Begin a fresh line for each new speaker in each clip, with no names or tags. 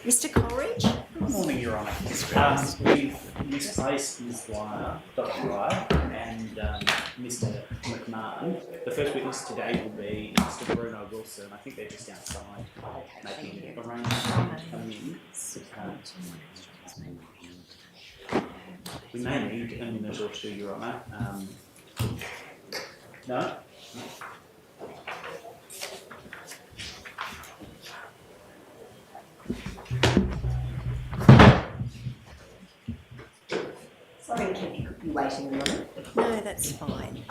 Mr. Coleridge?
Good morning, Your Honour. We've misplaced Ms. Dwyer, Dr. Dwyer, and Mr. McMahon. The first witness today will be Mr. Bruno Wilson. I think they're just outside making arrangements to come in. We may need a minute or two, Your Honour. No?
Sorry to keep you waiting a moment. No, that's fine.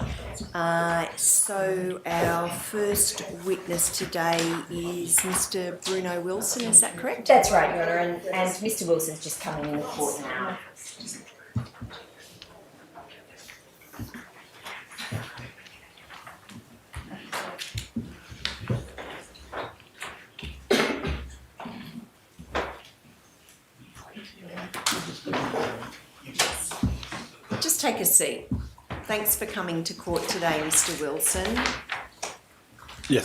So our first witness today is Mr. Bruno Wilson, is that correct?
That's right, Your Honour, and Mr. Wilson's just coming in the court now.
Just take a seat. Thanks for coming to court today, Mr. Wilson.
Yes.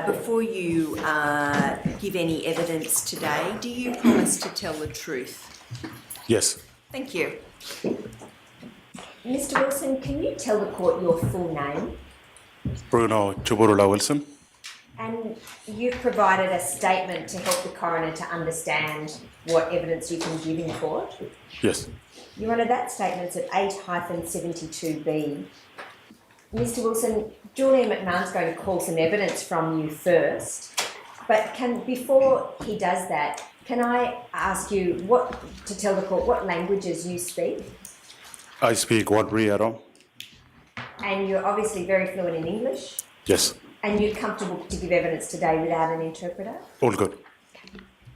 Before you give any evidence today, do you promise to tell the truth?
Yes.
Thank you.
Mr. Wilson, can you tell the court your full name?
Bruno Chuburula Wilson.
And you've provided a statement to help the coroner to understand what evidence you can give in court.
Yes.
Your Honour, that statement's at 8-72B. Mr. Wilson, Julian McMahon's going to call some evidence from you first, but before he does that, can I ask you to tell the court what languages you speak?
I speak Wadriaro.
And you're obviously very fluent in English?
Yes.
And you're comfortable to give evidence today without an interpreter?
All good.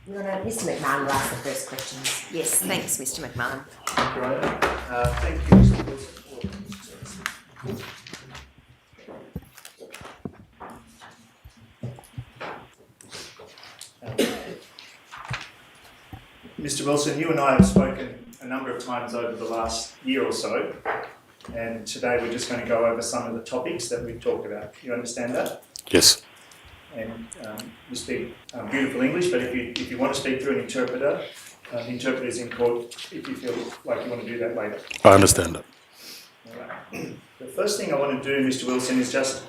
Your Honour, Mr. McMahon will ask the first questions.
Yes, thanks, Mr. McMahon.
Thank you, Mr. Wilson. Mr. Wilson, you and I have spoken a number of times over the last year or so, and today we're just going to go over some of the topics that we've talked about. You understand that?
Yes.
And you speak beautiful English, but if you want to speak through an interpreter, the interpreter's in court if you feel like you want to do that later.
I understand that.
All right. The first thing I want to do, Mr. Wilson, is just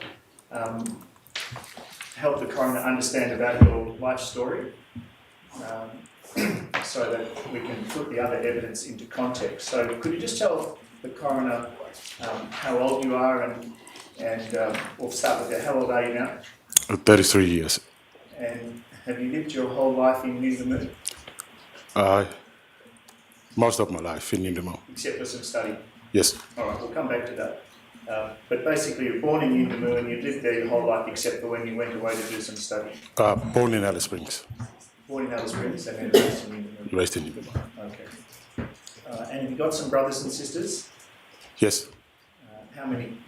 help the coroner understand about your life story so that we can put the other evidence into context. So could you just tell the coroner how old you are and we'll start with that. How old are you now?
33 years.
And have you lived your whole life in Nindamoo?
Most of my life in Nindamoo.
Except for some study?
Yes.
All right, we'll come back to that. But basically, you're born in Nindamoo and you've lived there your whole life except for when you went away to do some study.
Born in Alice Springs.
Born in Alice Springs and then raised in Nindamoo.
Raised in Nindamoo.
Okay. And have you got some brothers and sisters?
Yes.
How many?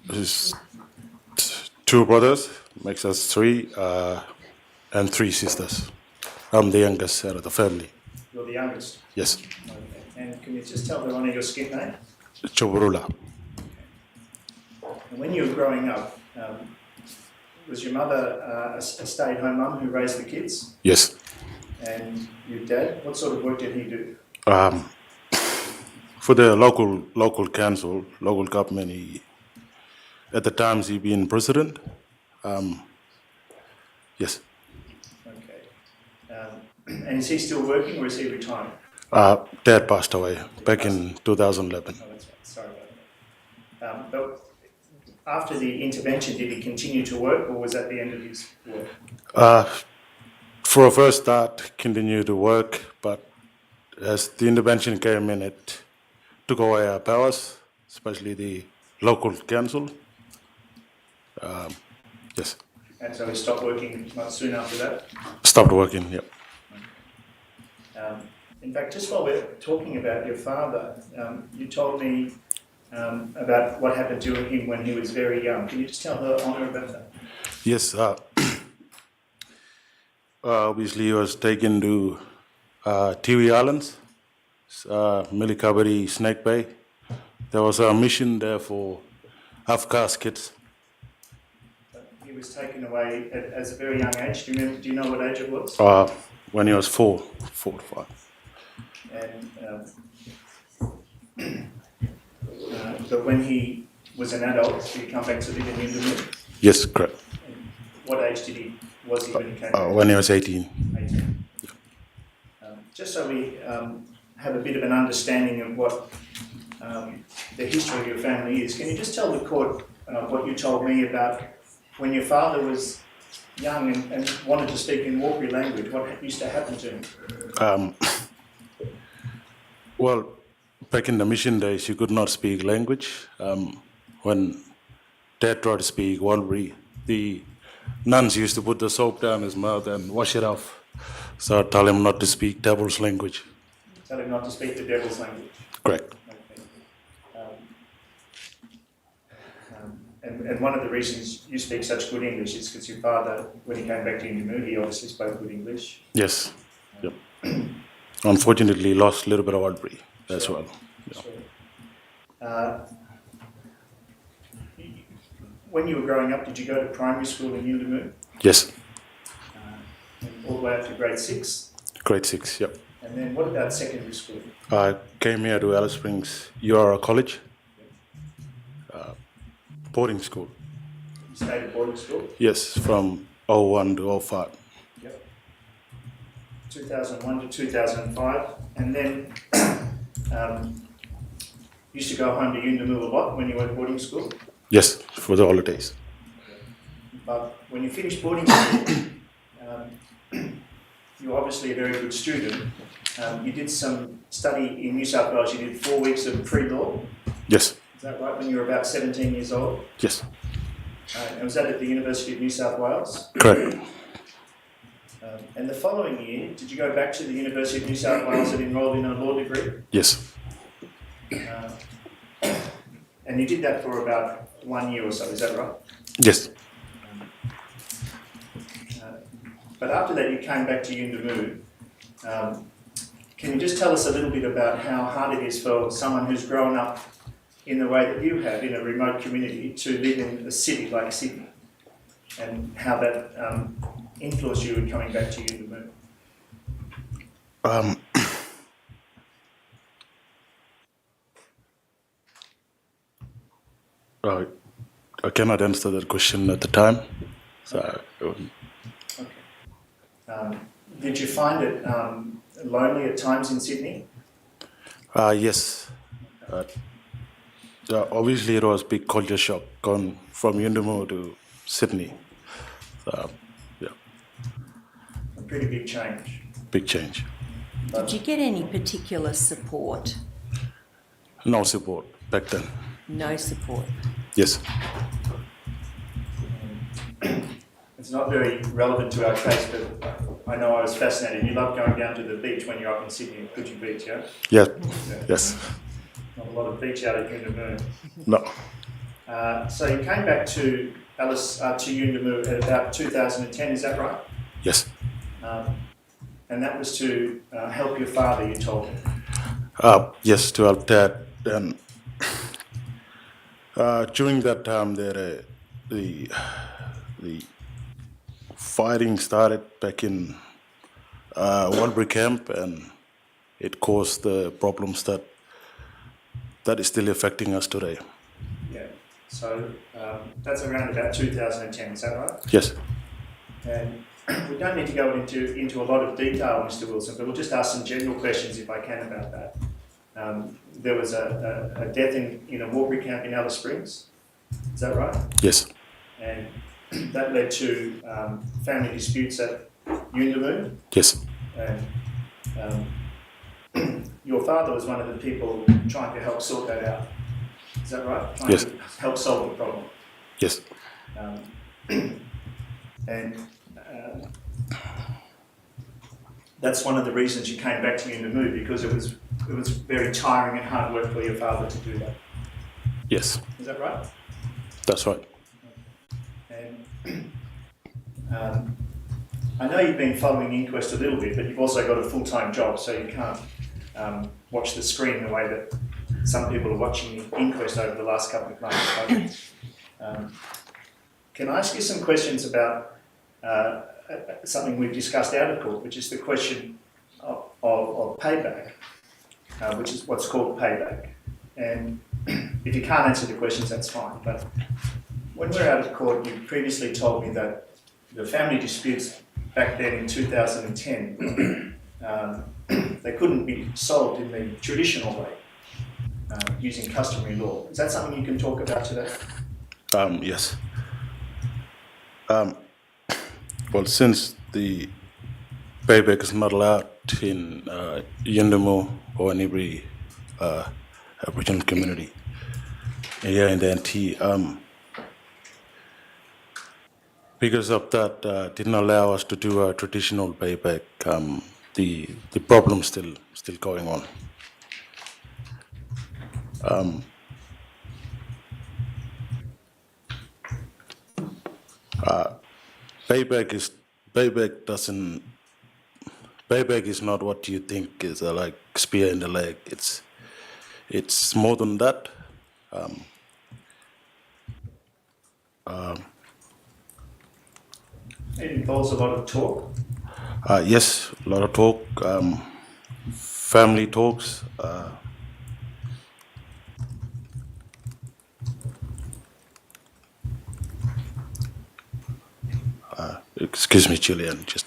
There's 2 brothers, makes us 3, and 3 sisters. I'm the youngest out of the family.
You're the youngest?
Yes.
Okay. And can you just tell the Honour your skip name?
Chuburula.
And when you were growing up, was your mother a stay-at-home mum who raised the kids?
Yes.
And your dad, what sort of work did he do?
For the local council, local government, at the times he been president. Yes.
Okay. And is he still working or is he retired?
Dad passed away back in 2011.
Oh, that's right. Sorry about that. But after the intervention, did he continue to work or was that the end of his work?
For a first start, continued to work, but as the intervention came in, it took away our powers, especially the local council. Yes.
And so he stopped working not soon after that?
Stopped working, yep.
In fact, just while we're talking about your father, you told me about what happened to him when he was very young. Can you just tell her Honour about that?
Yes. Obviously, he was taken to Tiwi Islands, Milikabari, Snake Bay. There was a mission there for half-caste kids.
He was taken away as a very young age. Do you remember? Do you know what age it was?
When he was 4 to 5.
And but when he was an adult, did he come back to live in Indonesia?
Yes, correct.
What age was he when he came back?
When he was 18.
18. Just so we have a bit of an understanding of what the history of your family is, can you just tell the court what you told me about when your father was young and wanted to speak in Walker language? What used to happen to him?
Well, back in the mission days, you could not speak language. When Dad tried to speak Walbury, the nuns used to put the soap down his mouth and wash it off. So I tell him not to speak devil's language.
Tell him not to speak the devil's language.
Correct.
Okay. And one of the reasons you speak such good English is because your father, when he came back to Indonesia, he obviously spoke good English.
Yes. Yep. Unfortunately, lost a little bit of Walbury as well. Yeah.
Sure. When you were growing up, did you go to primary school in Indonesia?
Yes.
All the way up to grade 6?
Grade 6, yep.
And then what about secondary school?
I came here to Alice Springs URA College, boarding school.
You stayed at boarding school?
Yes, from 01 to 05.
Yep. 2001 to 2005. And then used to go home to Yundamul a lot when you were at boarding school?
Yes, for the holidays.
But when you finished boarding school, you were obviously a very good student. You did some study in New South Wales. You did 4 weeks of pre-law.
Yes.
Is that right? When you were about 17 years old?
Yes.
And was that at the University of New South Wales?
Correct.
And the following year, did you go back to the University of New South Wales and enroll in a law degree?
Yes.
And you did that for about 1 year or so, is that right?
Yes.
But after that, you came back to Yuendamu. Can you just tell us a little bit about how hard it is for someone who's grown up in the way that you have in a remote community to live in a city like Sydney, and how that influenced you in coming back to Yuendamu?
I cannot answer that question at the time. So,
Did you find it lonely at times in Sydney?
yes. Obviously, it was a big culture shock going from Yuendamu to Sydney. So, yeah,
A pretty big change.
big change.
Did you get any particular support?
No support back then.
No support.
Yes.
It's not very relevant to our case, but I know I was fascinated. You love going down to the beach when you're up in Sydney at Coogee Beach, yeah?
Yeah.
Yeah.
Yes.
Not a lot of beach out at Yuendamu.
No.
So you came back to Alice to Yuendamu at about 2010, is that right?
Yes.
And that was to help your father, you told me.
Yes, to help Dad. And during that time, the fighting started back in Walbury camp, and it caused the problems that is still affecting us today.
Yeah. So that's around about 2010, is that right?
Yes.
And we don't need to go into a lot of detail, Mr. Wilson, but we'll just ask some general questions if I can about that. There was a death in a Walbury camp in Alice Springs, is that right?
Yes.
And that led to family disputes at Yuendamu.
Yes.
And your father was one of the people trying to help sort that out. Is that right? Trying
Yes.
to help solve the problem.
Yes.
And that's one of the reasons you came back to Yuendamu, because it was very tiring and hard work for your father to do that.
Yes.
Is that right?
That's right.
And I know you've been following Inquest a little bit, but you've also got a full-time job, so you can't watch the screen the way that some people are watching Inquest over the last couple of months. can I ask you some questions about something we've discussed out of court, which is the question of payback, which is what's called payback. And if you can't answer the questions, that's fine. But when we're out of court, you previously told me that the family disputes back then in 2010, they couldn't be solved in the traditional way, using customary law. Is that something you can talk about today?
Yes. Well, since the payback is not allowed in Yundamu or in every Aboriginal community here in the NT, because of that, didn't allow us to do a traditional payback. The problem still going on. Payback is not what you think is like spear in the leg. It's more than that.
It involves a lot of talk.
Yes, a lot of talk, family talks. Excuse me, Julian, just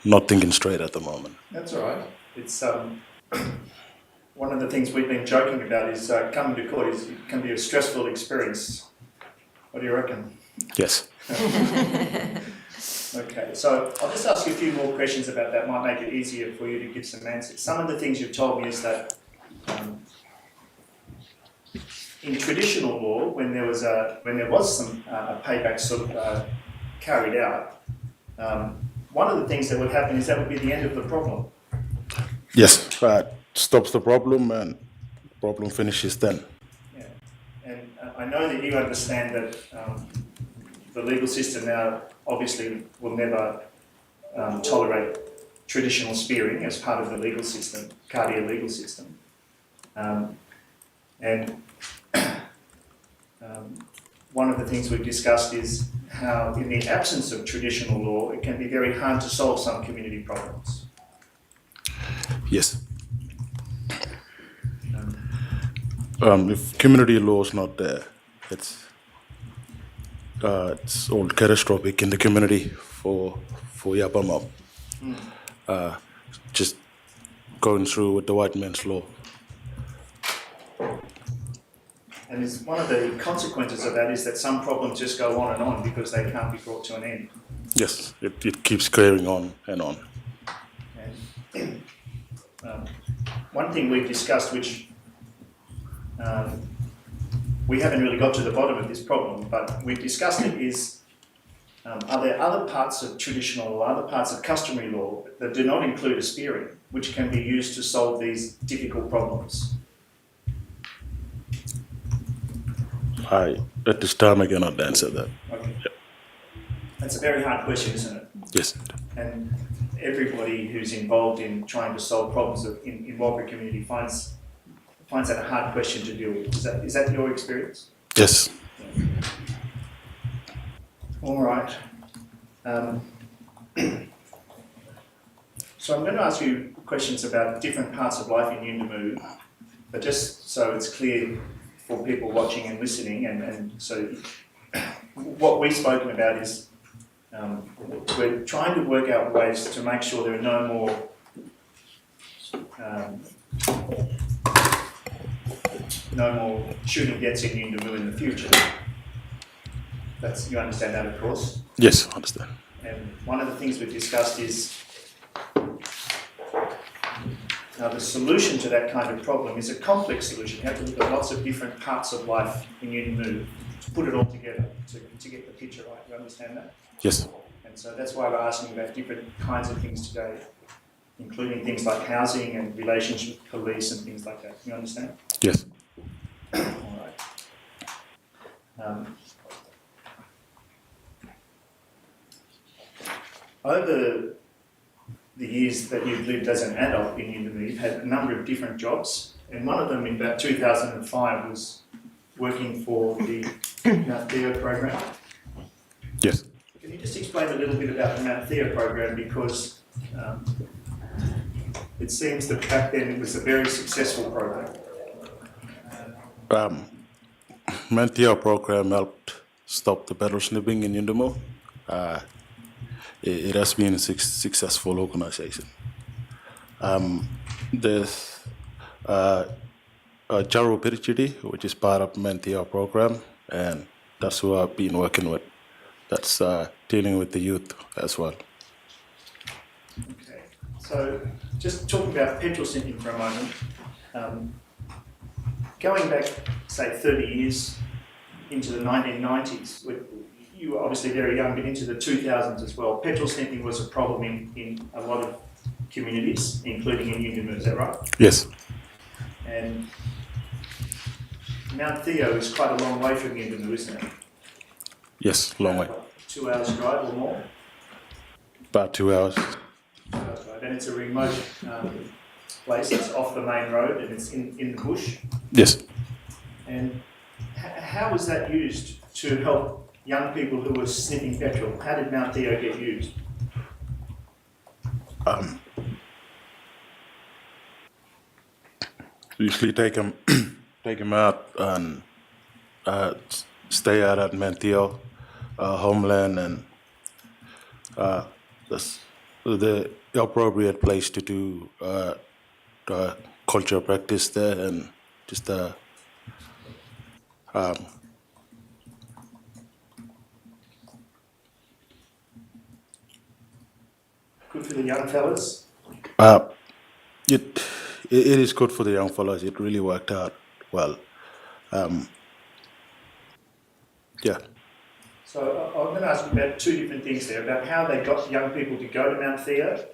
not thinking straight at the moment.
That's all right. It's one of the things we've been joking about is coming to court it can be a stressful experience. What do you reckon?
Yes.
Okay, so I'll just ask you a few more questions about that. Might make it easier for you to give some answers. Some of the things you've told me is that in traditional law, when there was some a payback sort of carried out, one of the things that would happen is that would be the end of the problem.
Yes, stops the problem and problem finishes then.
Yeah, and I know that you understand that the legal system now obviously will never tolerate traditional spearing as part of the legal system, Cardia legal system. One of the things we've discussed is how in the absence of traditional law, it can be very hard to solve some community problems.
Yes. If community law is not there, it's all catastrophic in the community for Yapama. Just going through with the white man's law.
And one of the consequences of that is that some problems just go on and on because they can't be brought to an end.
Yes, it keeps carrying on and on.
And one thing we've discussed, which we haven't really got to the bottom of this problem, but we've discussed it, is are there other parts of traditional or other parts of customary law that do not include a spearing, which can be used to solve these difficult problems?
At this time, I cannot answer that.
Okay. Yep. That's a very hard question, isn't it?
Yes.
And everybody who's involved in trying to solve problems in Walker community finds that a hard question to deal with. Is that your experience?
Yes.
Yeah. All right. So I'm going to ask you questions about different parts of life in Yuendamu, but just so it's clear for people watching and listening, and so what we've spoken about is we're trying to work out ways to make sure there are no more shooting deaths in Yuendamu in the future. You understand that, of course?
Yes, I understand.
And one of the things we've discussed is the solution to that kind of problem is a complex solution. You have to look at lots of different parts of life in Yuendamu to put it all together to get the picture right. You understand that?
Yes.
And so that's why we're asking about different kinds of things today, including things like housing and relationship with police and things like that. You understand?
Yes.
All right. Over the years that you've lived as an adult in Yuendamu, you've had a number of different jobs, and one of them in about 2005 was working for the Mount Theo program.
Yes.
Can you just explain a little bit about the Mount Theo program, because it seems that back then it was a very successful program.
Mentor program helped stop the pedal snipping in Yundamo. It has been a successful organization. There's Jaro Pirichidi, which is part of Mentor program, and that's who I've been working with. That's dealing with the youth as well.
Okay. So just talking about petrol sniffing for a moment, going back, say, 30 years into the 1990s, you were obviously very young, but into the 2000s as well, petrol sniffing was a problem in a lot of communities, including in Yuendamu, is that right?
Yes.
And Mount Theo is quite a long way from Yuendamu, isn't it?
Yes, long way.
2 hours drive or more?
About 2 hours.
2 hours drive. And it's a remote place, it's off the main road and it's in the bush.
Yes.
And how was that used to help young people who were sniffing petrol? How did Mount Theo get used?
Usually take them out and stay out at Mount Theo, homeland, and that's the appropriate place to do culture practice there, and just
Good for the young fellas?
it is good for the young fellows. It really worked out well. Yeah.
So I'm going to ask you about two different things there, about how they got young people to go to Mount Theo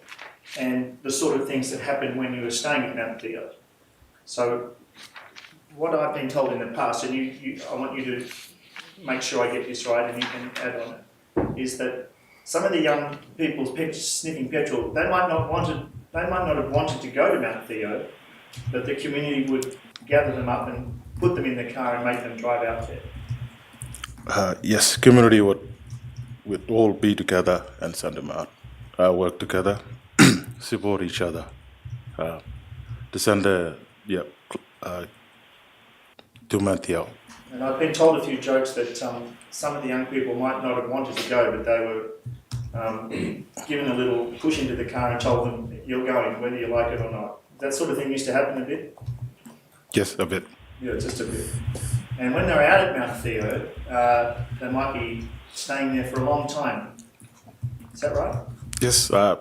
and the sort of things that happened when you were staying at Mount Theo. So what I've been told in the past, and I want you to make sure I get this right and you can add on it, is that some of the young people sniffing petrol, they might not have wanted to go to Mount Theo, but the community would gather them up and put them in the car and make them drive out there.
Yes, community would all be together and send them out, work together, support each other, to send to Mount Theo.
And I've been told a few jokes that some of the young people might not have wanted to go, but they were given a little push into the car and told them, you're going, whether you like it or not. That sort of thing used to happen a bit?
Yes, a bit.
Yeah, just a bit. And when they're out at Mount Theo, they might be staying there for a long time. Is that right?
Yes,
They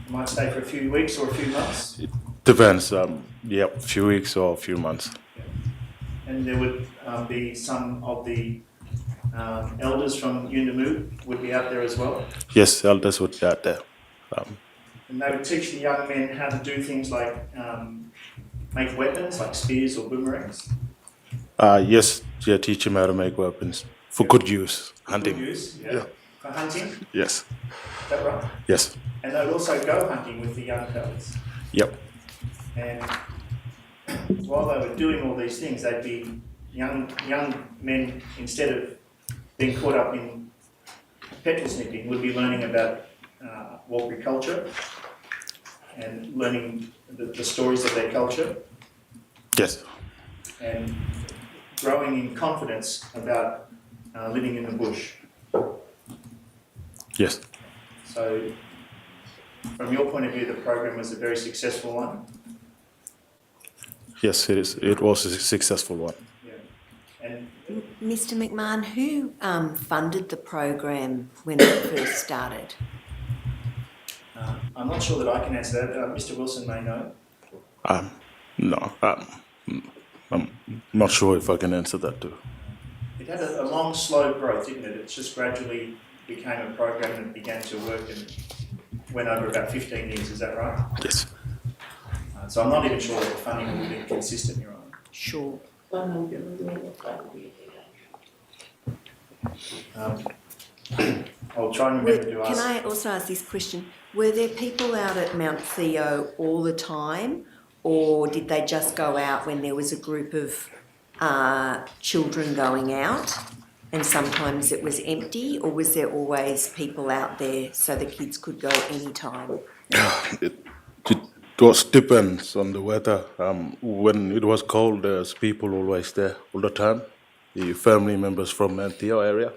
might stay for a few weeks or a few months.
it depends. A few weeks or a few months.
And there would be some of the elders from Yuendamu would be out there as well.
Yes, elders would be out there.
And they would teach the young men how to do things like make weapons, like spears or boomerangs.
Yes, teach them how to make weapons for good use, hunting.
Good use, yeah.
Yeah.
For hunting,
Yes,
is that right?
yes,
And they would also go hunting with the young fellas.
yep,
And while they were doing all these things, they'd be young men, instead of being caught up in petrol sniffing, would be learning about Walker culture and learning the stories of their culture
yes,
and growing in confidence about living in the bush.
yes,
So, from your point of view, the program was a very successful one.
yes, it is. It was a successful one.
Yeah. And
Mr. McMahon, who funded the program when it first started?
I'm not sure that I can answer that. Mr. Wilson may know.
No, I'm not sure if I can answer that too.
It had a long, slow growth, didn't it? It just gradually became a program that began to work and went over about 15 years. Is that right?
Yes.
So I'm not even sure that the funding will be consistent, Your Honour.
Sure.
I'll try and remember to
Can
ask.
I also ask this question? Were there people out at Mount Theo all the time, or did they just go out when there was a group of children going out? And sometimes it was empty, or was there always people out there so the kids could go anytime?
It was depends on the weather. When it was cold, there's people always there all the time. The family members from Antio area.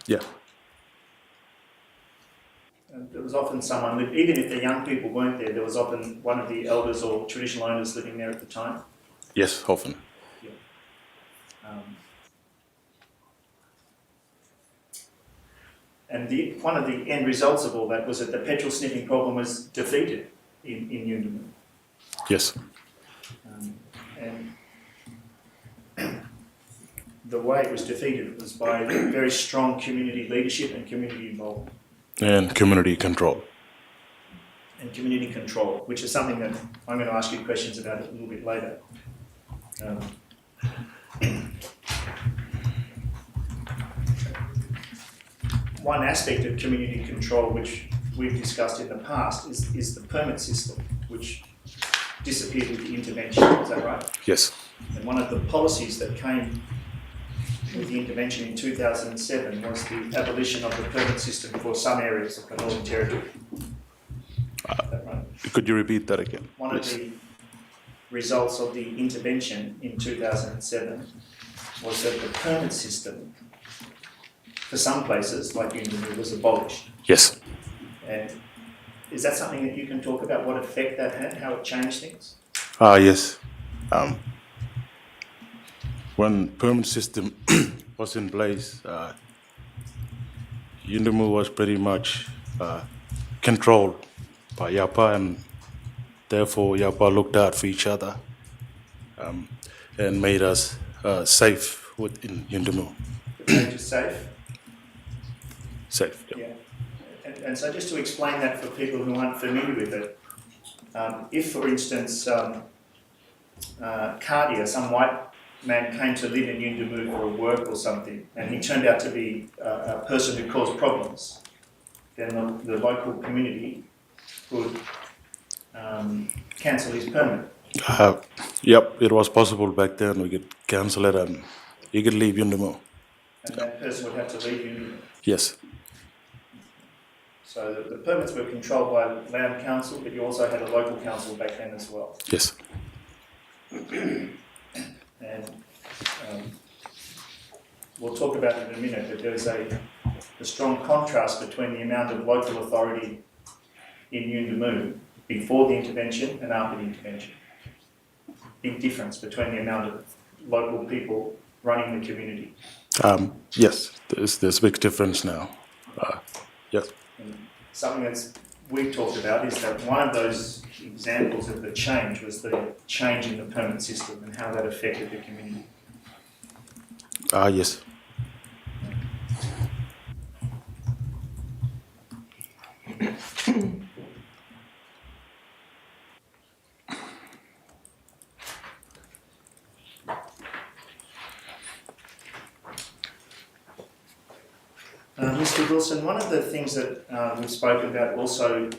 Yeah.
And there was often someone, even if the young people weren't there, there was often one of the elders or traditional owners living there at the time.
Yes, often.
And one of the end results of all that was that the petrol sniffing problem was defeated in Yuendamu.
Yes.
And the way it was defeated was by very strong community leadership and community involvement.
And community control.
And community control, which is something that I'm going to ask you questions about a little bit later. One aspect of community control which we've discussed in the past is the permit system, which disappeared with the intervention. Is that right?
Yes.
And one of the policies that came with the intervention in 2007 was the abolition of the permit system for some areas of the Northern Territory. Is that right?
Could you repeat that again?
One of the results of the intervention in 2007 was that the permit system for some places, like Yuendamu, was abolished.
Yes.
And is that something that you can talk about, what effect that had, how it changed things?
Yes. When permit system was in place, Yuendamu was pretty much controlled by Yapa, and therefore Yapa looked out for each other and made us safe within Yuendamu.
Made you safe?
Safe.
Yeah. And so just to explain that for people who aren't familiar with it, if, for instance, Cardia, some white man came to live in Yuendamu for work or something, and he turned out to be a person who caused problems, then the local community could cancel his permit.
Yep, it was possible back then. We could cancel it and you could leave Yuendamu.
And that person would have to leave Yuendamu.
Yes.
So the permits were controlled by land council, but you also had a local council back then as well.
Yes.
And we'll talk about it in a minute, but there's a strong contrast between the amount of local authority in Yuendamu before the intervention and after the intervention. Big difference between the amount of local people running the community.
Yes, there's a big difference now. Yes.
And something that's we've talked about is that one of those examples of the change was the change in the permit system and how that affected the community.
Yes.
Mr. Wilson, one of the things that we've spoken about also,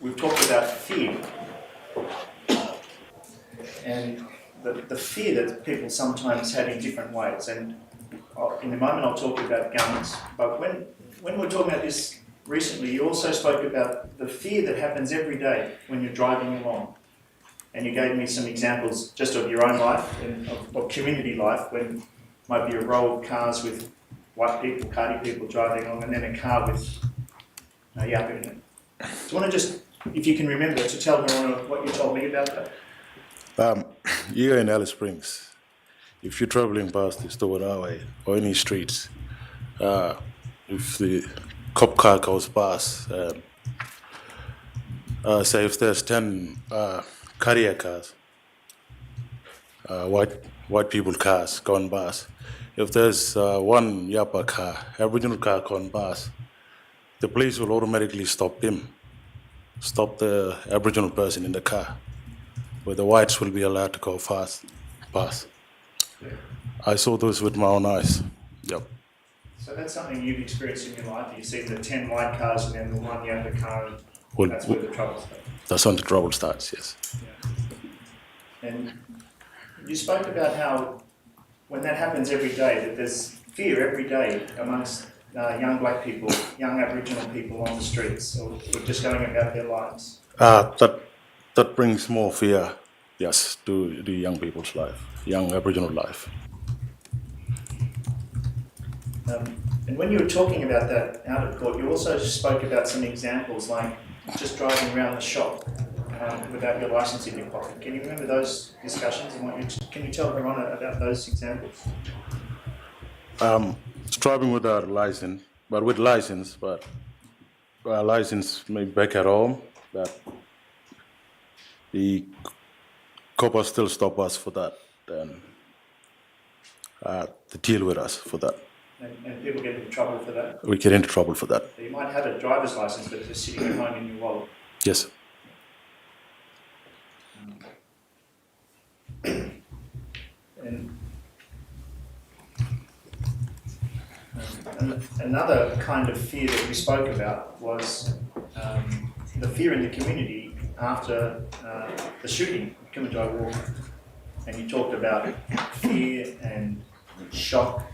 we've talked about fear. And the fear that people sometimes had in different ways. And in a moment I'll talk about guns. But when we're talking about this recently, you also spoke about the fear that happens every day when you're driving along. And you gave me some examples just of your own life and of community life, when might be a row of cars with white people, Kādi people driving along, and then a car with Yapa in it. Do you want to just, if you can remember, to tell me what you told me about that?
Here in Alice Springs, if you're traveling past the Stoward Highway or any streets, if the cop car goes past, say if there's 10 carrier cars, white people cars going past, if there's one Yapa car, Aboriginal car going past, the police will automatically stop the Aboriginal person in the car, where the whites will be allowed to go past.
Yeah.
I saw those with my own eyes. Yep.
So that's something you've experienced in your life. You've seen the 10 white cars and then the one Yapa car, and
Well,
that's where the trouble starts.
That's when the trouble starts, yes.
Yeah. And you spoke about how when that happens every day, that there's fear every day amongst young black people, young Aboriginal people on the streets, or just going about their lives?
That brings more fear, yes, to the young people's life, young Aboriginal life.
And when you were talking about that out of court, you also spoke about some examples like just driving around the shop without your licence in your pocket. Can you remember those discussions and can you tell Verona about those examples?
Driving without a license, but with license, but license maybe back at home, that the coppers still stop us for that, and they deal with us for that.
And people get into trouble for that?
We get into trouble for that.
So you might have a driver's licence, but it's just sitting at home in your wallet.
Yes.
And another kind of fear that we spoke about was the fear in the community after the shooting of Kumanjayi Walker. And you talked about fear and shock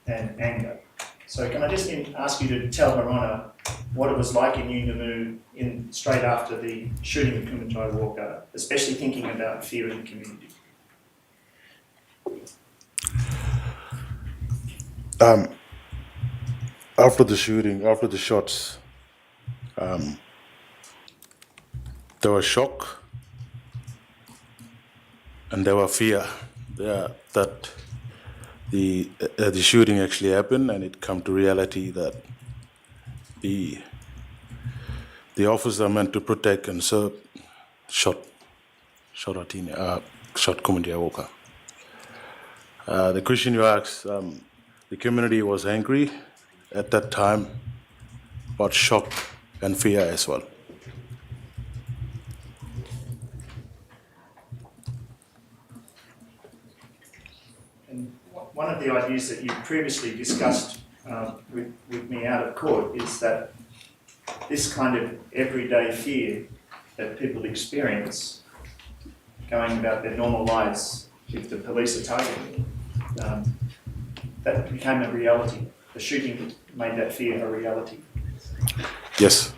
and anger. So can I just ask you to tell Verona what it was like in Yuendamu straight after the shooting of Kumanjayi Walker, especially thinking about fear in the community?
After the shooting, after the shots, there was shock and there was fear that the shooting actually happened, and it come to reality that the officer meant to protect and serve shot Kumanjayi Walker. The question you asked, the community was angry at that time, but shock and fear as well.
And one of the ideas that you previously discussed with me out of court is that this kind of everyday fear that people experience going about their normal lives if the police are targeting them, that became a reality. The shooting made that fear a reality.
Yes.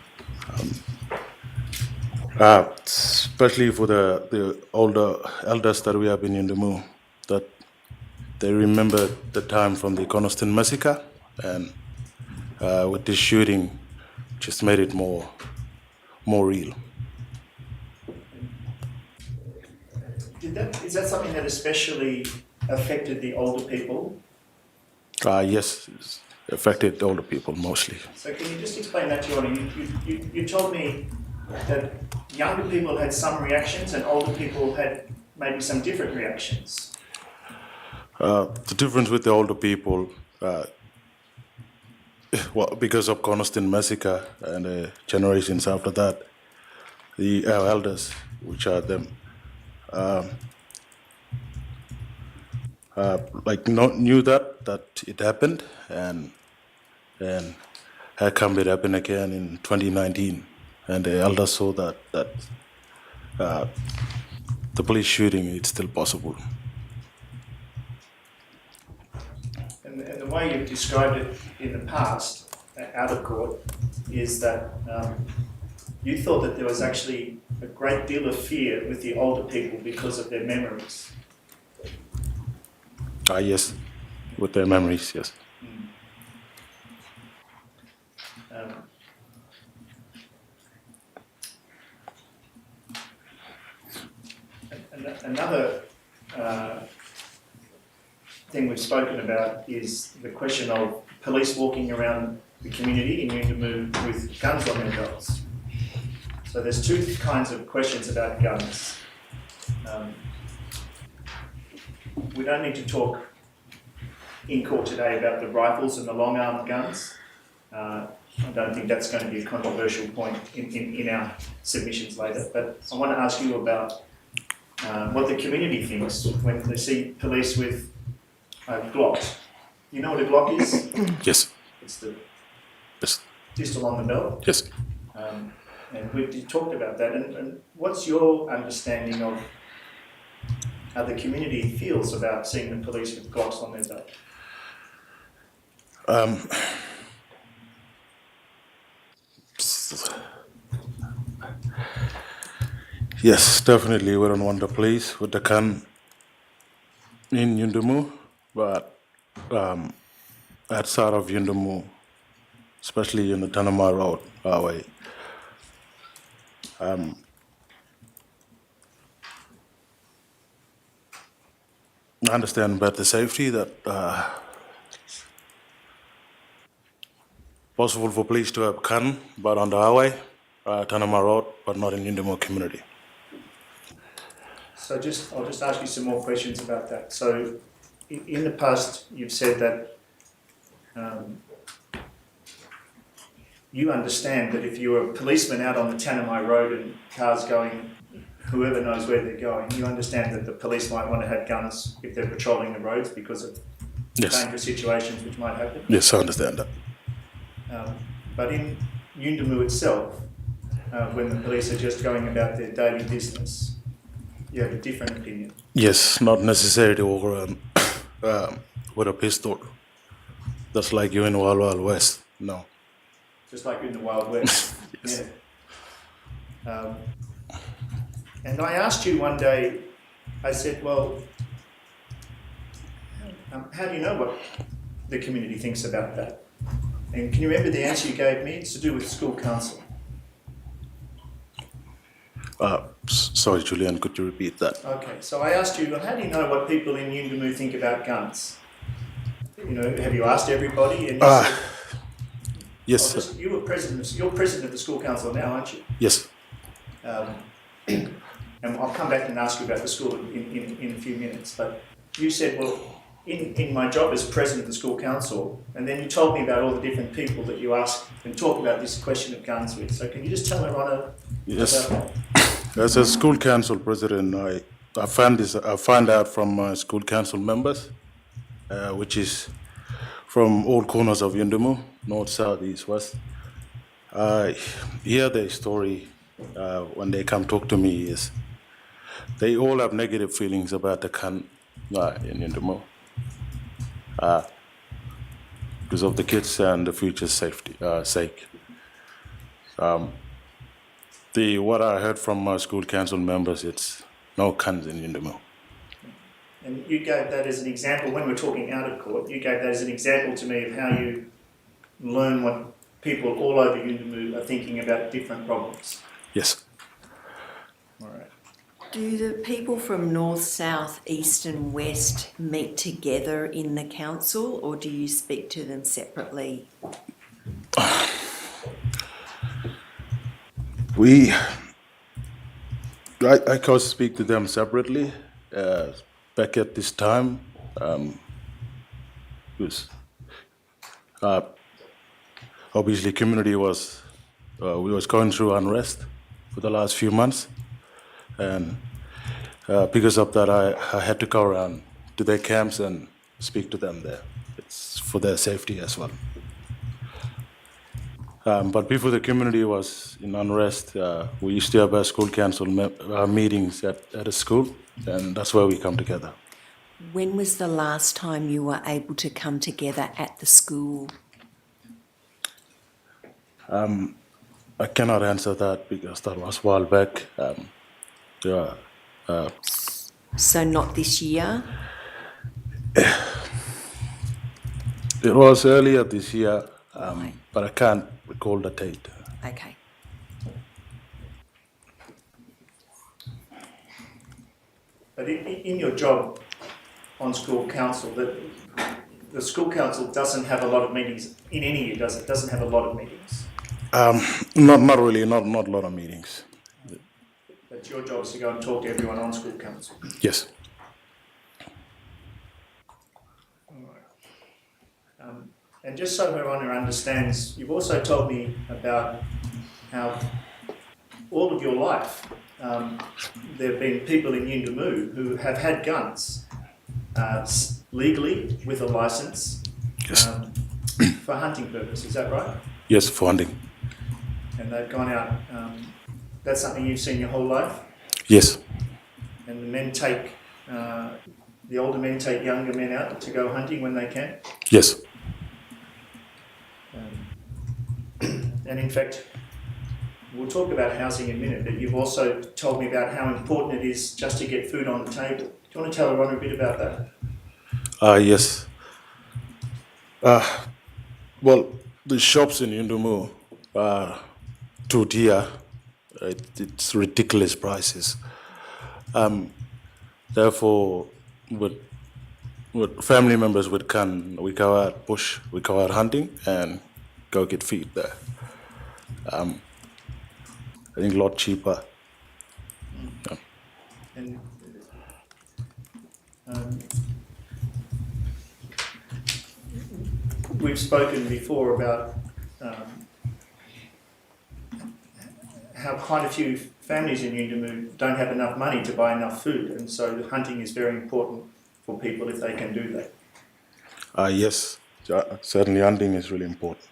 Especially for the older elders that we have in Yuendamu, that they remember the time from the Coronial massacre, and with this shooting, just made it more real.
Is that something that especially affected the older people?
Yes, it's affected older people mostly.
So can you just explain that to me? You told me that younger people had some reactions and older people had maybe some different reactions.
The difference with the older people, because of Coronial massacre and the generations after that, our elders, which are them, knew that it happened, and how come it happened again in 2019, and the elders saw that the police shooting is still possible.
And the way you've described it in the past, out of court, is that you thought that there was actually a great deal of fear with the older people because of their memories.
Yes, with their memories, yes.
Another thing we've spoken about is the question of police walking around the community in Yuendamu with guns on their belts. So there's two kinds of questions about guns. We don't need to talk in court today about the rifles and the long-armed guns. I don't think that's going to be a controversial point in our submissions later. But I want to ask you about what the community thinks when they see police with Glocks. You know what a Glock is?
Yes.
It's the
Yes.
pistol on the belt.
Yes.
And we've talked about that. And what's your understanding of how the community feels about seeing the police with Glocks on their belt?
Yes, definitely we don't want the police with the gun in Yundumu, but outside of Yundumu, especially in the Tanama Road way, I understand about the safety that possible for police to have gun, but on the highway, Tanama Road, but not in Yundumu community.
So I'll just ask you some more questions about that. So in the past, you've said that you understand that if you're a policeman out on the Tanami Road and cars going, whoever knows where they're going, you understand that the police might want to have guns if they're patrolling the roads because of
Yes.
dangerous situations which might happen.
Yes, I understand that.
But in Yundumu itself, when the police are just going about their daily business, you have a different opinion.
Yes, not necessary to walk around with a pistol. That's like you in Wild Wild West. No.
Just like in the Wild West.
Yes.
Yeah. And I asked you one day, I said, well, how do you know what the community thinks about that? And can you remember the answer you gave me? It's to do with school council.
Sorry, Julian, could you repeat that?
Okay, so I asked you, well, how do you know what people in Yundumu think about guns? You know, have you asked everybody? And you said,
Yes,
oh,
sir.
you're president of the school council now, aren't you?
Yes.
And I'll come back and ask you about the school in a few minutes. But you said, well, in my job as president of the school council, and then you told me about all the different people that you ask and talk about this question of guns with. So can you just tell everyone
Yes.
about that?
As a school council president, I find out from my school council members, which is from all corners of Yundumu, north, south, east, west. I hear their story when they come talk to me is they all have negative feelings about the gun in Yundumu because of the kids and the future safety sake. What I heard from my school council members, it's no guns in Yundumu.
And you gave that as an example, when we're talking out of court, you gave that as an example to me of how you learn what people all over Yundumu are thinking about different problems.
Yes.
All right.
Do the people from north, south, east and west meet together in the council, or do you speak to them separately?
I can't speak to them separately. Back at this time, because obviously community was we was going through unrest for the last few months, and because of that, I had to go around to their camps and speak to them there. It's for their safety as well. But before the community was in unrest, we used to have our school council meetings at a school, and that's where we come together.
When was the last time you were able to come together at the school?
I cannot answer that because that was a while back.
So not this year?
It was earlier this year,
Right.
but I can't recall the date.
Okay.
But in your job on school council, the school council doesn't have a lot of meetings in any year, does it? Doesn't have a lot of meetings.
Not really, not a lot of meetings.
But your job is to go and talk to everyone on school council.
Yes.
And just so Her Honour understands, you've also told me about how all of your life there have been people in Yundumu who have had guns legally with a licence
Yes.
for hunting purposes. Is that right?
Yes, for hunting.
And they've gone out. That's something you've seen your whole life.
Yes.
And the men take the older men take younger men out to go hunting when they can.
Yes.
And in fact, we'll talk about housing in a minute, but you've also told me about how important it is just to get food on the table. Do you want to tell Ron a bit about that?
Yes. Well, the shops in Yundumu, to dear, it's ridiculous prices. Therefore, with family members we go out bush, we go out hunting and go get feed there. I think a lot cheaper.
And we've spoken before about how quite a few families in Yundumu don't have enough money to buy enough food, and so hunting is very important for people if they can do that.
Yes, certainly hunting is really important.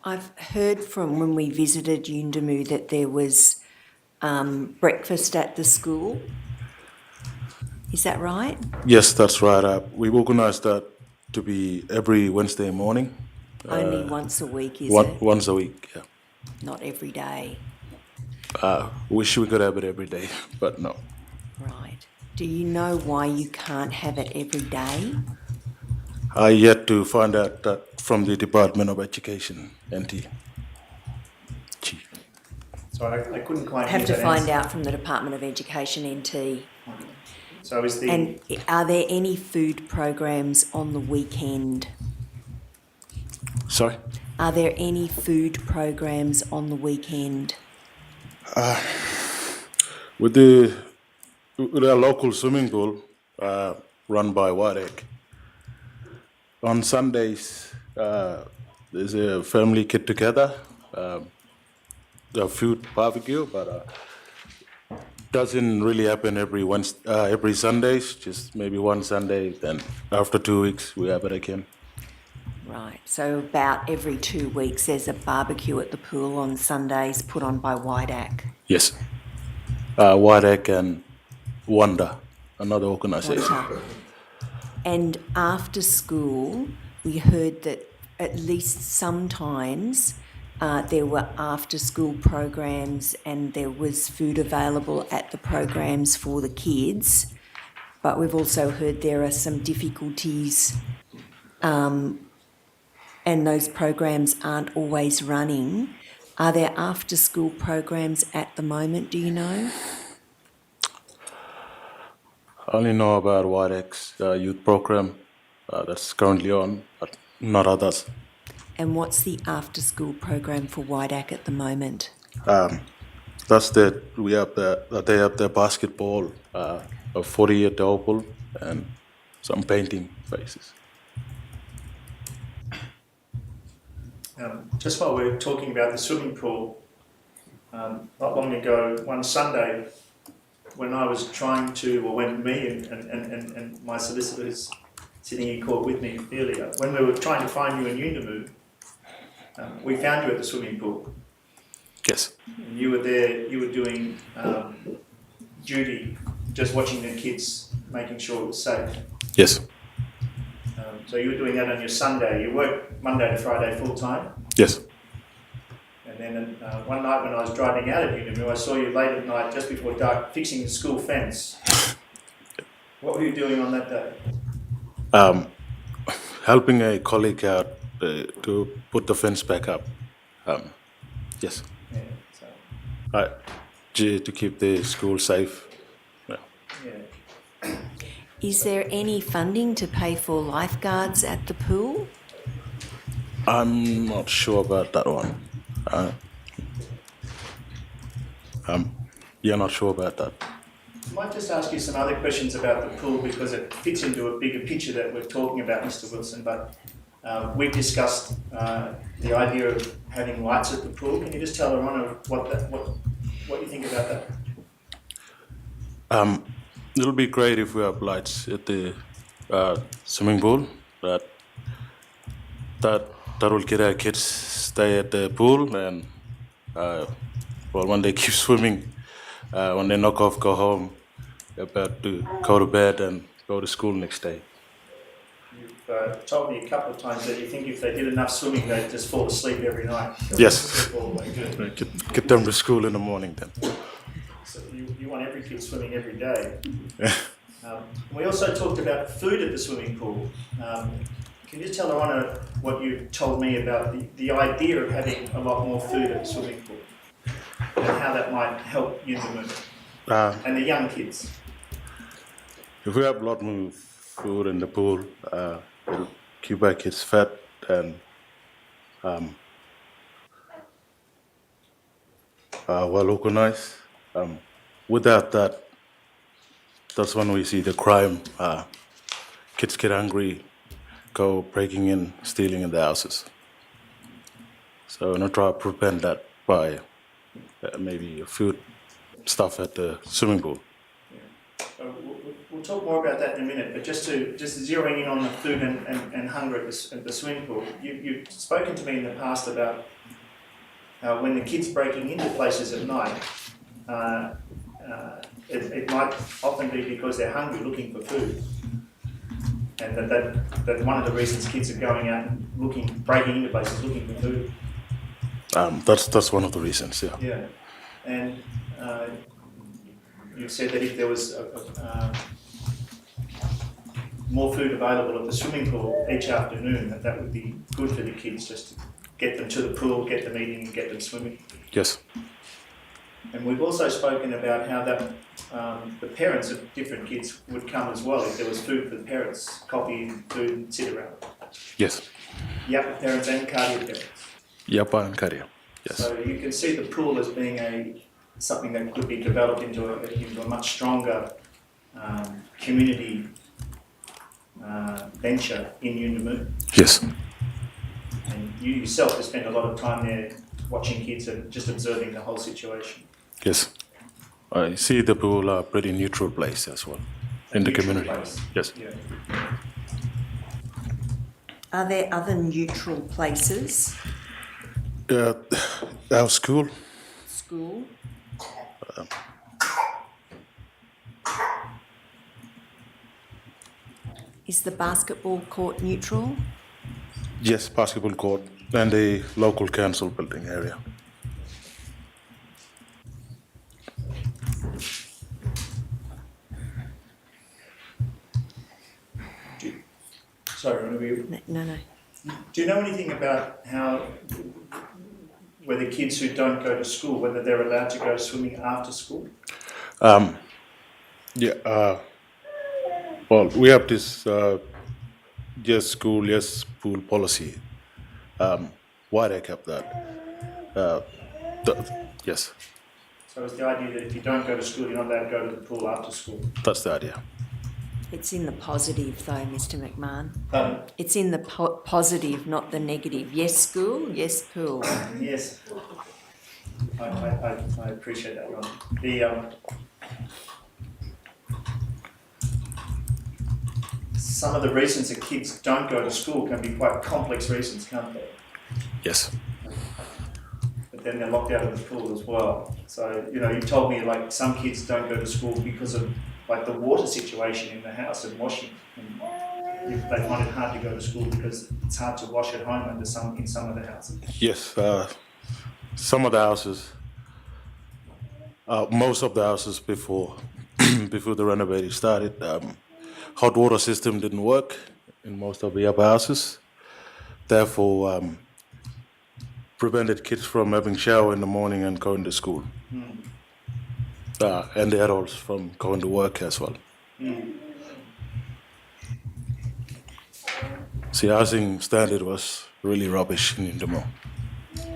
I've heard from when we visited Yundamu that there was breakfast at the school. Is that right?
Yes, that's right. We've organised that to be every Wednesday morning.
Only once a week, is it?
Once a week, yeah.
Not every day.
Wish we could have it every day, but no.
Right. Do you know why you can't have it every day?
I yet to find out that from the Department of Education, NT. Chief.
Sorry, I couldn't quite
Have
hear
to
that
find
answer.
out from the Department of Education, NT.
So is the
And are there any food programs on the weekend?
Sorry?
Are there any food programs on the weekend?
With our local swimming pool run by White Egg, on Sundays there's a family get together, a food barbecue, but doesn't really happen every Sundays. Just maybe one Sunday. Then after 2 weeks we have it again.
Right, so about every 2 weeks there's a barbecue at the pool on Sundays put on by Widak.
Yes, White Egg and Wonder, another organisation.
And after school, we heard that at least sometimes there were after school programs and there was food available at the programs for the kids. But we've also heard there are some difficulties and those programs aren't always running. Are there after school programs at the moment, do you know?
I only know about White Egg's youth program that's currently on, but not others.
And what's the after school program for Widak at the moment?
That's they have their basketball, a 40-year double, and some painting phases.
just while we're talking about the swimming pool, not long ago, one Sunday, when I was trying to, or when me and my solicitors sitting in court with me earlier, when we were trying to find you in Yundamu, we found you at the swimming pool.
Yes.
And you were there, you were doing duty, just watching the kids, making sure it was safe.
Yes.
So you were doing that on your Sunday. You work Monday to Friday full time.
Yes.
And then one night when I was driving out of Yundamu, I saw you late at night, just before dark, fixing the school fence. What were you doing on that day?
Helping a colleague out to put the fence back up. Yes.
Yeah, so,
To keep the school safe. Yeah.
yeah.
Is there any funding to pay for lifeguards at the pool?
I'm not sure about that one. Not sure about that.
I might just ask you some other questions about the pool because it fits into a bigger picture that we're talking about, Mr. Wilson. But we've discussed the idea of having lights at the pool. Can you just tell Lorana what you think about that?
It'll be great if we have lights at the swimming pool. That will get our kids stay at the pool and when they keep swimming, When they knock off, go home. They're about to go to bed and go to school next day.
You've told me a couple of times that you think if they did enough swimming, they'd just fall asleep every night.
Yes.
Fall away. Good.
Get them to school in the morning then.
So you want every kid swimming every day. We also talked about food at the swimming pool. Can you tell Her Honour what you told me about the idea of having a lot more food at the swimming pool and how that might help Yundamu and the young kids?
If we have a lot more food in the pool, it'll keep our kids fat and well organized. Without that, that's when we see the crime. Kids get hungry, go breaking in, stealing in the houses. So I'm gonna try to prevent that by maybe food stuff at the swimming pool.
We'll talk more about that in a minute, but just zeroing in on the food and hunger at the swimming pool, you've spoken to me in the past about when the kids breaking into places at night, it might often be because they're hungry, looking for food, and that one of the reasons kids are going out and breaking into places looking for food.
That's one of the reasons, yeah.
Yeah, and you said that if there was more food available at the swimming pool each afternoon, that would be good for the kids, just to get them to the pool, get them eating and get them swimming.
Yes.
And we've also spoken about how that the parents of different kids would come as well if there was food for the parents, coffee, food, and sit around.
Yes.
Yapa parents and Karya parents.
Yapa and Karya, yes.
So you can see the pool as being something that could be developed into a much stronger community venture in Yundamu.
Yes.
And you yourself have spent a lot of time there watching kids and just observing the whole situation.
Yes. I see the pool a pretty neutral place as well in the community.
Place.
Yes.
Yeah.
Are there other neutral places?
Our school.
School? Is the basketball court neutral?
Yes, basketball court and the local council building area.
Sorry,
No.
do you know anything about whether kids who don't go to school, whether they're allowed to go swimming after school?
Well, we have this yes school, yes pool policy. Why they kept that? Yes,
So it's the idea that if you don't go to school, you're not allowed to go to the pool after school.
that's the idea.
It's in the positive though, Mr. McMahon.
Pardon?
It's in the positive, not the negative. Yes, school, yes, pool.
Yes. I appreciate that, Ron. Some of the reasons that kids don't go to school can be quite complex reasons, can't they?
Yes.
But then they're locked out of the pool as well. So, you told me like some kids don't go to school because of like the water situation in the house and washing. And they find it hard to go to school because it's hard to wash at home in some of the houses.
Yes, some of the houses, most of the houses before before the renovating started, hot water system didn't work in most of the upper houses. Therefore, prevented kids from having shower in the morning and going to school. And the adults from going to work as well. See, housing standard was really rubbish in Indamo.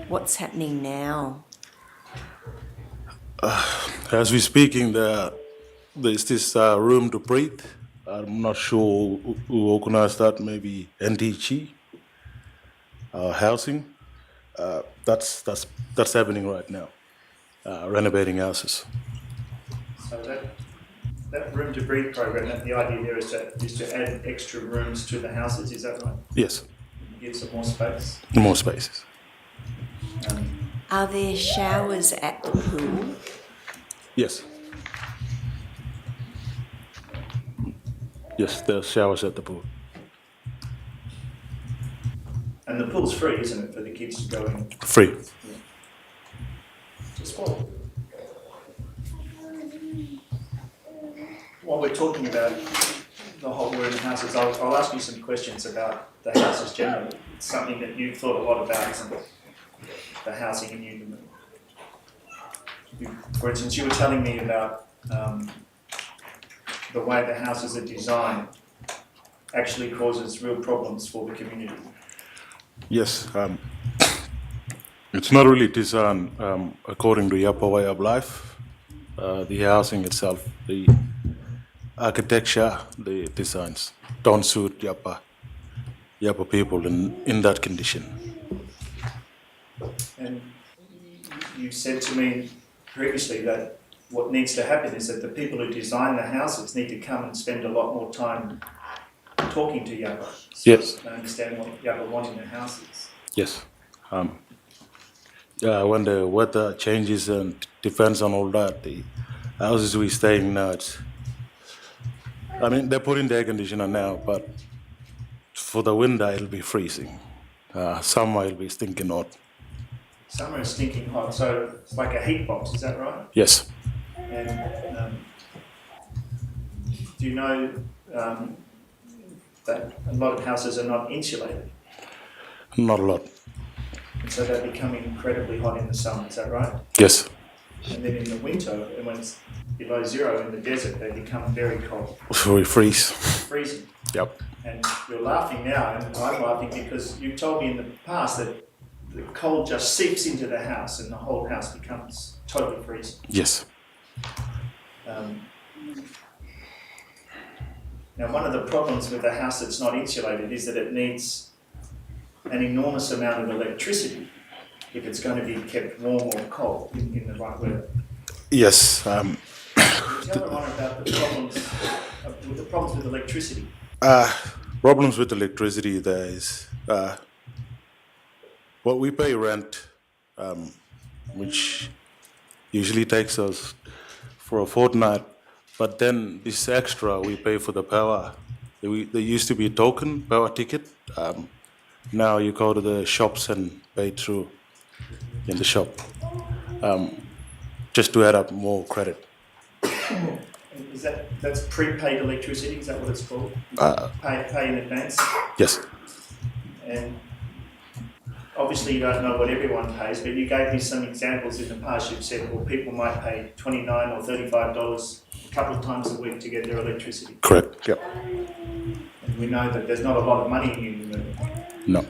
What's happening now?
As we're speaking, there's this room to breathe. I'm not sure who organized that, maybe NDG, housing. That's happening right now, renovating houses.
So that room to breathe program, the idea there is to add extra rooms to the houses, is that right?
Yes,
Give some more space.
more spaces.
Are there showers at the pool?
Yes. Yes, there's showers at the pool.
And the pool's free, isn't it, for the kids to go in?
Free.
Just while we're talking about the hot water in the houses, I'll ask you some questions about the houses generally. It's something that you've thought a lot about, isn't it? The housing in Underman. For instance, you were telling me about the way the houses are designed actually causes real problems for the community.
Yes. It's not really designed according to Yapa way of life. The housing itself, the architecture, the designs don't suit Yapa people in that condition.
And you said to me previously that what needs to happen is that the people who design the houses need to come and spend a lot more time talking to Yapa. So
Yes.
they understand what Yapa want in their houses.
Yes. When the weather changes and depends on all that, the houses we staying now, they're putting the air conditioner now, but for the winter it'll be freezing. Summer it'll be stinking hot.
Summer is stinking hot, so it's like a heat box, is that right?
Yes.
And do you know that a lot of houses are not insulated?
Not a lot.
And so they become incredibly hot in the summer, is that right?
Yes.
And then in the winter, and when it's below zero in the desert, they become very cold,
We freeze.
freezing.
Yep.
And you're laughing now, and I'm laughing because you told me in the past that the cold just seeps into the house and the whole house becomes totally freezing.
Yes.
Now, one of the problems with a house that's not insulated is that it needs an enormous amount of electricity if it's going to be kept warm or cold in the right weather.
Yes.
Can you tell everyone about the problems with electricity?
Problems with electricity, there is what we pay rent, which usually takes us for a fortnight, but then this extra we pay for the power. There used to be a token power ticket. Now you go to the shops and pay through in the shop, just to add up more credit.
Is that's prepaid electricity? Is that what it's called? Pay in advance?
Yes.
And obviously you don't know what everyone pays, but you gave me some examples in the past. You've said, well, people might pay $29 or $35 a couple of times a week to get their electricity.
Correct. Yep.
And we know that there's not a lot of money in Union.
No.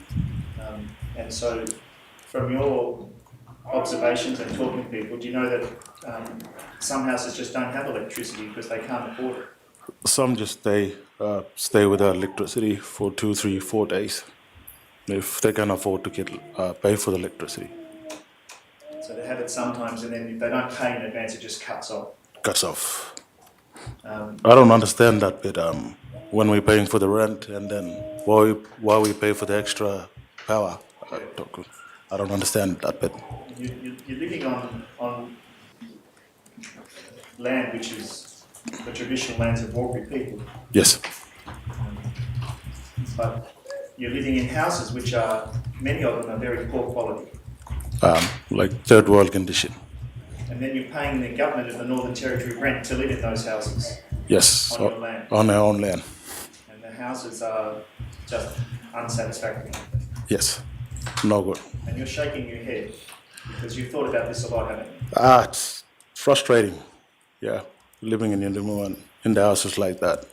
And so from your observations and talking to people, do you know that some houses just don't have electricity because they can't afford it?
Some just stay without electricity for 2, 3, 4 days if they can afford to pay for the electricity.
So they have it sometimes, and then if they don't pay in advance, it just cuts off.
Cuts off. I don't understand that bit. When we're paying for the rent, and then why we pay for the extra power. I don't understand that bit.
You're living on land which is the traditional lands of Walker people.
Yes.
But you're living in houses which are, many of them are very poor quality.
Like third world condition.
And then you're paying the government of the Northern Territory rent to live in those houses.
Yes.
On your land.
On our own land.
And the houses are just unsatisfactory.
Yes. No good.
And you're shaking your head because you've thought about this a lot, haven't you?
It's frustrating. Yeah. Living in Indonesia in the houses like that.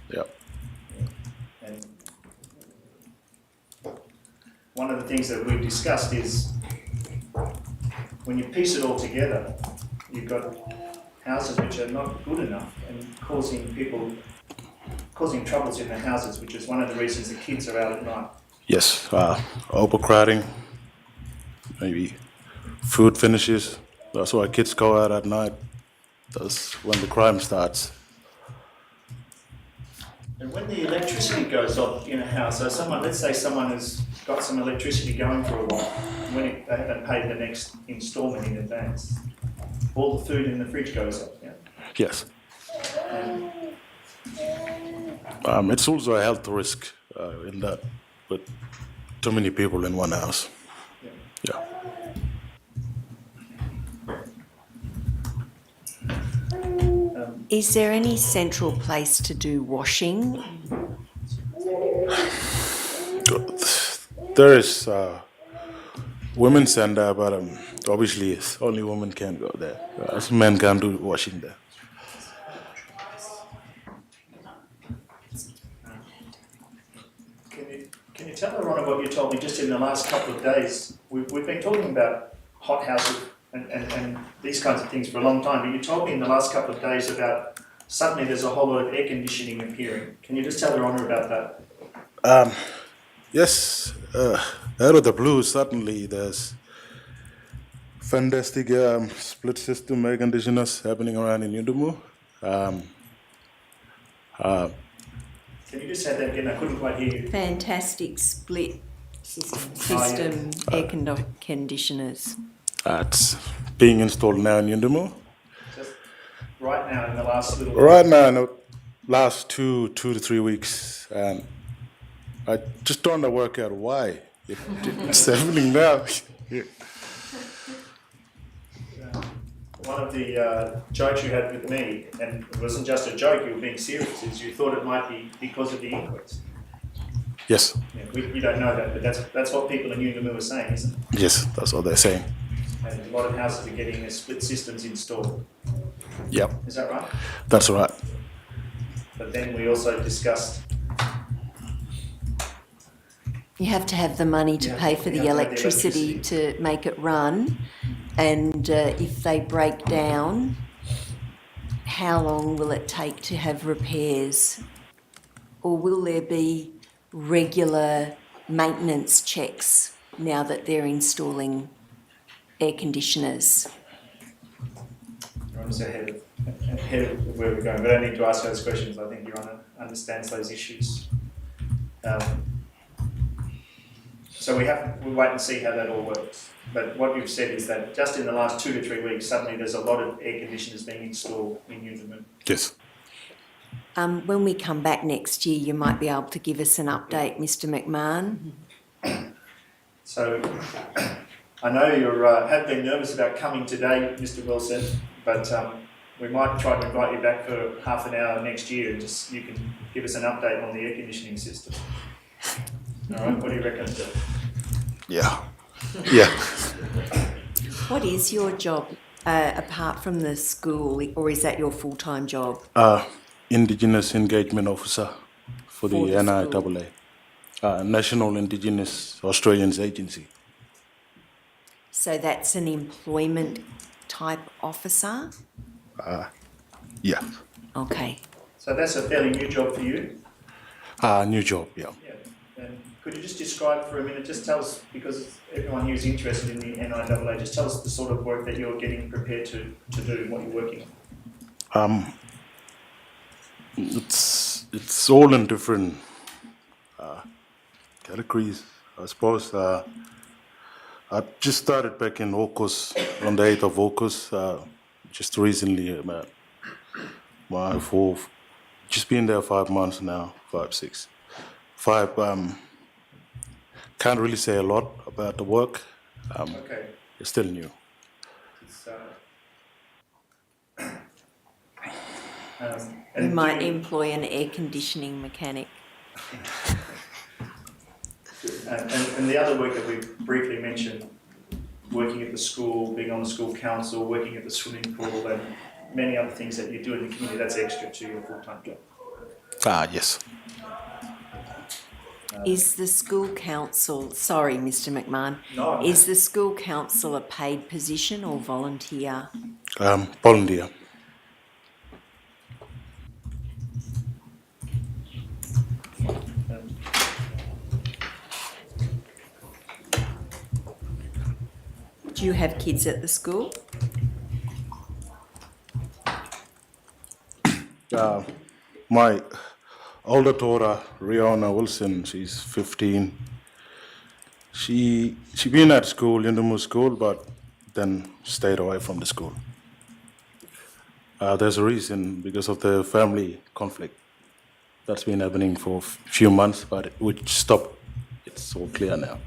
Yeah.
And one of the things that we've discussed is when you piece it all together, you've got houses which are not good enough and causing troubles in the houses, which is one of the reasons the kids are out at night.
Yes. Overcrowding. Maybe food finishes. That's why kids go out at night. That's when the crime starts.
And when the electricity goes off in a house, so let's say someone has got some electricity going for a while, when they haven't paid the next instalment in advance, all the food in the fridge goes up. Yeah.
Yes.
And
It's also a health risk in that with too many people in one house. Yeah.
Is there any central place to do washing?
There is women's center, but obviously only women can go there. Men can't do washing there.
can you tell her, Ronna, what you told me just in the last couple of days? We've been talking about hot houses and these kinds of things for a long time, but you told me in the last couple of days about suddenly there's a whole lot of air conditioning appearing. Can you just tell her, Ronna, about that?
Yes, out of the blue, suddenly there's fantastic split system air conditioners happening around in Yundumu.
Can you just say that again? I couldn't quite hear you.
Fantastic split system air conditioners.
It's being installed now in Yundumu.
Just right now in the last little...
Right now, in the last 2 to 3 weeks, and I just don't know work out why it's happening now. Yeah.
One of the jokes you had with me, and it wasn't just a joke, you were being serious, is you thought it might be because of the inquest.
Yes,
Yeah, you don't know that, but that's what people in Yungamu are saying, isn't it?
yes, that's what they're saying.
And a lot of houses are getting their split systems installed.
Yep,
Is that right?
that's right.
But then we also discussed...
You have to have the money to
Yeah,
pay for
you
the
have to have the
electricity to make it run. And if they break down, how long will it take to have repairs? Or will there be regular maintenance checks now that they're installing air conditioners?
You're almost ahead of where we're going. We don't need to ask those questions. I think Your Honour understands those issues. So we'll wait and see how that all works. But what you've said is that just in the last 2 to 3 weeks, suddenly there's a lot of air conditioners being installed in Yungamu.
Yes.
When we come back next year, you might be able to give us an update, Mr. McMahon.
So I know you have been nervous about coming today, Mr. Wilson, but we might try to invite you back for half an hour next year and just you can give us an update on the air conditioning system. All right, what do you reckon?
Yeah. Yeah.
What is your job apart from the school, or is that your full-time job?
Indigenous Engagement Officer for the
For the
NIAA, National Indigenous Australians Agency.
So that's an employment type officer?
Yeah.
Okay.
So that's a fairly new job for you?
New job, yeah.
Yeah. And could you just describe for a minute, just tell us, because everyone here is interested in the NIAA, just tell us the sort of work that you're getting prepared to do, what you're working on.
It's all in different categories, I suppose. I just started back in August, on the 8th of August, just recently, about just been there 5 months now, 5, 6. 5, can't really say a lot about the work.
Okay.
It's still new.
It's,
You might employ an air conditioning mechanic.
and the other work that we briefly mentioned, working at the school, being on the school council, working at the swimming pool, and many other things that you do in the community, that's extra to your full-time job.
Yes.
Is the school council, sorry Mr. McMahon,
No.
is the school council a paid position or volunteer?
Volunteer.
Do you have kids at the school?
My older daughter, Rihanna Wilson, she's 15. She been at school, Yundumu school, but then stayed away from the school. there's a reason because of the family conflict that's been happening for a few months, but which stopped. It's all clear now.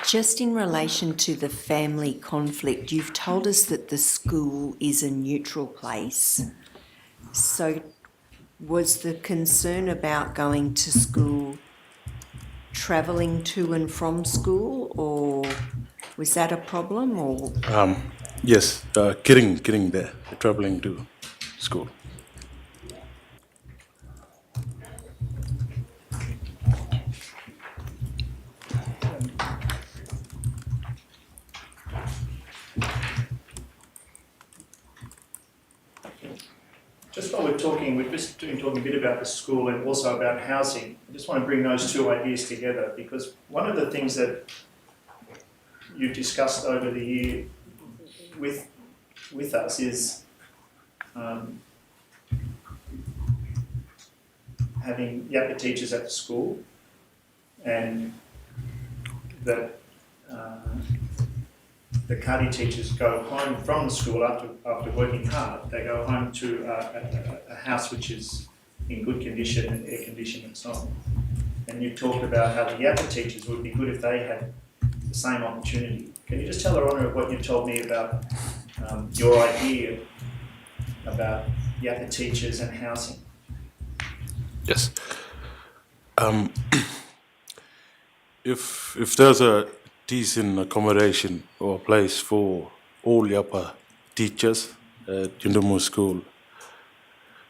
Just in relation to the family conflict, you've told us that the school is a neutral place. So was the concern about going to school travelling to and from school, or was that a problem? Or
Yes, getting there, traveling to school.
Just while we're talking, we've just been talking a bit about the school and also about housing. I just want to bring those two ideas together, because one of the things that you discussed over the year with us is having Yappa teachers at the school, and that the Kādi teachers go home from the school after working hard. They go home to a house which is in good condition and air conditioned and so on. And you talked about how the Yappa teachers would be good if they had the same opportunity. Can you just tell Her Honour what you told me about your idea about Yappa teachers and housing?
Yes. If there's a decent accommodation or place for all Yappa teachers at Yundamu School,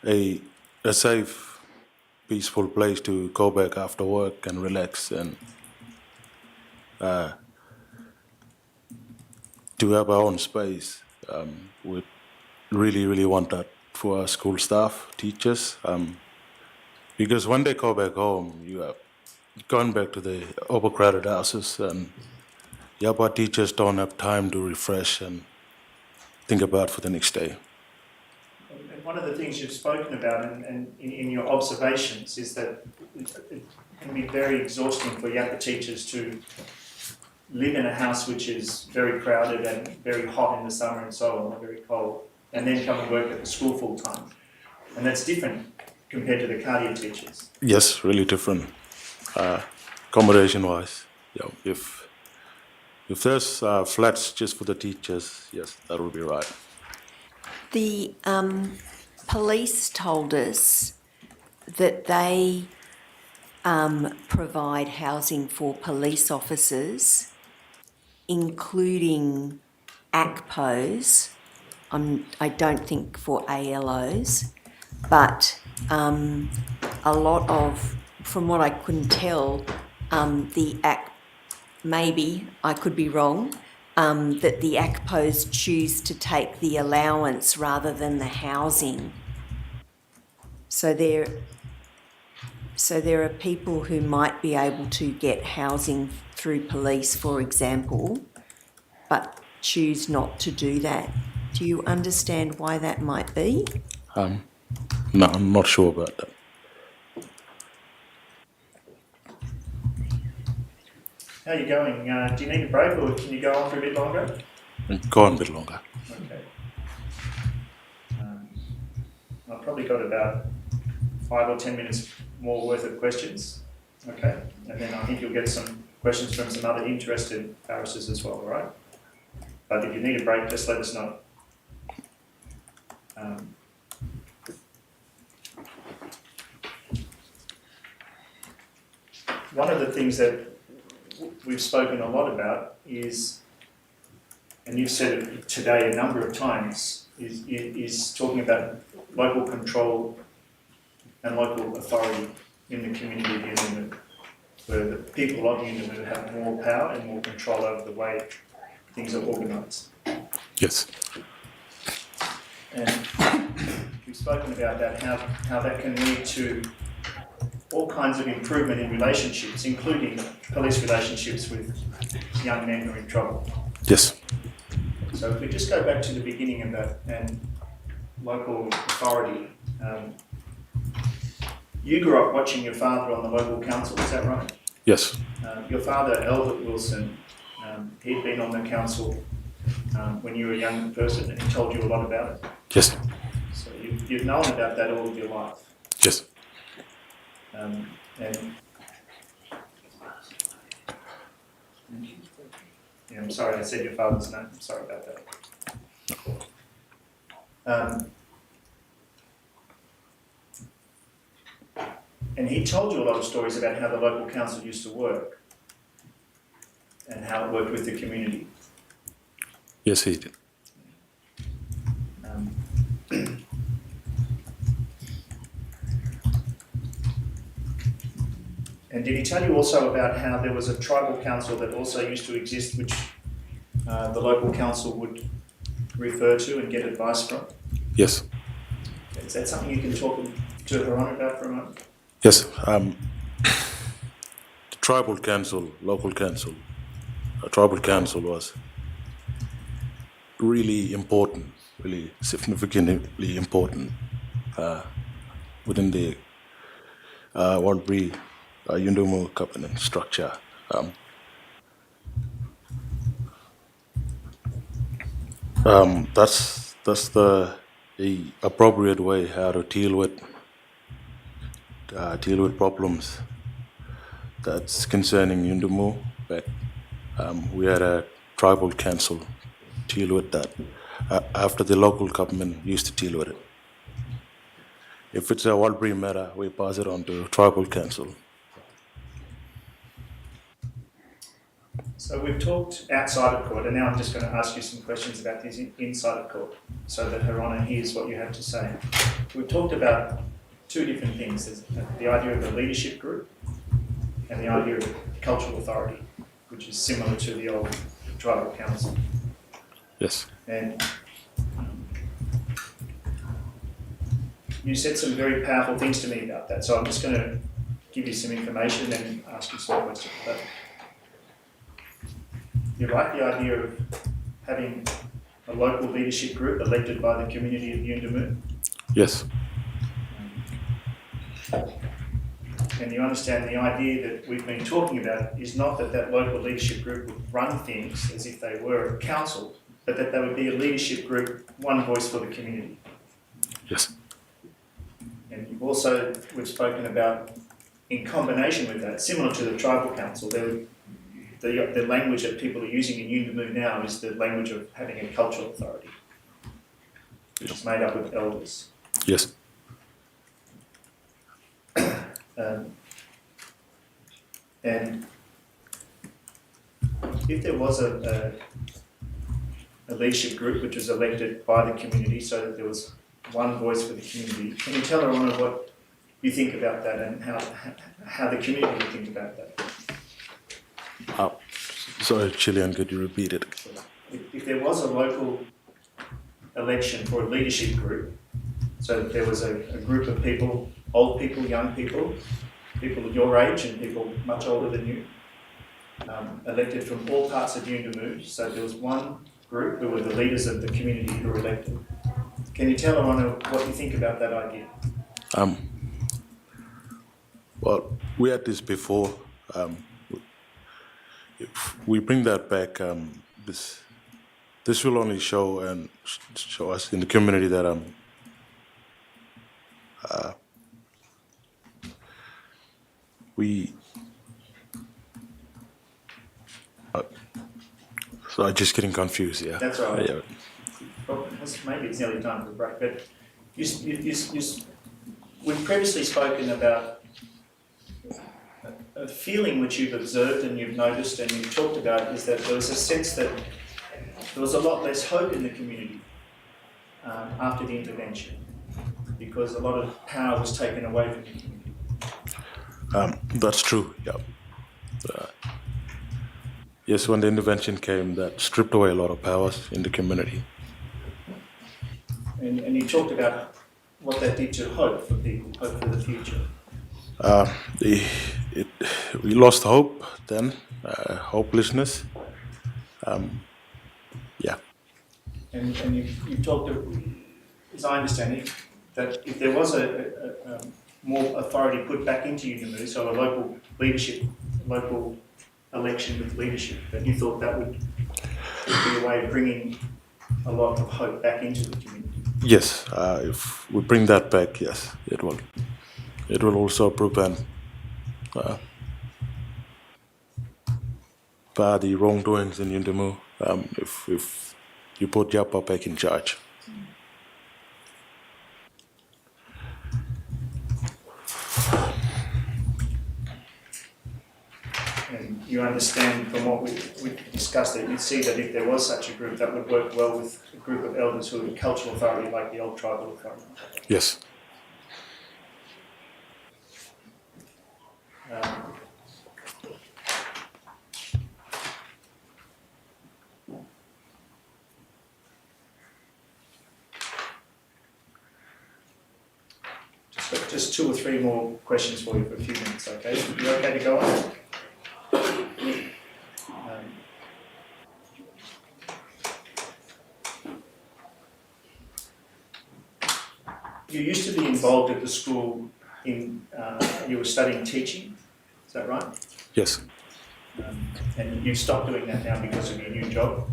a safe, peaceful place to go back after work and relax, and to have our own space, we really want that for our school staff, teachers, because when they go back home, you are going back to the overcrowded houses, and Yappa teachers don't have time to refresh and think about for the next day.
And one of the things you've spoken about and in your observations is that it can be very exhausting for Yappa teachers to live in a house which is very crowded and very hot in the summer and so on, or very cold, and then come and work at the school full time. And that's different compared to the Kādi teachers.
Yes, really different, accommodation-wise. Yeah, if there's flats just for the teachers, yes, that would be right.
the police told us that they provide housing for police officers, including ACPOs. I don't think for ALOs, but a lot of, from what I couldn't tell, maybe I could be wrong, that the ACPOs choose to take the allowance rather than the housing. So there are people who might be able to get housing through police, for example, but choose not to do that. Do you understand why that might be?
No, I'm not sure about that.
How are you going? Do you need a break, or can you go on for a bit longer?
Go on a bit longer.
Okay. I've probably got about 5 or 10 minutes more worth of questions. Okay, and then I think you'll get some questions from some other interested barristers as well, all right? But if you need a break, just let us know. One of the things that we've spoken a lot about is, and you've said it today a number of times, is talking about local control and local authority in the community of Yuendamu, where the people of Yuendamu have more power and more control over the way things are organised.
Yes.
And we've spoken about that, how that can lead to all kinds of improvement in relationships, including police relationships with young men who are in trouble.
Yes.
So if we just go back to the beginning of that and local authority, You grew up watching your father on the local council, is that right?
Yes.
Your father, Albert Wilson, he'd been on the council when you were a young person, and he told you a lot about it.
Yes.
So you've known about that all of your life.
Yes.
And yeah, I'm sorry, I said your father's name. I'm sorry about that. And he told you a lot of stories about how the local council used to work and how it worked with the community.
Yes, he did.
And did he tell you also about how there was a tribal council that also used to exist, which the local council would refer to and get advice from?
Yes.
Is that something you can talk to her on about for a moment?
Yes. The tribal council, local council, tribal council was really important, really significantly important within the Walbury Yundumu covenant structure. That's the appropriate way how to deal with problems that's concerning Yundumu. But we had a tribal council deal with that after the local government used to deal with it. If it's a Walbury matter, we pass it on to tribal council.
So we've talked outside of court, and now I'm just going to ask you some questions about this inside of court, so that Her Honour hears what you have to say. We've talked about two different things. There's the idea of a leadership group and the idea of cultural authority, which is similar to the old tribal council.
Yes.
And you said some very powerful things to me about that, so I'm just going to give you some information and ask you some questions. But you like the idea of having a local leadership group elected by the community of Yundumu?
Yes.
And you understand the idea that we've been talking about is not that that local leadership group would run things as if they were a council, but that they would be a leadership group, one voice for the community.
Yes.
And you've also, we've spoken about, in combination with that, similar to the tribal council, the language that people are using in Yundumu now is the language of having a cultural authority, which is made up of elders.
Yes.
And if there was a leadership group which was elected by the community so that there was one voice for the community, can you tell Her Honour what you think about that and how the community would think about that?
Sorry, Chilean, could you repeat it?
If there was a local election for a leadership group, so that there was a group of people, old people, young people, people of your age and people much older than you, elected from all parts of Yundumu, so there was one group who were the leaders of the community who were elected. Can you tell Her Honour what you think about that idea?
Well, we had this before. If we bring that back, this will only show us in the community that so I'm just getting confused. Yeah.
That's all right.
Yeah.
Well, maybe it's nearly time for a break, but we've previously spoken about a feeling which you've observed and you've noticed and you've talked about is that there was a sense that there was a lot less hope in the community after the intervention because a lot of power was taken away from the community.
That's true, yeah. Yes, when the intervention came, that stripped away a lot of powers in the community.
And you talked about what that did to hope for people, hope for the future.
We lost hope then, hopelessness. Yeah.
And you talked, as I understand it, that if there was more authority put back into Yunamu, so a local leadership, local election with leadership, that you thought that would be a way of bringing a lot of hope back into the community?
Yes, if we bring that back, yes, it will. It will also prevent the wrongdoings in Yundamu if you put Yapa back in charge.
And you understand from what we discussed that you'd see that if there was such a group, that would work well with a group of elders who are the cultural authority, like the old tribal authority.
Yes.
Just 2 or 3 more questions for you for a few minutes, okay? You okay to go on? You used to be involved at the school in, you were studying teaching, is that right?
Yes.
And you've stopped doing that now because of your new job,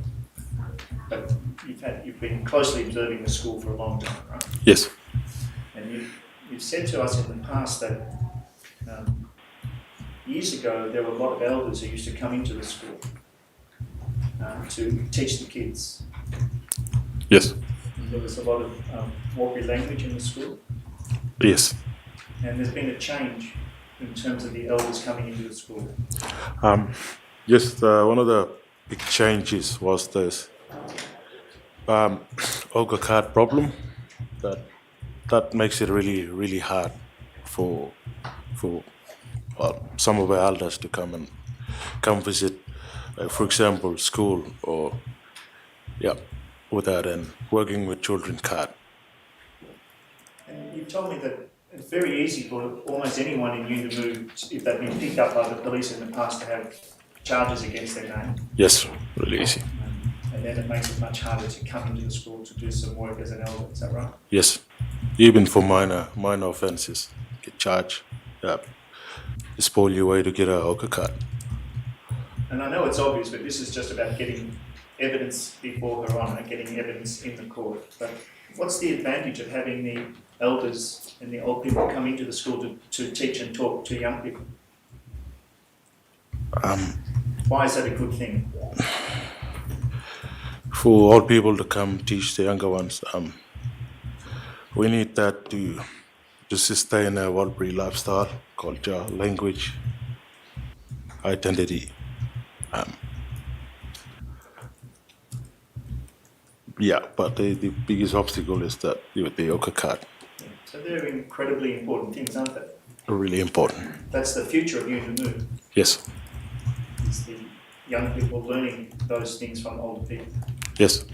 but you've been closely observing the school for a long time, right?
Yes.
And you've said to us in the past that years ago there were a lot of elders who used to come into the school to teach the kids.
Yes.
There was a lot of Walker language in the school,
Yes.
and there's been a change in terms of the elders coming into the school.
Yes, one of the big changes was this Olga card problem that makes it really hard for some of our elders to come visit, for example, school or without and working with children card.
And you told me that it's very easy for almost anyone in Yunamu, if they've been picked up by the police in the past, to have charges against their name.
Yes, really easy.
And then it makes it much harder to come into the school to do some work as an elder, is that right?
Yes, even for minor offences, get charged. It's probably a way to get a Olga card.
And I know it's obvious, but this is just about getting evidence before Her Honour, getting evidence in the court. But what's the advantage of having the elders and the old people come into the school to teach and talk to young people? Why is that a good thing?
For old people to come teach the younger ones, we need that to sustain our Walbury lifestyle, culture, language, identity. But the biggest obstacle is that with the Olga card.
Yeah. So they're incredibly important things, aren't they?
Really important.
That's the future of Yunamu.
Yes.
It's the young people learning those things from older people.
Yes.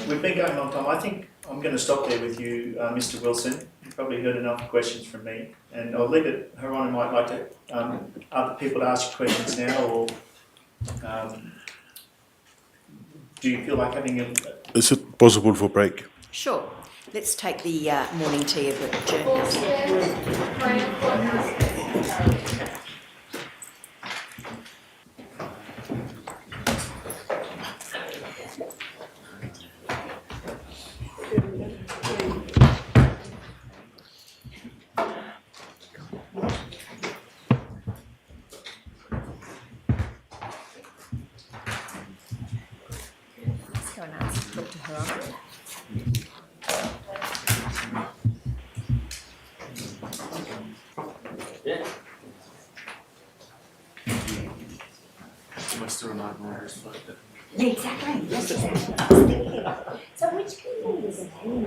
We've been going a long time. I think I'm going to stop there with you, Mr. Wilson. You've probably heard enough questions from me, and I'll leave it. Her Honour might like to other people to ask questions now, or do you feel like having a?
Is it possible for break?
Sure. Let's take the morning tea of the journalist. Let's go and ask Dr. Her Honour.
Exactly. Yes, so which community is it in?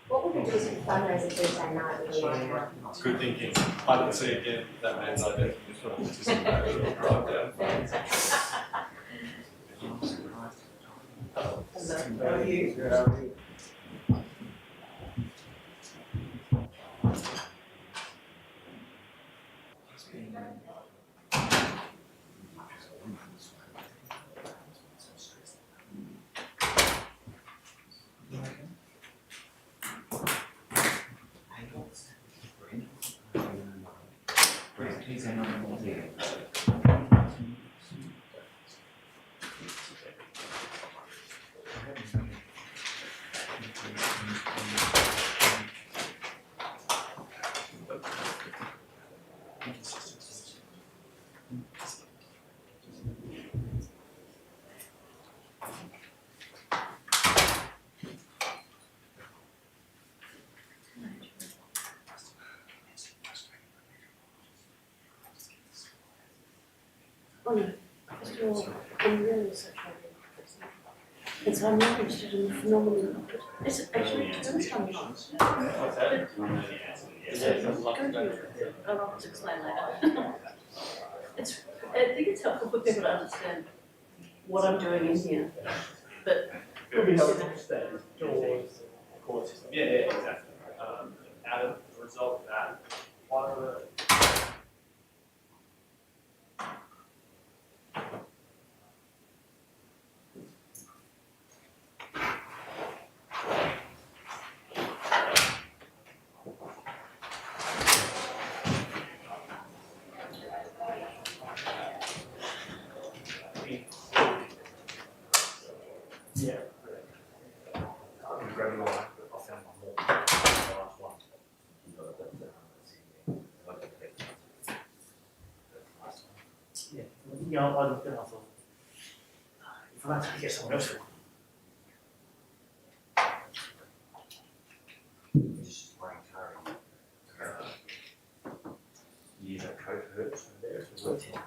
What would we do as a fundraiser Thursday night with the line?
Good thinking. I didn't see it again. That means I definitely just want to participate.
Hello. How are you?
Oh no, first of all, I'm really so sorry. And so I'm not interested in the phenomenon. It's actually the first time
What's that?
I'll just explain later. I think it's helpful for people to understand what I'm doing in here, but
Could be helpful to stay doors, court system. Yeah, exactly. Out of the result of that, one of the yeah. I'm grabbing one. I'll found one more. The last one. Yeah, I looked at it, I thought, if I don't take it, get someone else. Just spraying car. Use that coat for her, so there, it's worth it.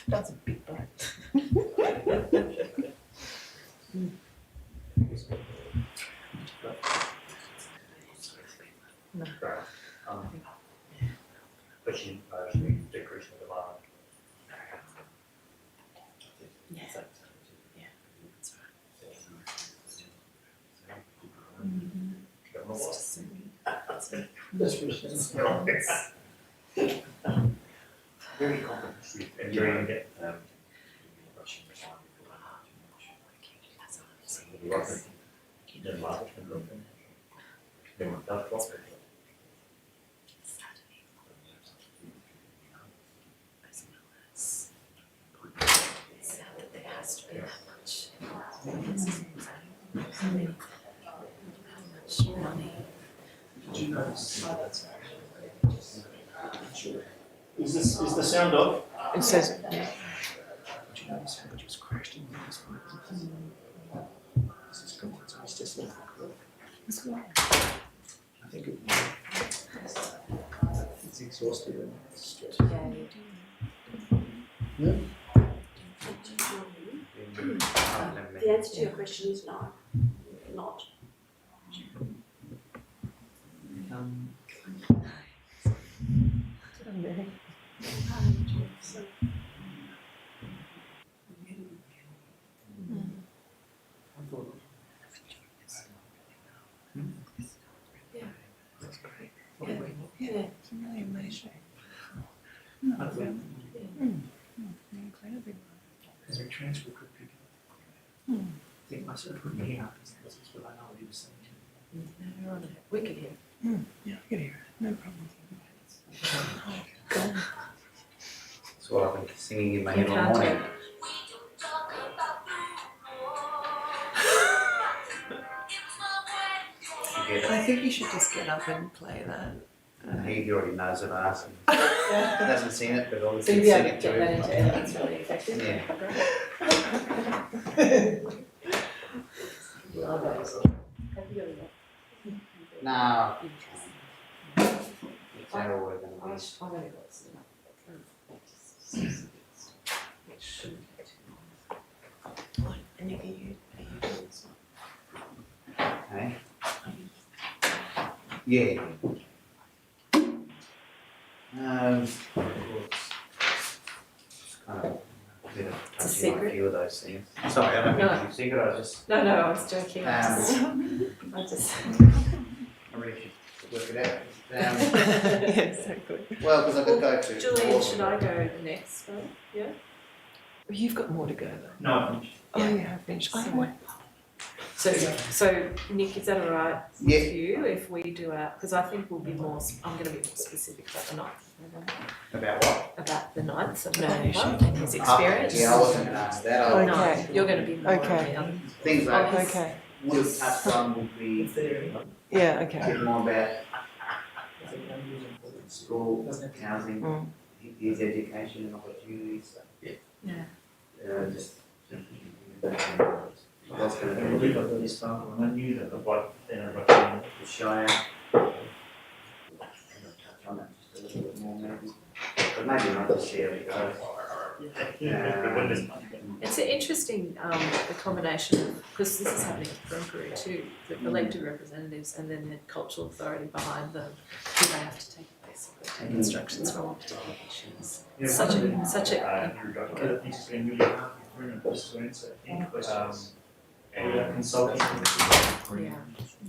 That's a big break.
Pushing, decreasing the demand.
Yeah.
That's Very competent. And during it,
There has to be that much. Money.
Did you notice? Is the sound off?
It says,
Did you notice how it just crashed in this one? This is conference. It's just not correct. I think it's exhausted and stressed.
The answer to your question is no, not.
Is there a transfer could pick it up? I think myself put me up because that's what I know what he was saying.
We can hear.
yeah, I can hear it. No problem.
That's what I've been singing in my head all morning.
I think you should just get up and play that.
He already knows it, I asked him. He hasn't seen it, but I'll
So you'll
sing
be able to
it
get
to
that
him.
into evidence really effective.
Yeah.
Love those. Have you got it?
No. It's how we're going to be.
I've only got some.
And you can use
Okay. Yeah. It's kind of a bit of touching on a
secret.
few of those things. Sorry, I don't mean to be secret, I just,
No, I was joking. I just.
I really should work it out.
exactly.
Well, because I could go to.
Julian, should I go next? Right? Yeah.
You've got more to go though.
No,
Oh, you have finished. I went.
So Nick, is that all right
Yeah.
with you if we do our? Because I think we'll be more. I'm going to be more specific about the 9th of November.
About what?
About the 9th of
No,
November and his experience.
Yeah, I wasn't going to answer that. I
No,
Okay.
you're going to be more
Okay.
on the other.
Things like
Okay.
would have touched on would be
Yeah,
a
okay.
bit more about school, housing,
Mm.
his education and opportunities.
Yeah.
Just. What's going
I
to
believe
be
I got this far and I knew that the bloke then I got
the Shire. Touch on that just a little bit more maybe, but maybe not to see how it goes.
It's an interesting the combination because this is happening at Bronco too. The elected representatives and then the cultural authority behind them, who they have to take basically take instructions from on particular issues. Such a
It's been really hard for him to answer inquests. Consulting.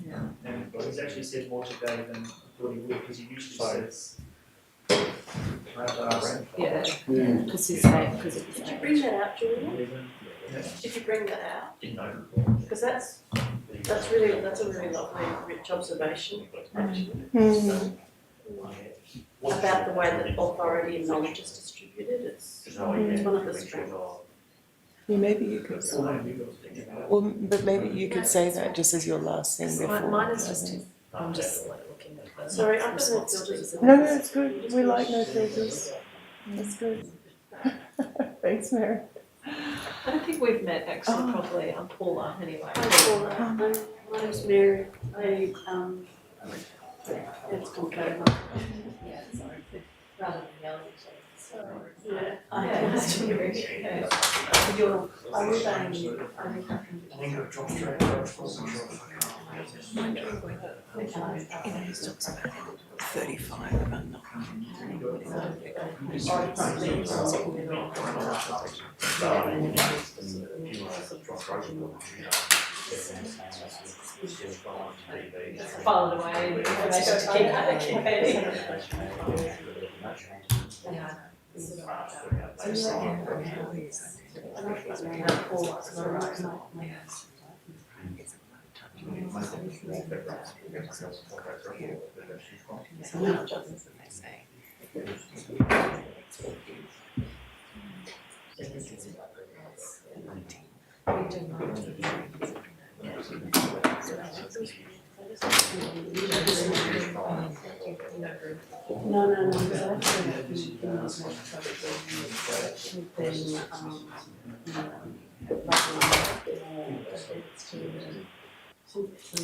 yeah.
And he's actually said more today than I thought he would because he usually says.
Yeah, because his name, because of his
Did you
name.
bring that out, Julian? Did you bring that out?
Didn't know.
Because that's a really lovely, rich observation, actually.
Mm.
About the way that authority and knowledge is distributed. It's one of the strengths.
Yeah, maybe you could. Well, but maybe you could say that just as your last thing before.
Mine is just I'm just like looking at the
Sorry, I've been
responsibilities.
No, it's good. We like no filters. That's good. Thanks, Mary.
I don't think we've met actually properly. I'm Paula anyway.
My name's Mary. It's complicated.
Yeah, sorry. Rather than yelling at each other.
Yeah.
Yeah, nice to meet you. Yeah.
I was saying,
Wondering whether, you know, he talks about 35 about not.
File it away. Information to keep.
Yeah.
Yeah.
No.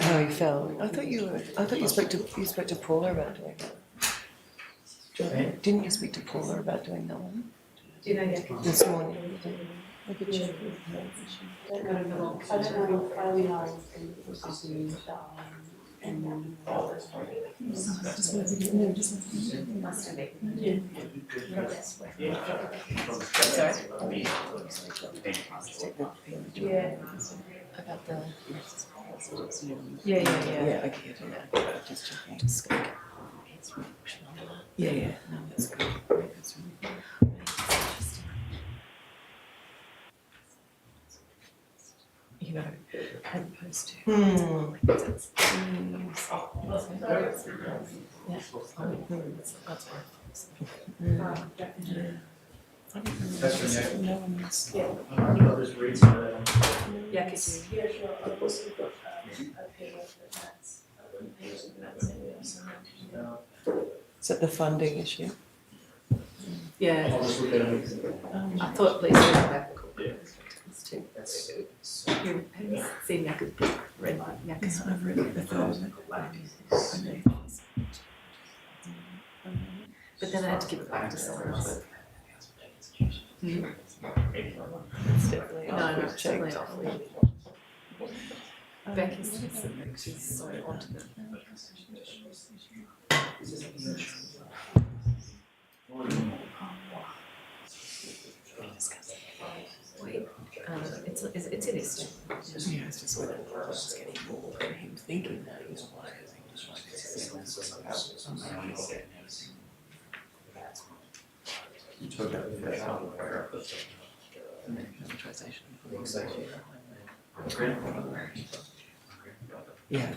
Oh, he fell. I thought you spoke to Paula about doing that. Didn't you speak to Paula about doing that one? This morning. Look at you.
I don't know. I only know
Yeah. About the. Yeah. I get it. Yeah. Just checking. Yeah. No, that's good. That's really you know, as opposed to
I'll just read some of that.
Yeah, could you?
Yeah, sure. I've also got a paper that's
Is it the funding issue?
Yeah,
I'll just look at them.
I thought Lisa would have a call. You haven't seen Yaka, read Yaka's
I've read it before.
but then I had to give it back to someone else.
It's definitely
No, it's definitely off. Becky's she's so onto them. Wait, it's in his.
Yeah, it's just whether I was getting bored and him thinking that he's why yeah.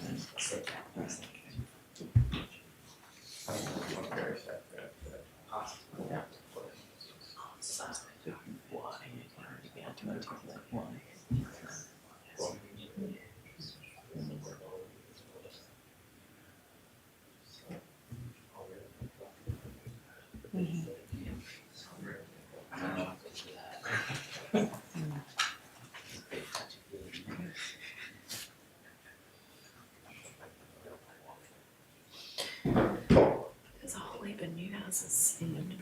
There's a whole heap of new houses in London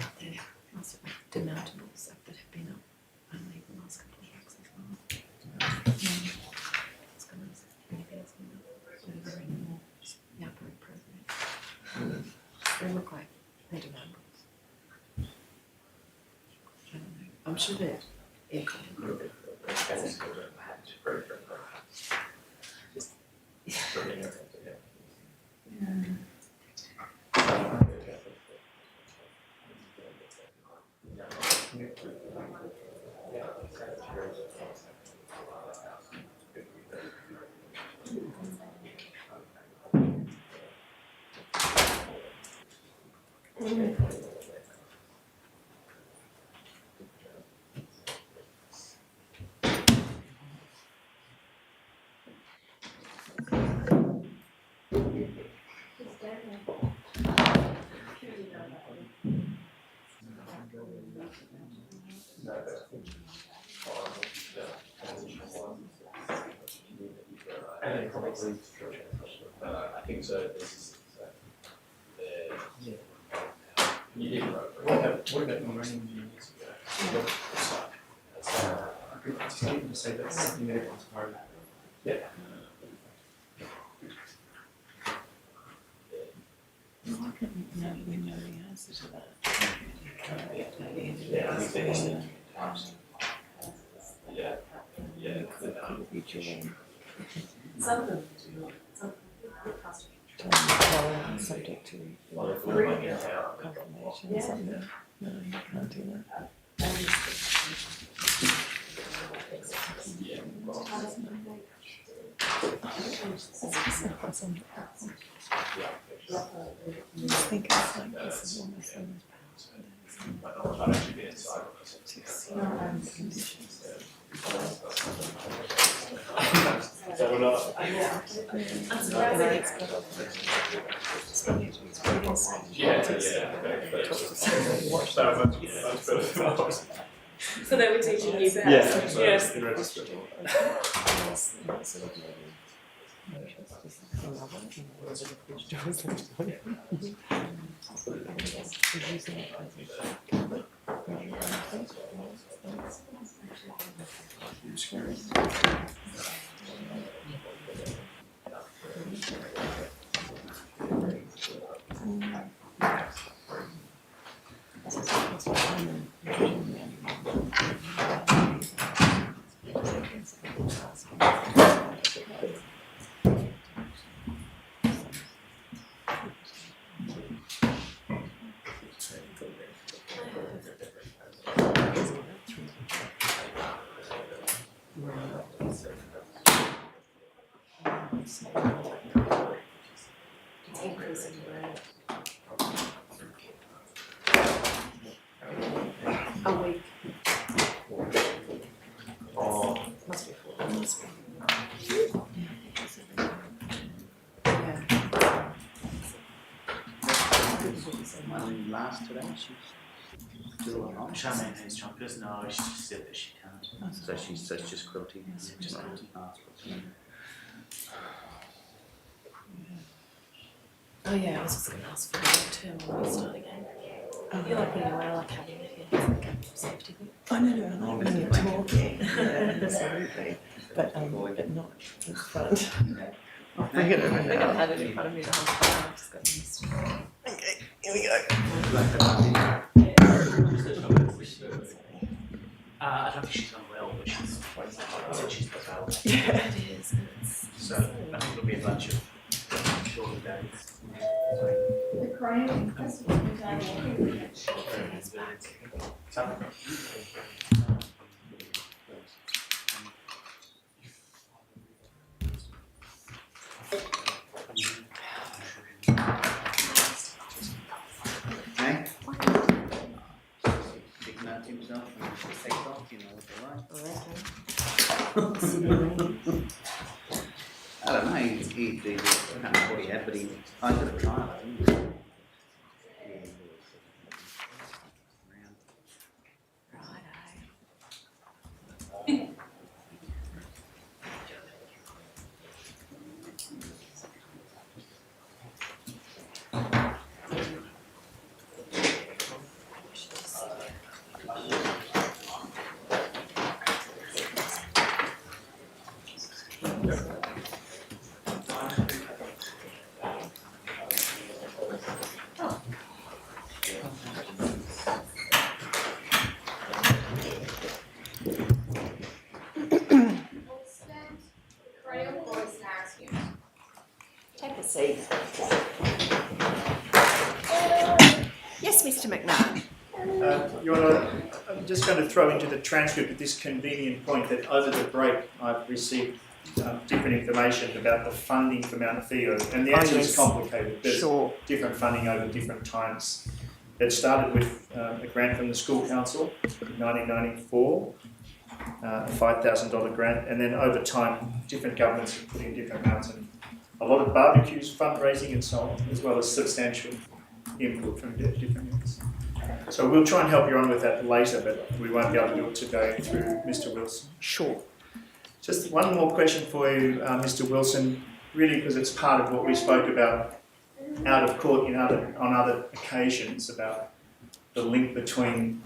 out there. Lots of demountable stuff that have been up only the last couple of weeks as well. It's kind of anything else been up. Over in Yapa President. They look like they're demountables. I don't know. I'm sure they're aircon.
And probably, I think so. You did. What about the marine units? I just need to say that's something that everyone's part of. Yeah.
No, we know the answer to that.
Yeah.
Could be Julian.
some of them do. Some
Subject to confirmation or something. No, you can't do that. I think it's like this is almost
So they were teaching you that? Yes. A week. Must be 4 months.
One last today, she's still on. Charmaine has jumped us. No, she said that she can't.
So it's just quilting.
Just cruelty.
Oh yeah, I was just going to ask for the long term when we start again. You're like anyway, I like having it here. It's like a safety thing.
Oh no, I like when you're talking. Yeah, absolutely. But not in front. I'll bring it over
I think I've
now.
had it in front of me the whole time. I've just got used to it.
Okay, here we go.
I don't think she's done well, but said she's got well.
Yeah.
It is. It's
So I think it'll be a bunch of shorter days.
The Coronial Inquest of Kumanjayi Walker.
Hey? Big nut himself and his face off, you know what they're like. I don't know, I don't know what he had, but I did a trial, I think.
Take a seat.
Yes, Mr. McMahon.
I'm just going to throw into the transcript at this convenient point that over the break I've received different information about the funding for Mount Theo, and the answer is complicated. There's different funding over different times. It started with a grant from the school council in 1994, a $5,000 grant, and then over time different governments have put in different amounts, and a lot of barbecues, fundraising and so on, as well as substantial input from different areas. So we'll try and help you on with that later, but we won't be able to do it today through Mr. Wilson.
Sure.
Just one more question for you, Mr. Wilson, really because it's part of what we spoke about out of court on other occasions about the link between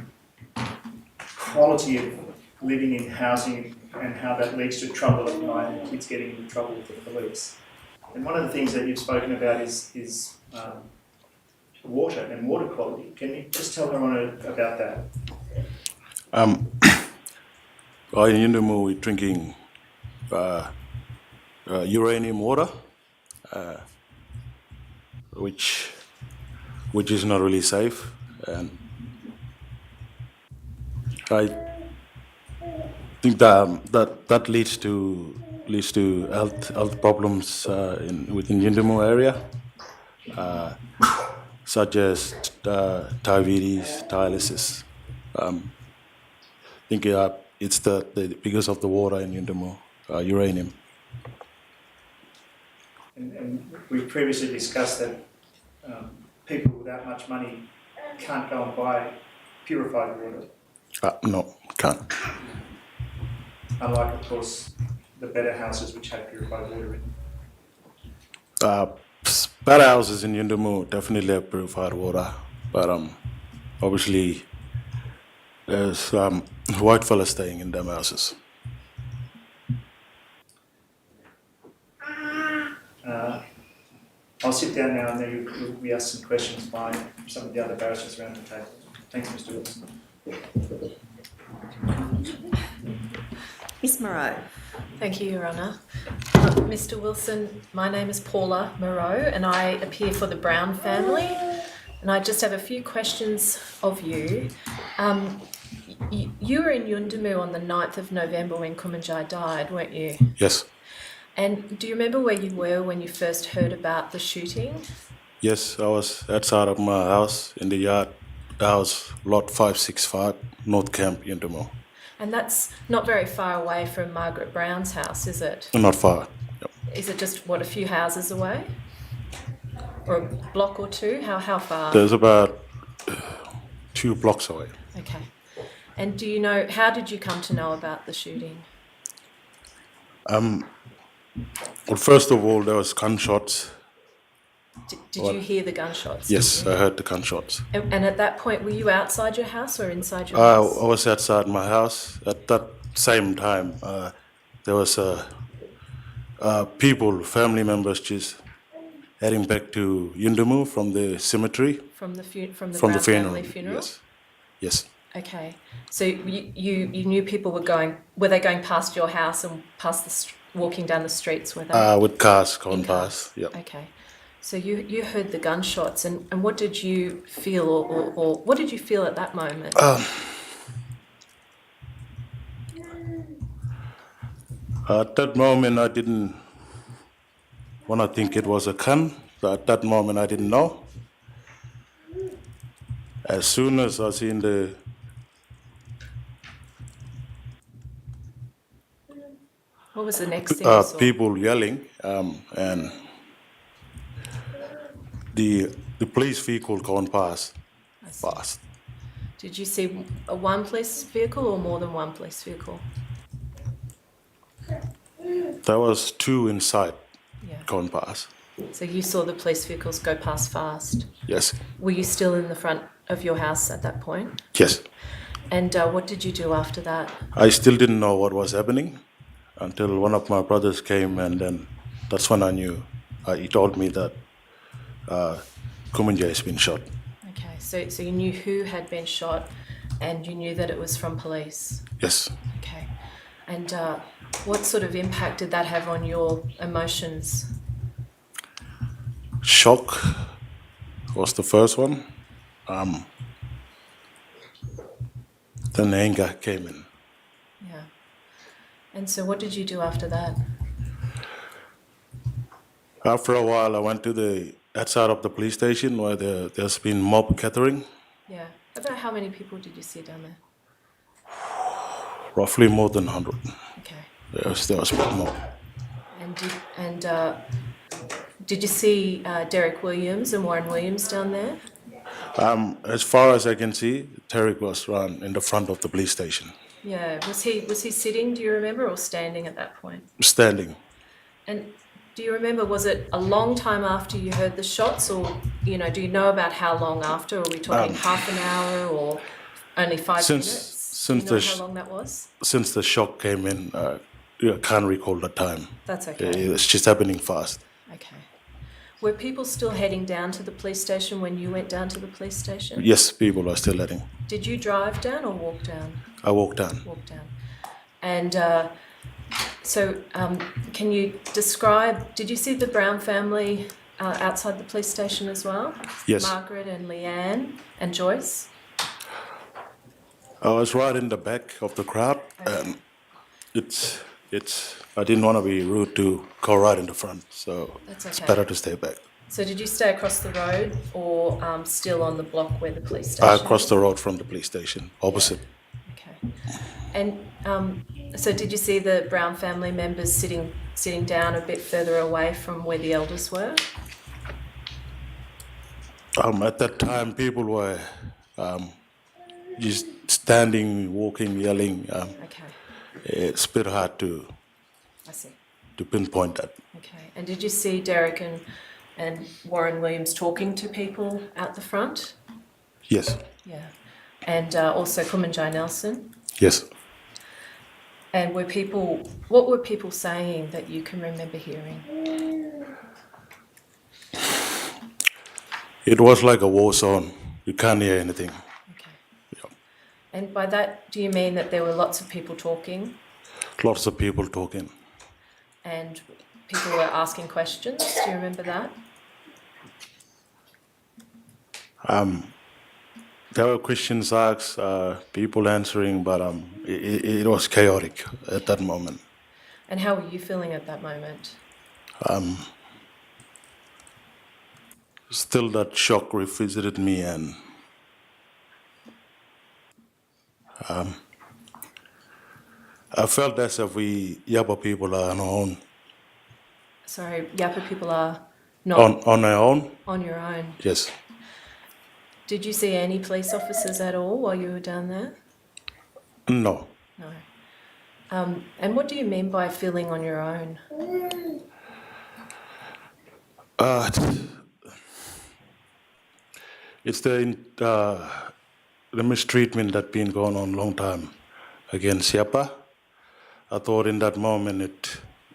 quality of living in housing and how that leads to trouble at night and kids getting into trouble with the police. And one of the things that you've spoken about is water and water quality. Can you just tell everyone about that?
In Yundamu, we're drinking uranium water, which is not really safe, and I think that leads to health problems within Yindamu area, such as diabetes, dialysis. I think it's because of the water in Yindamu, uranium.
And we've previously discussed that people without much money can't go and buy purified water.
No, can't.
Unlike, of course, the better houses which have purified water in.
Better houses in Yindamu definitely have purified water, but obviously there's white fellas staying in them houses.
I'll sit down now and then you'll be asked some questions by some of the other barristers around the table. Thanks, Mr. Wilson.
Miss Moreau.
Thank you, Your Honour. Mr. Wilson, my name is Paula Moreau and I appear for the Brown family. And I just have a few questions of you. You were in Yundamu on the 9th of November when Kumanjayi died, weren't you?
Yes.
And do you remember where you were when you first heard about the shooting?
Yes, I was outside of my house in the yard. House lot 565, North Camp, Yindamu.
And that's not very far away from Margaret Brown's house, is it?
Not far. Yep.
Is it just, a few houses away? Or a block or two? How far?
There's about 2 blocks away.
Okay. And do you know, how did you come to know about the shooting?
Well, first of all, there was gunshots.
Did you hear the gunshots?
Yes, I heard the gunshots.
And at that point, were you outside your house or inside your
I
house?
was outside my house. At that same time, there was people, family members, just heading back to Yindamu from the cemetery.
From the Brown
funeral.
family funeral?
Yes. Yes.
Okay. So you knew people were they going past your house and walking down the streets, were they?
With cars going
In cars?
past. Yep.
Okay. So you heard the gunshots and what did you feel or what did you feel at that moment?
At that moment, I didn't want to think it was a gun. At that moment, I didn't know. As soon as I seen the
What was the next thing you saw?
people yelling, and the police vehicle going past fast.
Did you see one police vehicle or more than one police vehicle?
There was 2 inside
Yeah.
going past.
So you saw the police vehicles go past fast.
Yes.
Were you still in the front of your house at that point?
Yes.
And what did you do after that?
I still didn't know what was happening until one of my brothers came, and then that's when I knew. He told me that Kumanjayi has been shot.
Okay, so you knew who had been shot and you knew that it was from police?
Yes.
Okay. And what sort of impact did that have on your emotions?
Shock was the first one. Then anger came in.
Yeah. And so what did you do after that?
After a while, I went to the outside of the police station where there's been mob gathering.
Yeah. About how many people did you see down there?
Roughly more than 100.
Okay.
There was more.
And did you see Derek Williams and Warren Williams down there?
As far as I can see, Tarek was run in the front of the police station,
Yeah. Was he sitting, do you remember, or standing at that point?
standing.
And do you remember, was it a long time after you heard the shots, or, do you know about how long after? Are we talking half an hour or only 5 minutes?
Since
do you know how long that was?
Since the shock came in, I can't recall the time.
That's okay.
It's just happening fast.
Okay. Were people still heading down to the police station when you went down to the police station?
Yes, people are still heading.
Did you drive down or walk down?
I walked down.
Walk down. And can you describe, did you see the Brown family outside the police station as well?
Yes.
Margaret and Leanne and Joyce?
I was right in the back of the crowd, and I didn't want to be rude to go right in the front, so
That's
it's
okay.
better to stay back.
So did you stay across the road or still on the block where the police
I
station
crossed
is?
the road from the police station, opposite.
Okay. And so did you see the Brown family members sitting down a bit further away from where the elders were?
At that time, people were just standing, walking, yelling.
Okay,
It's a bit hard
I see.
to pinpoint that.
Okay. And did you see Derek and Warren Williams talking to people out the front?
Yes,
Yeah. And also Kumanjayi Nelson?
yes.
And what were people saying that you can remember hearing?
It was like a war zone. You can't hear anything.
Okay.
Yeah.
And by that, do you mean that there were lots of people talking
Lots of people talking.
and people were asking questions? Do you remember that?
There were questions asked, people answering, but it was chaotic at that moment.
And how were you feeling at that moment?
Still, that shock revisited me, and I felt as if we Yapa people are on our own.
Sorry, Yapa people are not
On our own?
on your own.
Yes.
Did you see any police officers at all while you were down there?
No.
No. And what do you mean by feeling on your own?
It's the mistreatment that been going on a long time against Yapa. I thought in that moment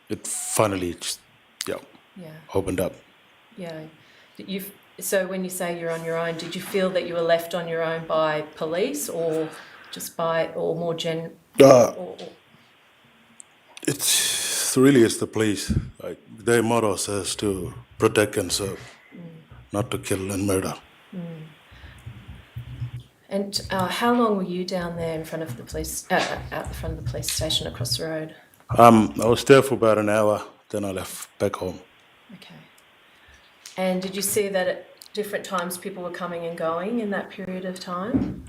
it finally just,
Yeah.
opened up.
Yeah. So when you say you're on your own, did you feel that you were left on your own by police or just or more
It's really the police. Like, their motto says to protect and serve, not to kill and murder.
And how long were you down there in front of the police, out the front of the police station across the road?
I was there for about an hour, then I left back home.
Okay. And did you see that at different times people were coming and going in that period of time?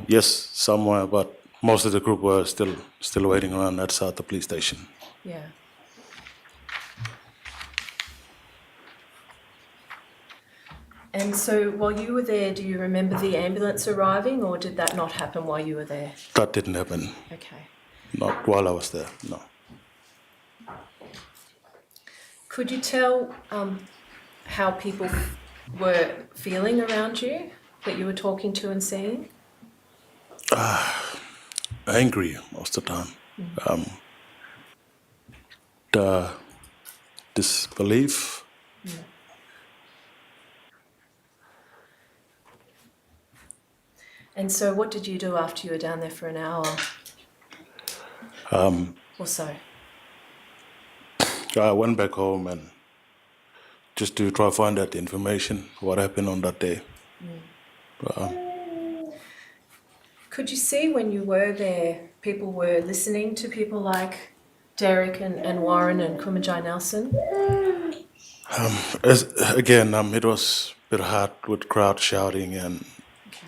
Yes, somewhere, but most of the group were still waiting around outside the police station.
Yeah. And so while you were there, do you remember the ambulance arriving or did that not happen while you were there?
That didn't happen.
Okay.
Not while I was there, no.
Could you tell how people were feeling around you that you were talking to and seeing?
Angry most of the time. The disbelief.
And so what did you do after you were down there for an hour or so?
I went back home and just to try to find out the information, what happened on that day.
Could you see when you were there, people were listening to people like Derek and Warren and Kumanjayi Nelson?
It was a bit hard with crowd shouting, and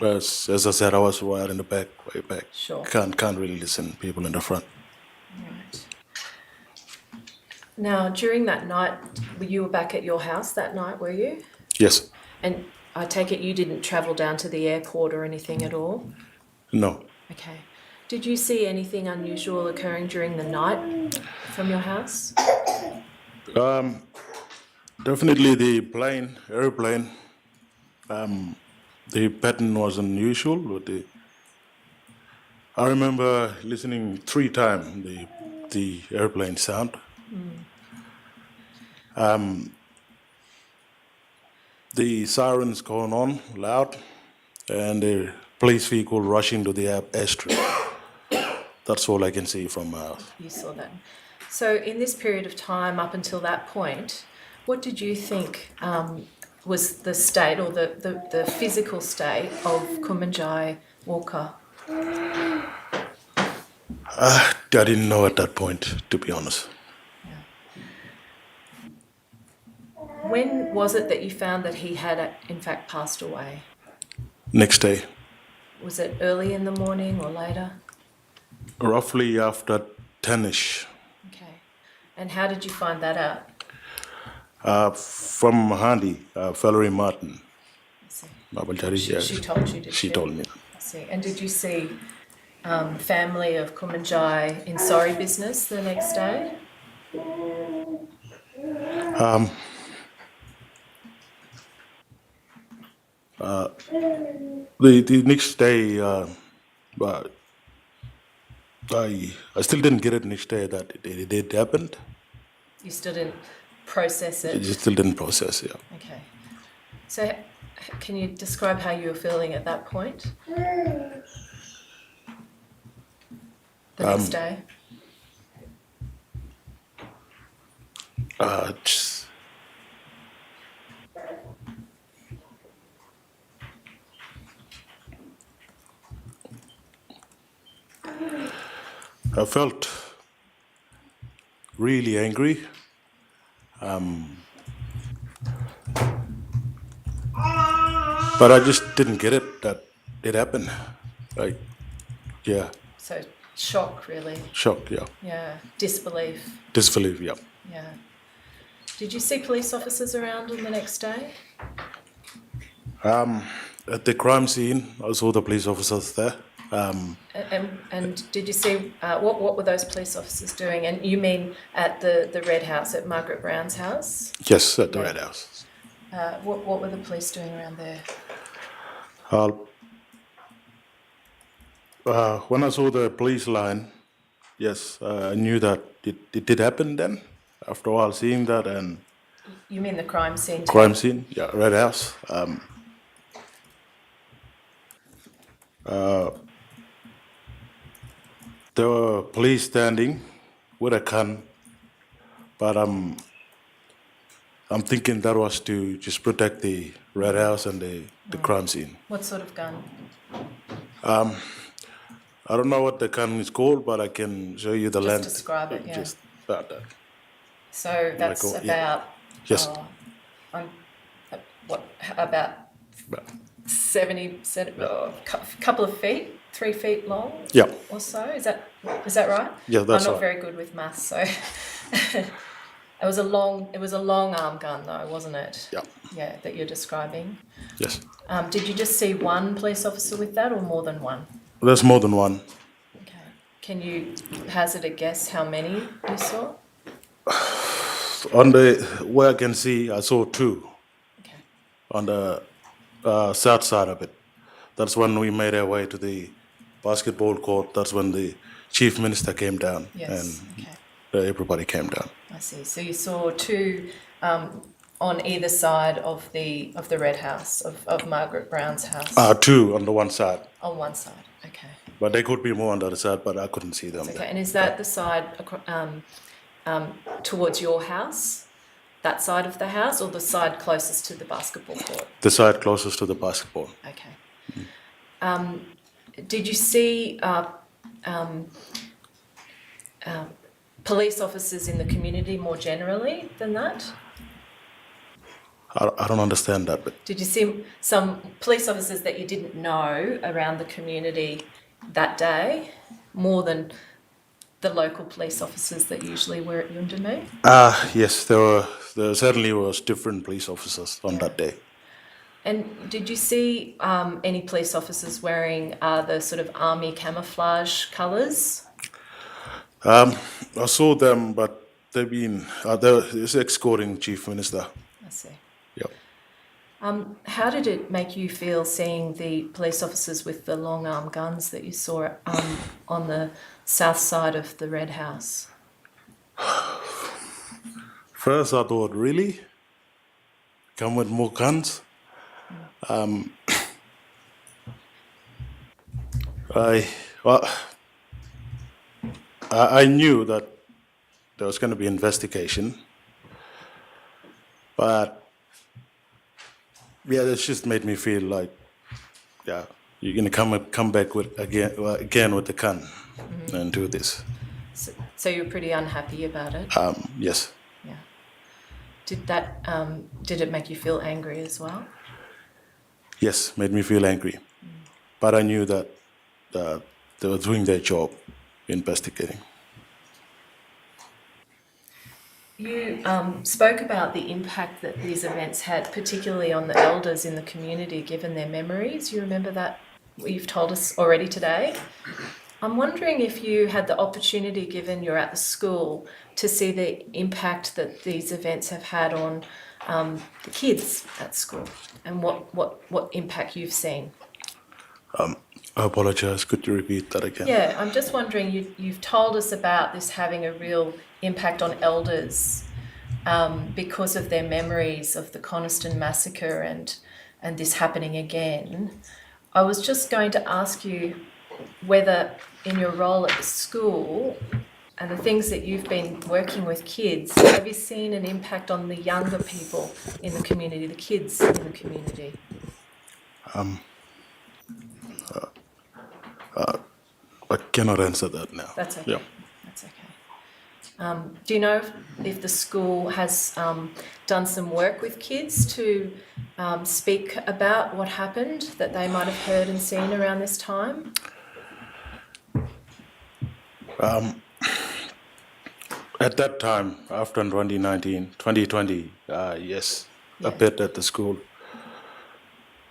as I said, I was right in the back, way back.
Sure.
Can't really listen to people in the front.
Right. Now, during that night, you were back at your house that night, were you?
Yes.
And I take it you didn't travel down to the airport or anything at all?
No.
Okay. Did you see anything unusual occurring during the night from your house?
Definitely the airplane. The pattern was unusual. I remember listening 3 times the airplane sound. The sirens going on loud, and the police vehicle rushing to the airstrip. That's all I can see from my house.
You saw that. So in this period of time up until that point, what did you think was the state or the physical state of Kumanjayi Walker?
I didn't know at that point, to be honest.
When was it that you found that he had in fact passed away?
Next day,
Was it early in the morning or later?
roughly after 10ish,
Okay. And how did you find that out?
from Mahandi, Valerie Martin.
I see.
Mabaljari, yes.
She told you, did she?
She told me.
I see. And did you see family of Kumanjayi in sorry business the next day?
The next day, I still didn't get it next day that it happened.
You still didn't process
I
it?
just still didn't process, yeah.
Okay. So can you describe how you were feeling at that point? The next day?
Just, I felt really angry. But I just didn't get it that it happened. Like, yeah,
So shock, really.
shock, yeah.
Yeah. Disbelief.
Disbelief, yeah.
Yeah. Did you see police officers around on the next day?
At the crime scene, I saw the police officers there.
And did you see what were those police officers doing? And you mean at the Red House, at Margaret Brown's house?
Yes, at the
Yeah.
Red House.
What were the police doing around there?
When I saw the police line, yes, I knew that it did happen then. After a while seeing that and
You mean the crime scene? too?
crime scene, yeah, Red House. There were police standing with a gun, but I'm thinking that was to just protect the Red House and the crime scene.
What sort of gun?
I don't know what the gun is called, but I can show you the
Just
length.
describe it, yeah.
Just about that.
So that's
Like, yeah.
about
Yes.
What about
About-
70 couple of feet, 3 feet long
Yeah,
or so? Is that right?
yeah, that's
I'm not
right.
very good with maths, so it was a long arm gun though, wasn't it?
Yeah.
Yeah, that you're describing.
Yes.
Did you just see one police officer with that or more than one?
There's more than one.
Okay. Can you hazard a guess how many you saw?
On the where I can see, I saw two
Okay.
on the south side of it. That's when we made our way to the basketball court. That's when the chief minister came down
Yes.
and
Okay.
everybody came down.
I see. So you saw two on either side of the Red House of Margaret Brown's house.
Two on the one side,
On one side. Okay.
but there could be more on the other side, but I couldn't see them.
Okay. And is that the side towards your house? That side of the house, or the side closest to the basketball court?
The side closest to the basketball.
Okay. Did you see police officers in the community more generally than that?
I don't understand that, but
Did you see some police officers that you didn't know around the community that day, more than the local police officers that usually were at Yundamu?
yes, there certainly was different police officers on that day.
And did you see any police officers wearing the sort of army camouflage colours?
I saw them, but they're escorting chief minister.
I see.
Yep.
How did it make you feel seeing the police officers with the long arm guns that you saw on the south side of the Red House?
First, I thought, really? Come with more guns? I knew that there was going to be investigation, but yeah, it just made me feel like, yeah, you're going to come back with again with the gun and do this.
So you're pretty unhappy about it?
Yes.
Yeah. Did it make you feel angry as well?
Yes, made me feel angry. But I knew that they were doing their job, investigating.
You spoke about the impact that these events had, particularly on the elders in the community, given their memories. You remember that? You've told us already today. I'm wondering if you had the opportunity, given you're at the school, to see the impact that these events have had on the kids at school, and what impact you've seen.
I apologize. Could you repeat that again?
Yeah, I'm just wondering, you've told us about this having a real impact on elders because of their memories of the Coniston massacre and this happening again. I was just going to ask you whether in your role at the school and the things that you've been working with kids, have you seen an impact on the younger people in the community, the kids in the community?
I cannot answer that now.
That's okay.
Yeah.
That's okay. Do you know if the school has done some work with kids to speak about what happened that they might have heard and seen around this time?
At that time, after 2020, yes, a bit at the school,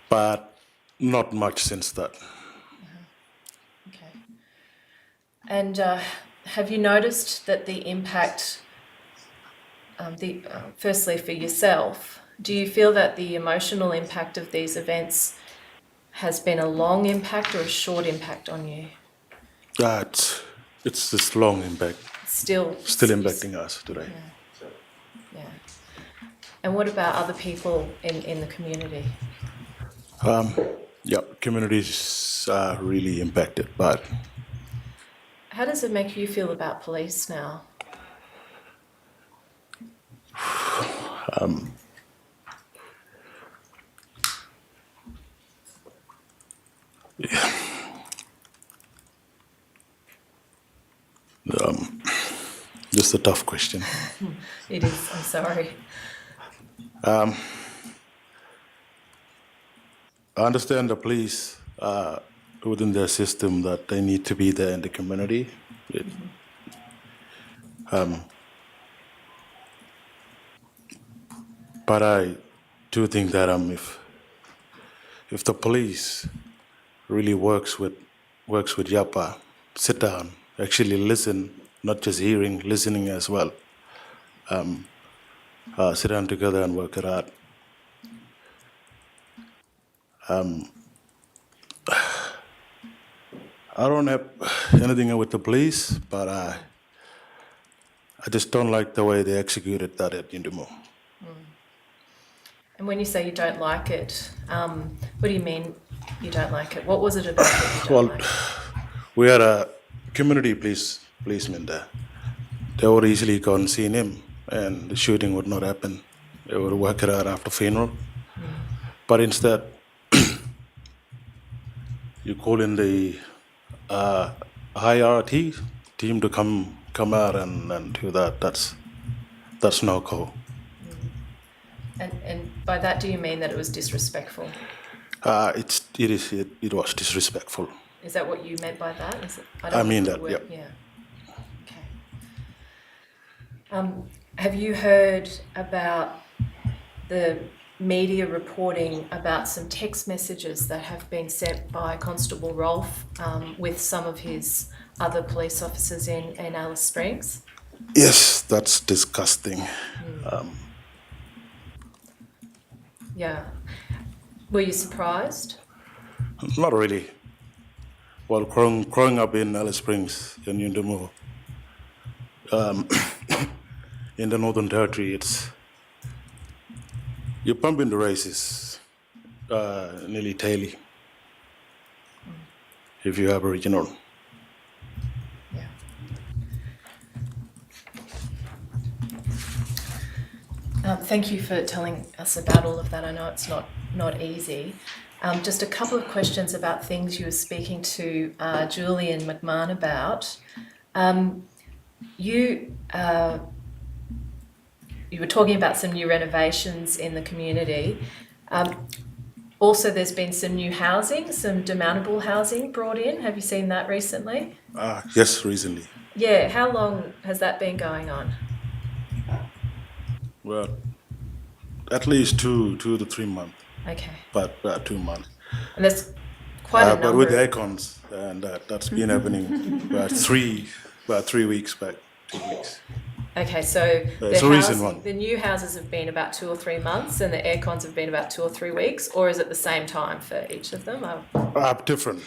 but not much since that.
Okay. And have you noticed that the impact, firstly for yourself, do you feel that the emotional impact of these events has been a long impact or a short impact on you?
It's this long impact.
Still
Impacting us today.
Yeah. And what about other people in the community?
Yeah, communities are really impacted, but
How does it make you feel about police now?
just a tough question.
It is, I'm sorry.
I understand the police within their system that they need to be there in the community. But I do think that if the police really works with Yapa, sit down, actually listen, not just hearing, listening as well. Sit down together and work it out. I don't have anything with the police, but I just don't like the way they executed that at Yindumu.
And when you say you don't like it, what do you mean you don't like it? What was it about that you don't like?
We had a community policeman there. They would easily go and see him, and the shooting would not happen. They would work it out after funeral. But instead, you call in the IRT team to come out and do that. That's no go.
And by that, do you mean that it was disrespectful?
It was disrespectful.
Is that what you meant by that? Is it,
I mean that,
yeah. Okay. Have you heard about the media reporting about some text messages that have been sent by Constable Rolfe with some of his other police officers in Alice Springs?
Yes, that's disgusting.
Yeah. Were you surprised?
Not really. Well, growing up in Alice Springs in Yindumu, in the Northern Territory, you pump in the races nearly daily if you're Aboriginal.
Yeah. Thank you for telling us about all of that. I know it's not easy. Just a couple of questions about things you were speaking to Julian McMahon about. You were talking about some new renovations in the community. Also, there's been some new housing, some demountable housing brought in. Have you seen that recently?
Yes, recently.
Yeah, how long has that been going on?
Well, at least two to 3 months,
Okay.
but 2 months.
And there's quite a number.
But with the icons, and that's been happening about 3 weeks back, 2 weeks.
Okay, so
It's a recent one.
the new houses have been about 2 or 3 months, and the aircons have been about 2 or 3 weeks, or is it the same time for each of them?
Different.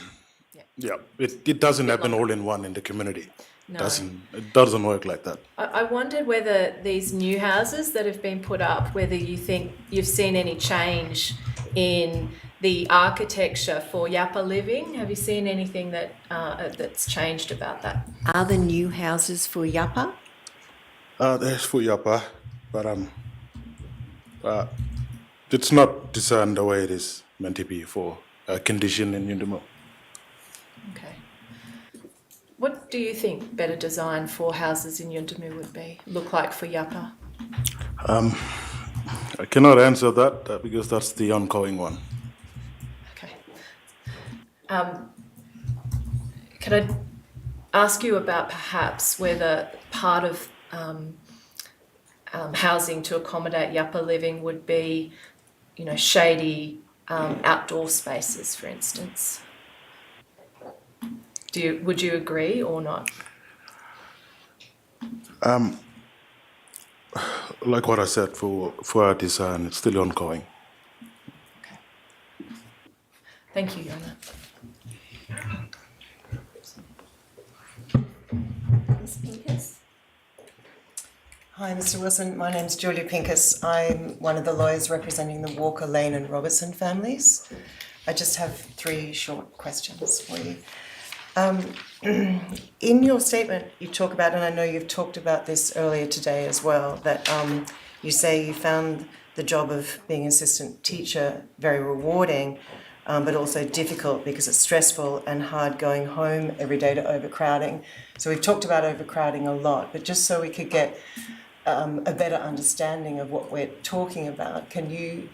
Yeah.
Yeah, it doesn't happen all in one in the community.
No.
It doesn't work like that.
I wondered whether these new houses that have been put up, whether you think you've seen any change in the architecture for Yappa living. Have you seen anything that's changed about that?
Are the new houses for Yappa?
There's for Yappa, but it's not designed the way it is meant to be for a condition in Yundamo.
Okay. What do you think better design for houses in Yundamu would look like for Yappa?
I cannot answer that because that's the ongoing one.
Okay. Can I ask you about perhaps whether part of housing to accommodate Yappa living would be, shady outdoor spaces, for instance? Would you agree or not?
Like what I said, for our design, it's still ongoing.
Okay. Thank you, Yona.
Ms. Pincus?
Hi, Mr. Wilson. My name's Julia Pincus. I'm one of the lawyers representing the Walker, Lane and Robertson families. I just have 3 short questions for you. In your statement, you talk about, and I know you've talked about this earlier today as well, that you say you found the job of being assistant teacher very rewarding, but also difficult because it's stressful and hard going home every day to overcrowding. So we've talked about overcrowding a lot, but just so we could get a better understanding of what we're talking about, can you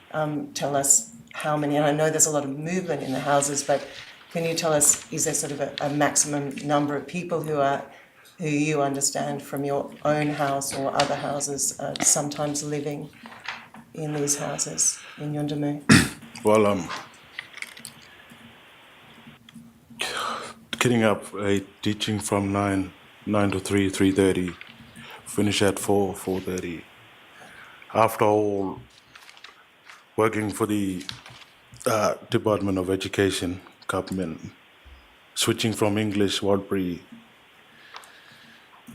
tell us how many, and I know there's a lot of movement in the houses, but can you tell us, is there sort of a maximum number of people who you understand from your own house or other houses sometimes living in these houses in Yundamu?
Well, getting up, teaching from 9 to 3:30, finish at 4:30. After all, working for the Department of Education, government, switching from English, Walbury,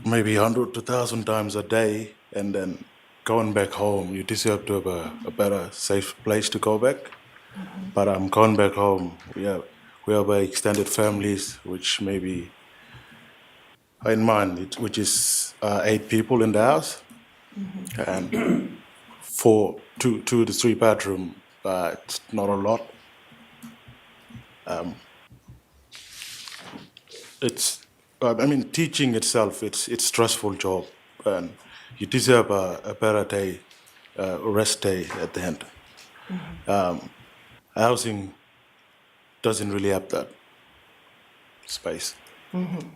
maybe 100 to 1,000 times a day, and then going back home, you deserve to have a better, safe place to go back. Mm-hmm. But I'm going back home. We have extended families, which maybe in mine, which is 8 people in the house, mm-hmm. and 2 to 3 bedroom. It's not a lot. Teaching itself, it's stressful job, and you deserve a better day, a rest day at the end. Mm-hmm. Housing doesn't really have that space.
Mm-hmm.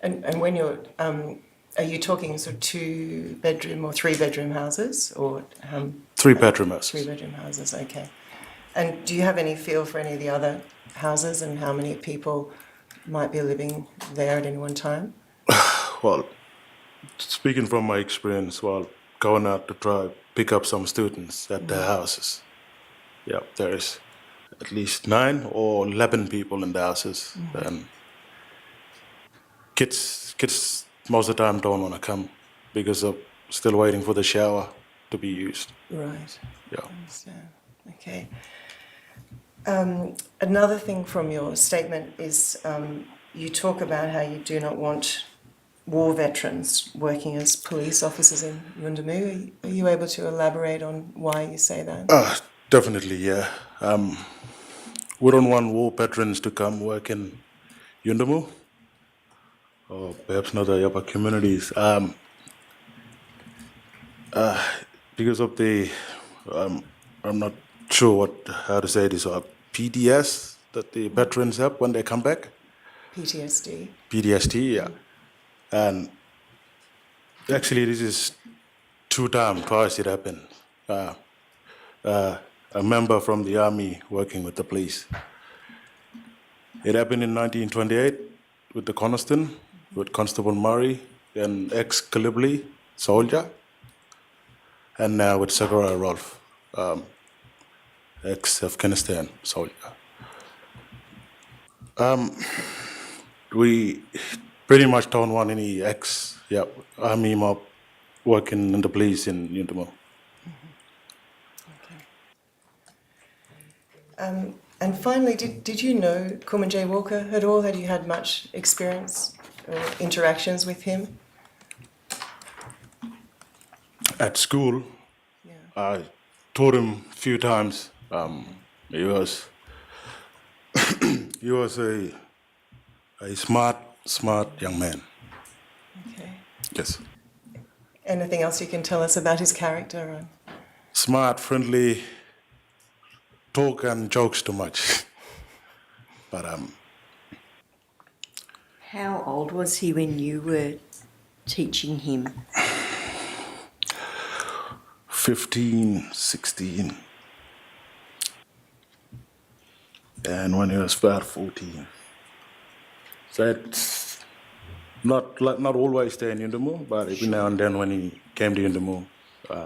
And when you're, are you talking sort of 2-bedroom or 3-bedroom houses, or
3-bedroom houses?
3-bedroom houses, okay. And do you have any feel for any of the other houses and how many people might be living there at any one time?
Well, speaking from my experience, going out to try pick up some students at their houses, there is at least 9 or 11 people in the houses, and kids most of the time don't want to come because of still waiting for the shower to be used.
Right.
Yeah.
I understand. Okay. Another thing from your statement is you talk about how you do not want war veterans working as police officers in Yundamu. Are you able to elaborate on why you say that?
Definitely, yeah. we don't want war veterans to come work in Yundamu or perhaps not the upper communities. Because of the, I'm not sure how to say this, PTS that the veterans have when they come back.
PTSD.
PTSD, yeah. And actually, this is twice it happened. A member from the army working with the police. It happened in 1928 with the Coniston, with Constable Murray, an ex-Calibri soldier, and now with Sakura Rolf, ex-Afghanistan soldier. We pretty much don't want any army mob working in the police in Yundamu.
And finally, did you know Kumanjayi Walker at all? Had you had much experience or interactions with him?
At school, I taught him a few times. He was he was a smart young man.
Okay.
Yes.
Anything else you can tell us about his character?
Smart, friendly, talk and jokes too much. But
How old was he when you were teaching him?
15, 16. And when he was about 14. So it's not always there in Yundamu, but every now and then when he came to Yundamu,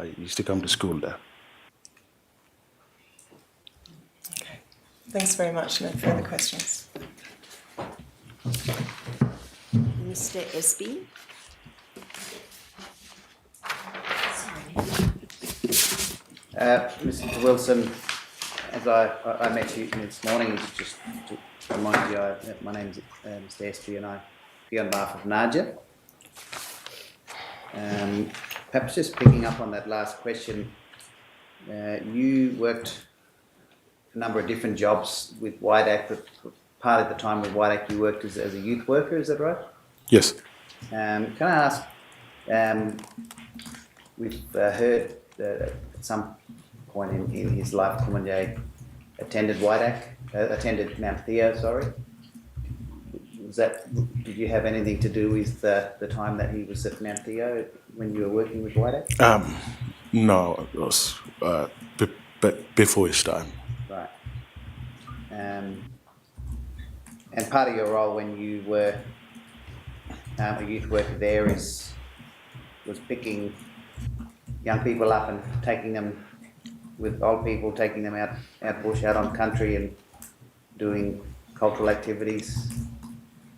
he used to come to school there.
Okay. Thanks very much. No further questions.
Mr. Espy?
Mr. Wilson, as I met you this morning, just to remind you, my name's Mr. Espy and I appear on behalf of Naja. Perhaps just picking up on that last question, you worked a number of different jobs with Waidak, but part of the time with Waidak you worked as a youth worker, is that right?
Yes.
Can I ask, we've heard at some point in his life, Kumanjayi attended Mount Theo, sorry. Did you have anything to do with the time that he was at Mount Theo when you were working with Waidak?
No, it was before his time.
Right. And part of your role when you were a youth worker there was picking young people up and taking them with old people, taking them out bush, out on country and doing cultural activities.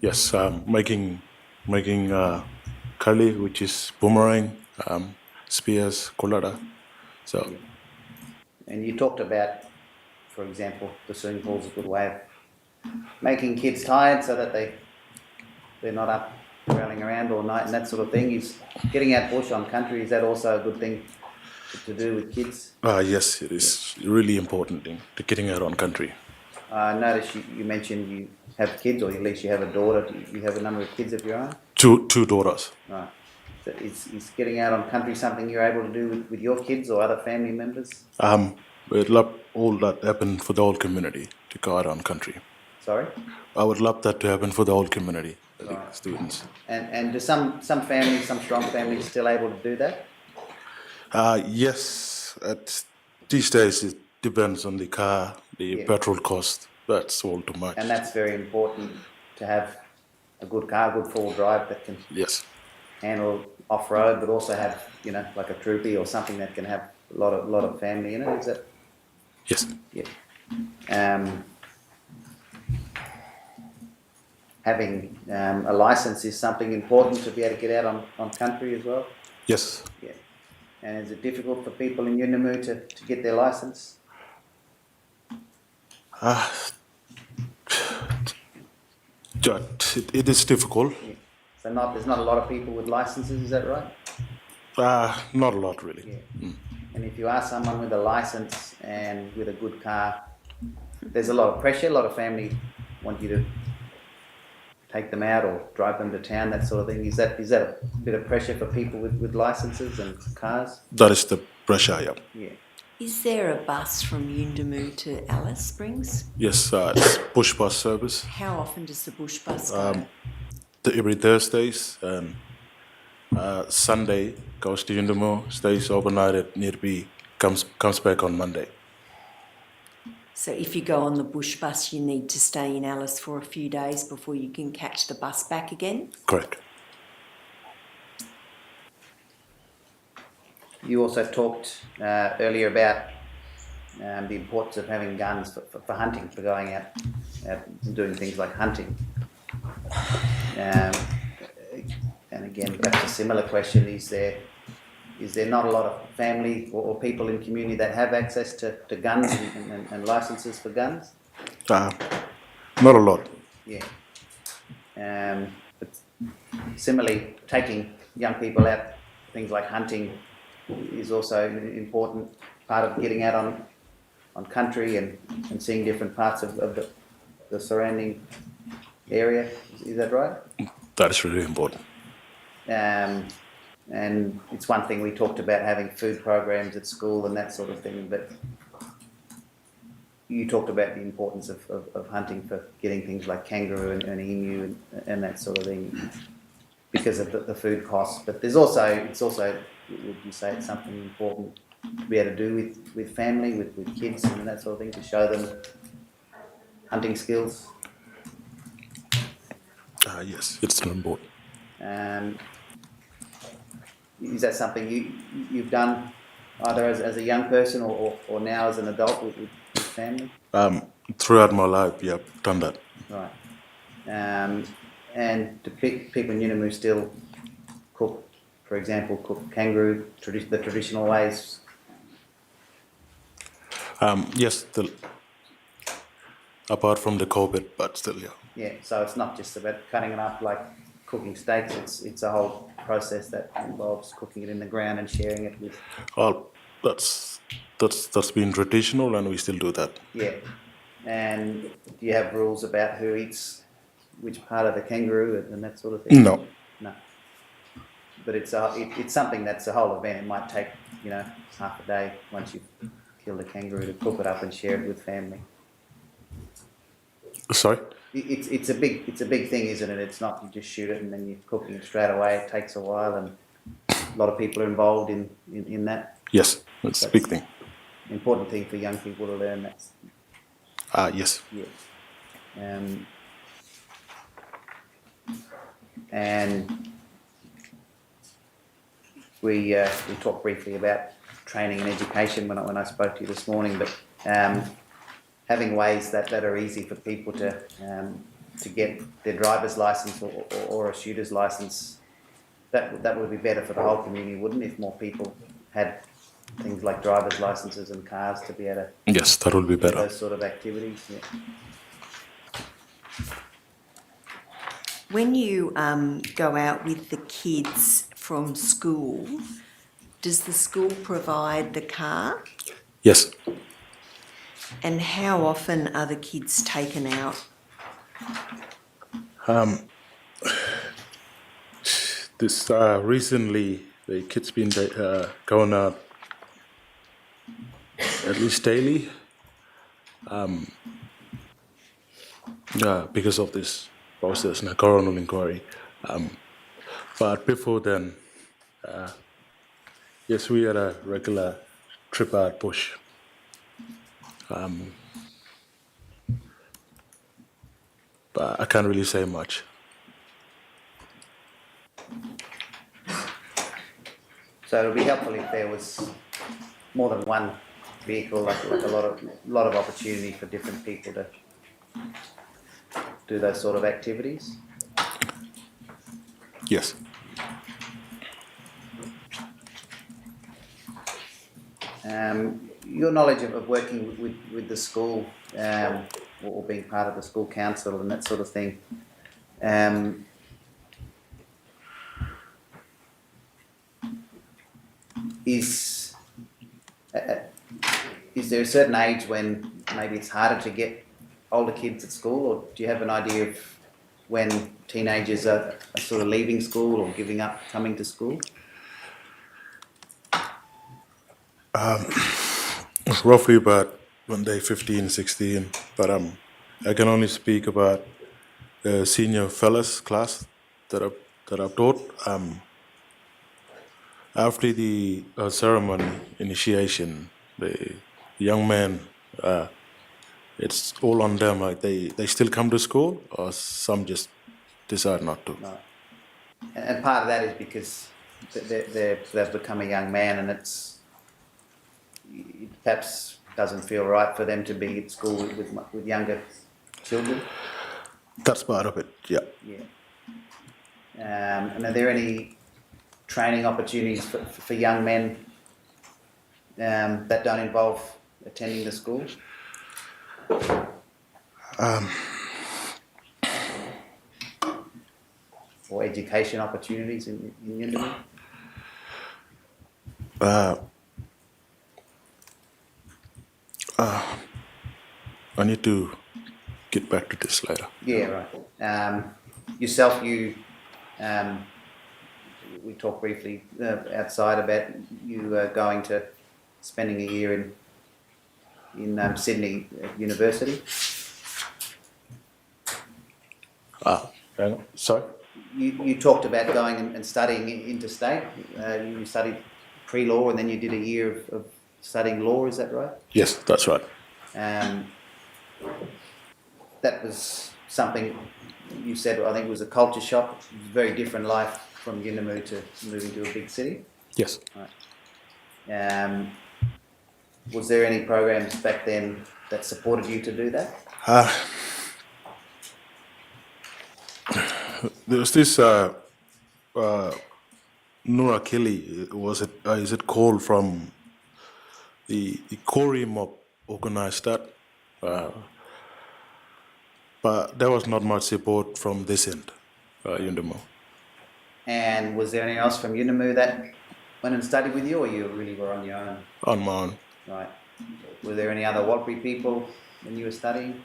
Yes, making kali, which is boomerang, spears, kolada. So.
And you talked about, for example, the swimming pool is a good way of making kids tired so that they're not up railing around all night and that sort of thing. Is getting out bush on country, is that also a good thing to do with kids?
Yes, it is really important thing to getting out on country.
I noticed you mentioned you have kids, or at least you have a daughter. Do you have a number of kids of your own?
Two daughters.
Right. So is getting out on country something you're able to do with your kids or other family members?
We'd love all that happen for the whole community to go out on country.
Sorry?
I would love that to happen for the whole community, the
Right.
students.
And do some families, some strong families, still able to do that?
Yes, these days it depends on the car, the petrol cost. That's all too much.
And that's very important to have a good car, good four-wheel drive that can handle off-road, but also have, like a troopy or something that can have a lot of family in it. Is that?
Yes.
Yeah. Having a license is something important to be able to get out on country as well.
Yes.
Yeah. And is it difficult for people in Yundamu to get their license?
It is difficult.
Yeah. So there's not a lot of people with licenses, is that right?
Not a lot really.
Yeah. And if you are someone with a license and with a good car, there's a lot of pressure. A lot of family want you to take them out or drive them to town, that sort of thing. Is that a bit of pressure for people with licences and cars?
That is the pressure, yeah.
Yeah.
Is there a bus from Yuendamu to Alice Springs?
Yes, it's push bus service.
How often does the bush bus go?
Every Thursdays and Sunday goes to Yundamo, stays overnight at Nirbi, comes back on Monday.
So if you go on the bush bus, you need to stay in Alice for a few days before you can catch the bus back again?
Correct.
You also talked earlier about the importance of having guns for hunting, for going out and doing things like hunting. And again, perhaps a similar question, is there not a lot of family or people in community that have access to guns and licences for guns?
Not a lot.
Yeah. But similarly, taking young people out, things like hunting, is also an important part of getting out on country and seeing different parts of the surrounding area. Is that right?
That is really important.
And it's one thing we talked about, having food programs at school and that sort of thing, but you talked about the importance of hunting for getting things like kangaroo and emu and that sort of thing because of the food costs. But it's also, would you say it's something important to be able to do with family, with kids and that sort of thing, to show them hunting skills?
Yes, it's important.
Is that something you've done either as a young person or now as an adult with family?
Throughout my life, yeah, I've done that.
Right. And do people in Yuendamu still cook, for example, kangaroo the traditional ways?
Yes, apart from the COVID, but still, yeah.
Yeah, so it's not just about cutting it up like cooking steaks, it's a whole process that involves cooking it in the ground and sharing it with...
Well, that's been traditional and we still do that.
Yeah. And do you have rules about who eats which part of the kangaroo and that sort of thing?
No.
No. But it's something that's a whole event. It might take, half a day once you've killed a kangaroo to cook it up and share it with family.
Sorry?
It's a big thing, isn't it? It's not you just shoot it and then you're cooking it straight away. It takes a while and a lot of people are involved in that.
Yes, that's a big thing.
Important thing for young people to learn that.
Yes.
Yeah. And we talked briefly about training and education when I spoke to you this morning, but having ways that are easy for people to get their driver's license or a shooter's license, that would be better for the whole community, wouldn't it? If more people had things like driver's licenses and cars to be able to...
Yes, that would be better.
Those sort of activities, yeah.
When you go out with the kids from school, does the school provide the car?
Yes.
And how often are the kids taken out?
This recently, the kids been going out at least daily. Because of this process and a Coronial inquiry. But before then, yes, we had a regular trip out bush. But I can't really say much.
So it would be helpful if there was more than one vehicle, like a lot of opportunity for different people to do those sort of activities.
Yes.
Your knowledge of working with the school or being part of the school council and that sort of thing, is there a certain age when maybe it's harder to get older kids at school, or do you have an idea of when teenagers are sort of leaving school or giving up coming to school?
Roughly about when they're 15, 16, but I can only speak about the senior fellas class that I've taught. After the ceremony initiation, the young men, it's all on them. Like they still come to school, or some just decide not to.
No. And part of that is because they've become a young man, and it perhaps doesn't feel right for them to be at school with younger children.
That's part of it. Yeah.
Yeah. And are there any training opportunities for young men that don't involve attending the school? Or education opportunities in Yundum?
I need to get back to this later.
Yeah, right. Yourself, we talked briefly outside about you going to spending a year in Sydney University.
Hang on. Sorry?
You talked about going and studying interstate. You studied pre-law and then you did a year of studying law, is that right?
Yes, that's right.
That was something you said, I think it was a culture shock. It was a very different life from Yuendamu to moving to a big city.
Yes.
Right. Was there any programs back then that supported you to do that?
There was this Nura Kelly, is it called, from the Corey mob organized that. But there was not much support from this end, Yuendamu.
And was there anyone else from Yuendamu that went and studied with you, or you really were on your own?
On my own.
Right. Were there any other Warlpiri people when you were studying?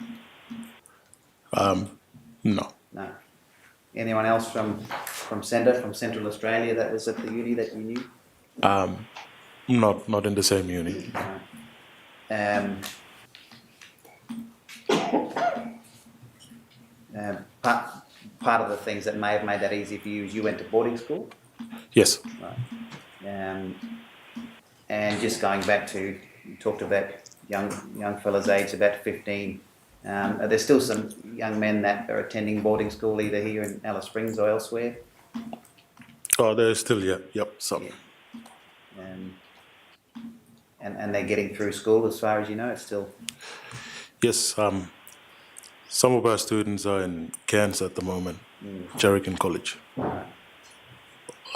No.
No. Anyone else from Central Australia that was at the uni that you knew?
Not in the same uni.
Part of the things that may have made that easy for you is you went to boarding school.
Yes.
Right. And just going back to, you talked about young fellas aged about 15. Are there still some young men that are attending boarding school either here in Alice Springs or elsewhere?
Oh, there's still, some.
Yeah. And they're getting through school as far as you know, it's still...
Yes, some of our students are in Cairns at the moment, Jerrigan College.
Right.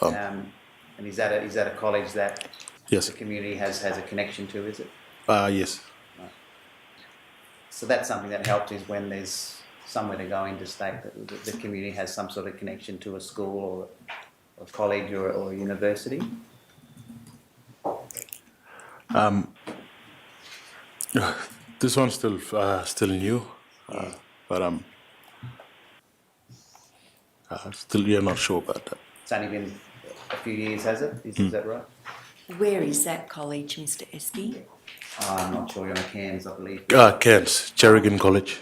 And is that a college that
Yes.
the community has a connection to, is it?
Yes.
Right. So that's something that helps, is when there's somewhere to go interstate, that the community has some sort of connection to a school or a college or a university.
This one's still new, but still we're not sure about that.
It's only been a few years, has it? Is that right?
Where is that college, Mr. Espy?
I'm not sure. You're on Cairns, I believe.
Cairns, Jerrigan College.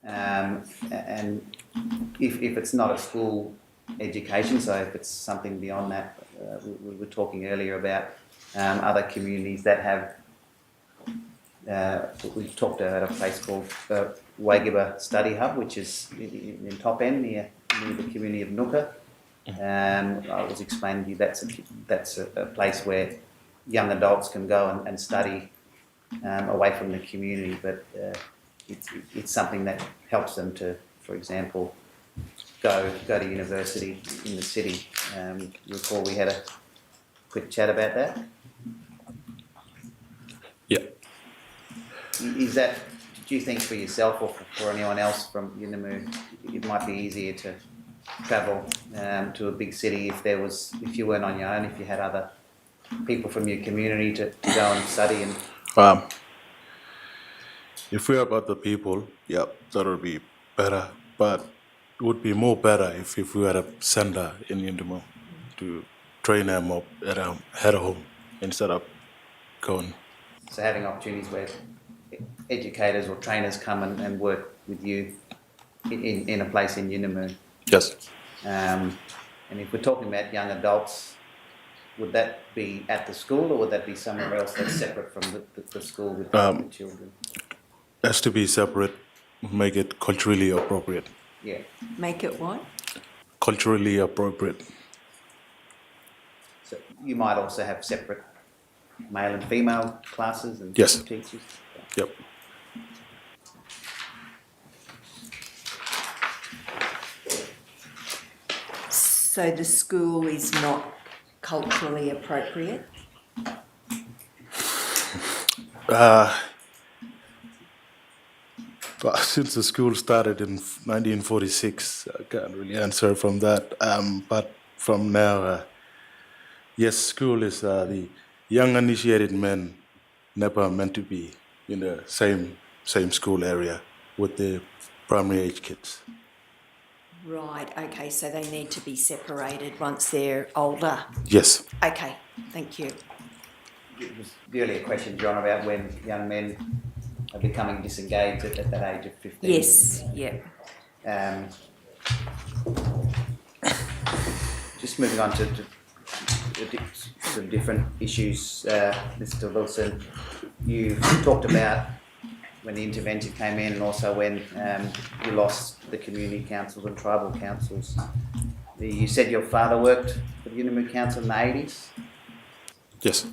And if it's not a school education, so if it's something beyond that, we were talking earlier about other communities that have. We've talked about a place called Wagaba Study Hub, which is in Top End near the community of Nooka. I was explaining to you that's a place where young adults can go and study away from the community, but it's something that helps them to, for example, go to university in the city. You recall we had a quick chat about that?
Yeah.
Do you think for yourself or for anyone else from Yuendamu, it might be easier to travel to a big city if you weren't on your own, if you had other people from your community to go and study? And
If we have other people, yeah, that would be better. But it would be more better if we had a center in Yindumu to train them up at home instead of going.
So having opportunities where educators or trainers come and work with you in a place in Yunamu.
Yes.
And if we're talking about young adults, would that be at the school or would that be somewhere else that's separate from the school with the children?
Has to be separate, make it culturally appropriate.
Yeah.
Make it what?
Culturally appropriate.
So you might also have separate male and female classes and
Yes.
teachers?
Yep.
So the school is not culturally appropriate?
Well, since the school started in 1946, I can't really answer from that. But from now, yes, school is the young initiated men never meant to be in the same school area with the primary age kids.
Right, okay, so they need to be separated once they're older.
Yes.
Okay, thank you.
It was the earlier question, John, about when young men are becoming disengaged at that age of 15.
Yes, yeah.
Just moving on to some different issues, Mr. Wilson, you talked about when the intervention came in and also when you lost the community councils and tribal councils. You said your father worked for the Yunamu Council in the 80s?
Yes.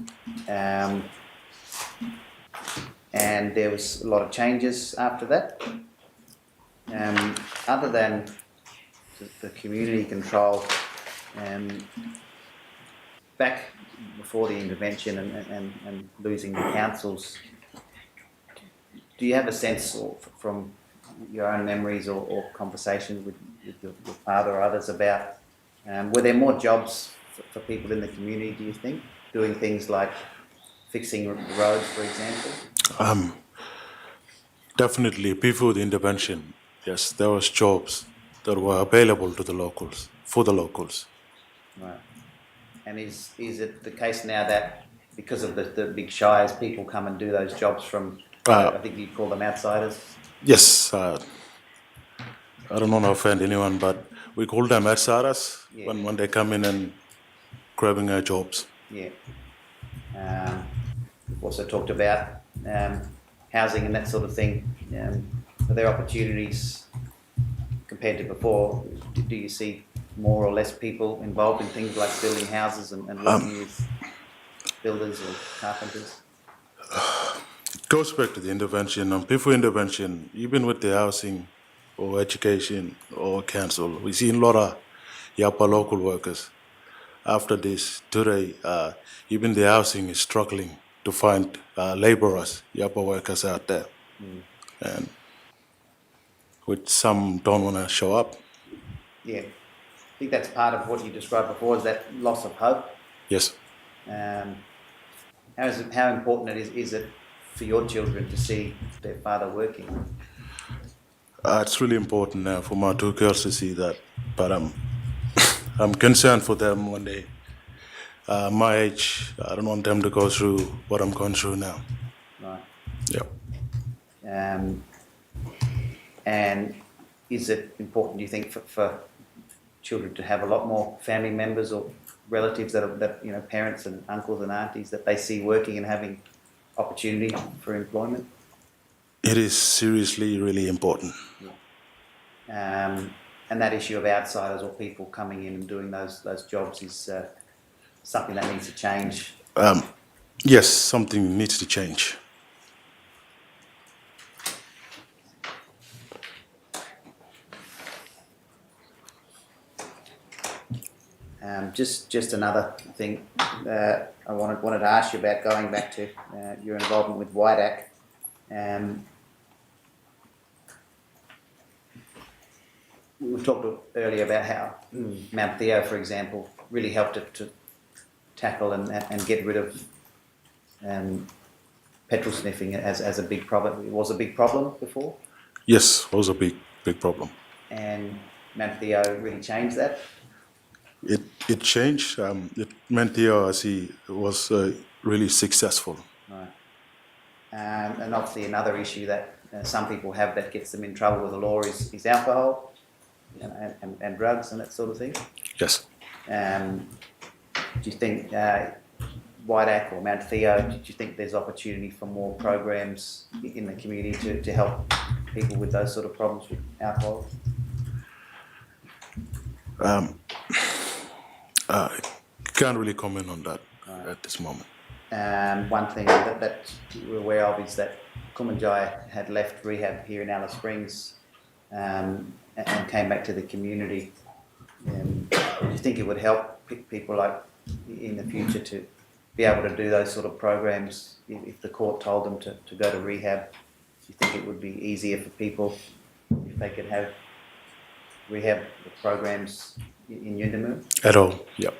And there was a lot of changes after that. Other than the community control, back before the intervention and losing the councils, do you have a sense from your own memories or conversations with your father or others about, were there more jobs for people in the community, do you think, doing things like fixing roads, for example?
Definitely, before the intervention, yes, there was jobs that were available to the locals, for the locals.
Right. And is it the case now that because of the big shires, people come and do those jobs from, I think you call them outsiders?
Yes, I don't want to offend anyone, but we call them outsiders when they come in and grabbing our jobs.
Yeah. We've also talked about housing and that sort of thing. Are there opportunities compared to before? Do you see more or less people involved in things like building houses and working with builders or carpenters?
It goes back to the intervention. Before intervention, even with the housing or education or council, we see a lot of Yapa local workers. After this, today, even the housing is struggling to find laborers, Yapa workers out there. And which some don't want to show up.
Yeah. I think that's part of what you described before, is that loss of hope.
Yes.
How important is it for your children to see their father working?
It's really important now for my two girls to see that, but I'm concerned for them when they, my age, I don't want them to go through what I'm going through now.
Right.
Yeah.
And is it important, do you think, for children to have a lot more family members or relatives that you know, parents and uncles and aunties that they see working and having opportunity for employment?
It is seriously really important.
And that issue of outsiders or people coming in and doing those jobs is something that needs to change.
Yes, something needs to change.
Just another thing I wanted to ask you about, going back to your involvement with WIDAC. We talked earlier about how Mount Theo, for example, really helped to tackle and get rid of petrol sniffing as a big problem. It was a big problem before,
Yes, was a big problem.
and Mount Theo really changed that.
It changed. It meant the ORC was really successful.
Right. And obviously another issue that some people have that gets them in trouble with the law is alcohol, you know, and drugs and that sort of thing.
Yes.
Do you think Whiteack or Mount Theo, do you think there's opportunity for more programs in the community to help people with those sort of problems with alcohol?
I can't really comment on that at this moment.
One thing that we're aware of is that Kumanjayi had left rehab here in Alice Springs and came back to the community. Do you think it would help people like in the future to be able to do those sort of programs if the court told them to go to rehab? Do you think it would be easier for people if they could have rehab programs in Yundamu?
At all, yeah.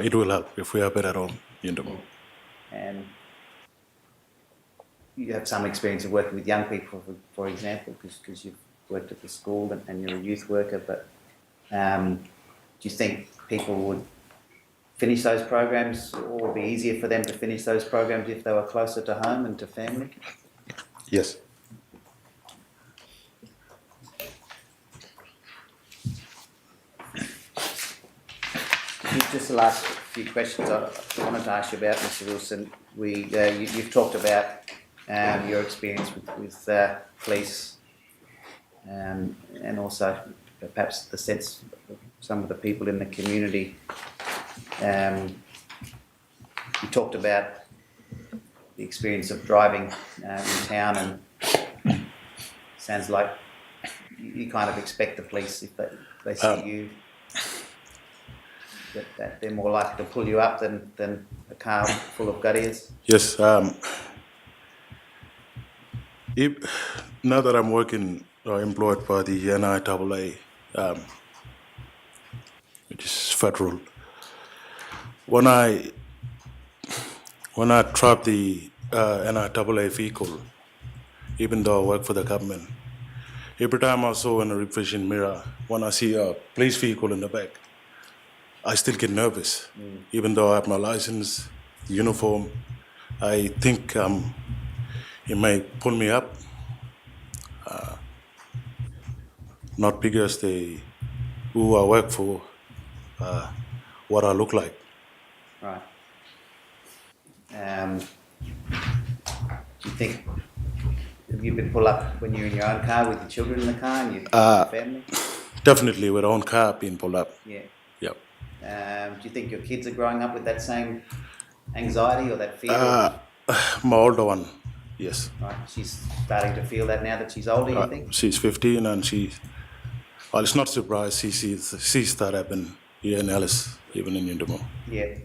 It will help if we have it at all in the moment.
And you have some experience of working with young people, for example, because you've worked at the school and you're a youth worker, but do you think people would finish those programs, or would it be easier for them to finish those programs if they were closer to home and to family?
Yes.
Just the last few questions I wanted to ask you about, Mr. Wilson. You've talked about your experience with police and also perhaps the sense of some of the people in the community. You talked about the experience of driving in town, and sounds like you kind of expect the police, if they see you, that they're more likely to pull you up than a car full of guttiers.
Yes. Now that I'm working or employed by the NIAA, which is federal, when I drive the NIAA vehicle, even though I work for the government, every time I saw in a reflection mirror, when I see a police vehicle in the back, I still get nervous. Even though I have my license, uniform, I think he may pull me up. Not because who I work for, what I look like.
Right. Do you think, have you been pulled up when you're in your own car with your children in the car and your family?
Definitely with our own car being pulled up.
Yeah.
Yep.
Do you think your kids are growing up with that same anxiety or that fear?
My older one, yes.
Right. She's starting to feel that now that she's older, you think?
She's 15 and well, it's not surprised she sees that happen here in Alice, even in Yundamu.
Yeah.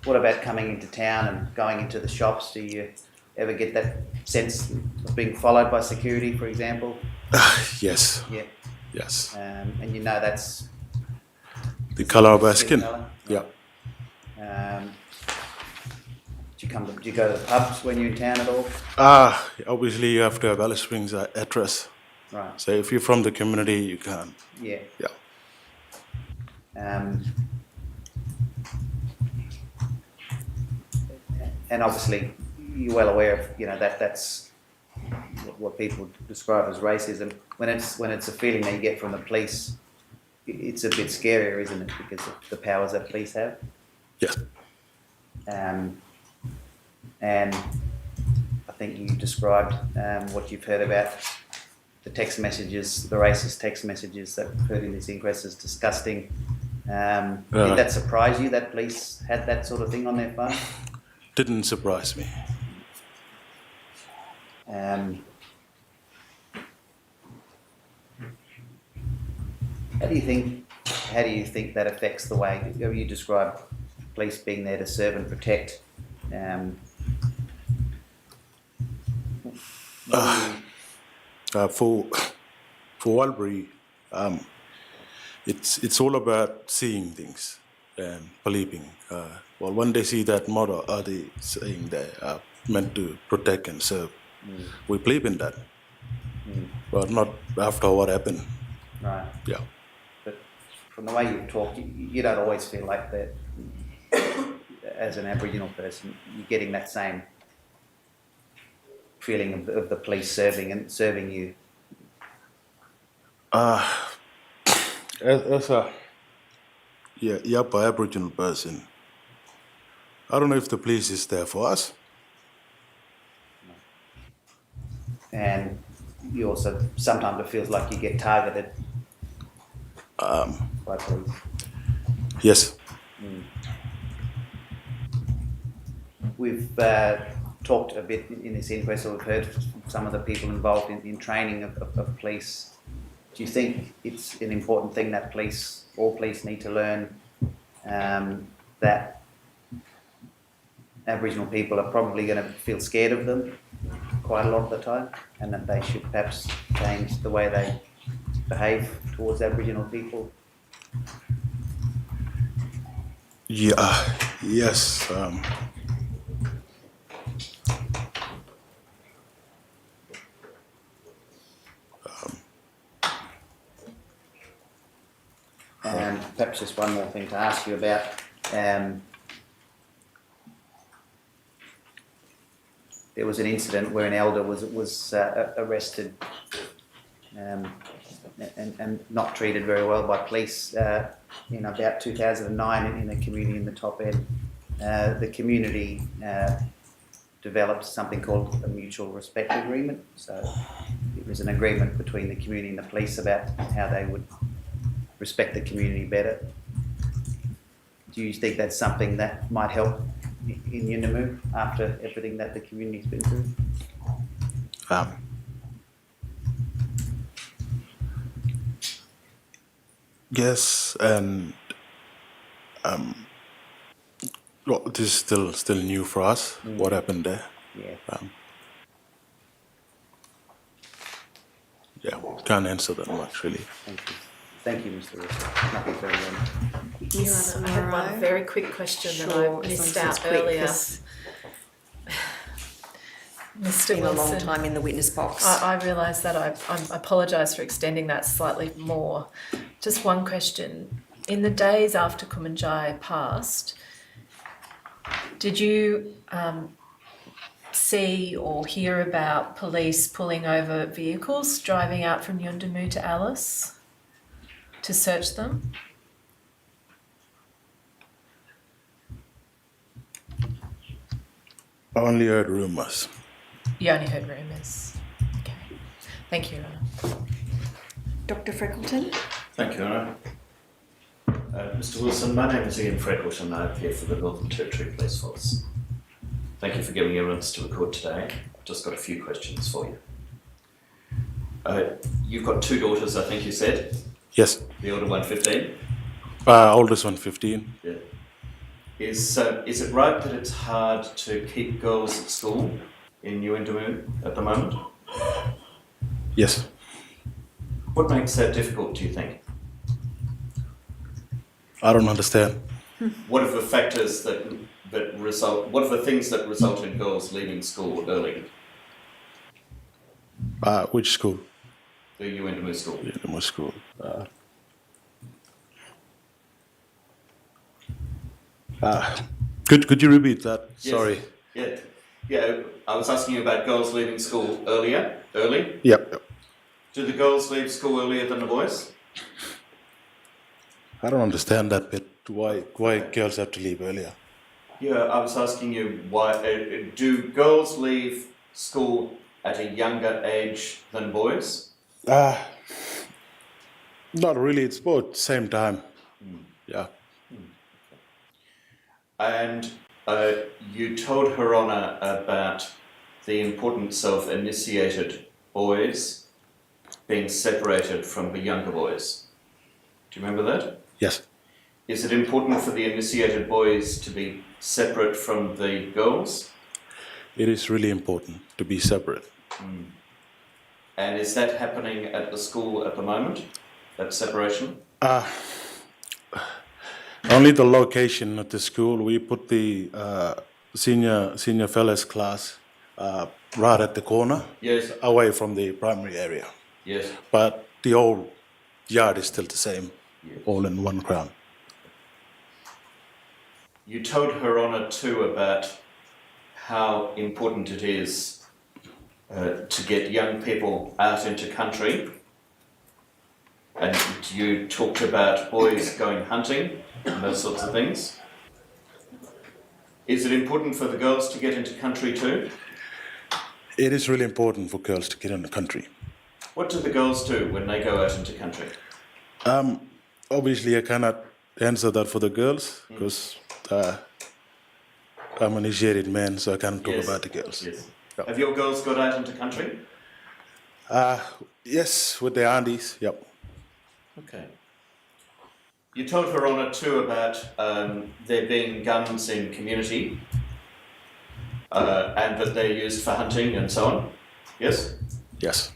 What about coming into town and going into the shops? Do you ever get that sense of being followed by security, for example?
Yes.
Yeah.
Yes.
And you know that's
the color of our skin.
Colour?
Yeah.
Do you go to the pubs when you're in town at all?
Obviously you have to have Alice Springs address.
Right.
So if you're from the community, you can.
Yeah.
Yeah.
And obviously, you're well aware of that's what people describe as racism. When it's a feeling that you get from the police, it's a bit scarier, isn't it? Because of the powers that police have.
Yes.
And I think you described what you've heard about the text messages, the racist text messages that we've heard in this inquest as disgusting. Did that surprise you that police had that sort of thing on their phone?
Didn't surprise me.
How do you think that affects the way you describe police being there to serve and protect?
For Albury, it's all about seeing things. and believing. Well, when they see that motto, are they saying they are meant to protect and serve? We believe in that, but not after what happened.
Right.
Yeah.
But from the way you've talked, you don't always feel like that. As an Aboriginal person, you're getting that same feeling of the police serving you.
As a Yapa Aboriginal person, I don't know if the police is there for us.
And you also, sometimes it feels like you get targeted by police.
Yes.
We've talked a bit in this inquest, or we've heard from some of the people involved in training of police. Do you think it's an important thing that all police need to learn that Aboriginal people are probably going to feel scared of them quite a lot of the time, and that they should perhaps change the way they behave towards Aboriginal people?
Yeah. Yes.
And perhaps just one more thing to ask you about. There was an incident where an elder was arrested and not treated very well by police in about 2009 in a community in the top end. The community developed something called a mutual respect agreement. So it was an agreement between the community and the police about how they would respect the community better. Do you think that's something that might help in Yuendamu after everything that the community's been through?
Yes, and well, this is still new for us. What happened there?
Yeah.
Yeah, can't answer that much really.
Thank you. Thank you, Mr. Russell. Nothing further on.
Yes,
I had one
Maro.
very quick question that
Sure,
I
as long
missed
as it's
out
quick,
earlier.
'cause
Mr.
been a
Wilson,
long time in the witness box.
I realise that I apologise for extending that slightly more. Just one question. In the days after Kumanjayi passed, did you see or hear about police pulling over vehicles driving out from Yuendamu to Alice to search them?
I only heard rumors.
You only heard rumours. Okay. Thank you, Your Honour.
Dr. Freckleton?
Thank you, Anna. Mr. Wilson, my name is Ian Freckleton. I appear for the Northern Territory Police Force. Thank you for giving evidence to the court today. I've just got a few questions for you. You've got two daughters, I think you said.
Yes.
The older one, 15.
Oldest one, 15.
Yeah. Is it right that it's hard to keep girls at school in Yuendamu at the moment?
Yes.
What makes that difficult, do you think?
I don't understand.
What are the factors what are the things that result in girls leaving school early?
Which school?
The Yuendamu school.
Yuendamu school. Could you repeat that?
Yes.
Sorry.
Yeah. I was asking you about girls leaving school early.
Yep.
Do the girls leave school earlier than the boys?
I don't understand that bit. Why girls have to leave earlier?
Yeah, I was asking you why. Do girls leave school at a younger age than boys?
Not really. It's both same time. Yeah.
And you told Her Honour about the importance of initiated boys being separated from the younger boys. Do you remember that?
Yes.
Is it important for the initiated boys to be separate from the girls?
It is really important to be separate.
And is that happening at the school at the moment, that separation?
Only the location at the school. We put the senior fellas class right at the corner,
Yes.
away from the primary area.
Yes.
But the old yard is still the same,
Yes.
all in one ground.
You told Her Honour too about how important it is to get young people out into country, and you talked about boys going hunting and those sorts of things. Is it important for the girls to get into country too?
It is really important for girls to get in the country.
What do the girls do when they go out into country?
Obviously, I cannot answer that for the girls because I'm an initiated man, so I can't talk about the girls.
Yes.
Yep.
Have your girls got out into country?
Yes, with their aunties. Yep.
Okay. You told Her Honour too about there being guns in community and that they're used for hunting and so on. Yes?
Yes.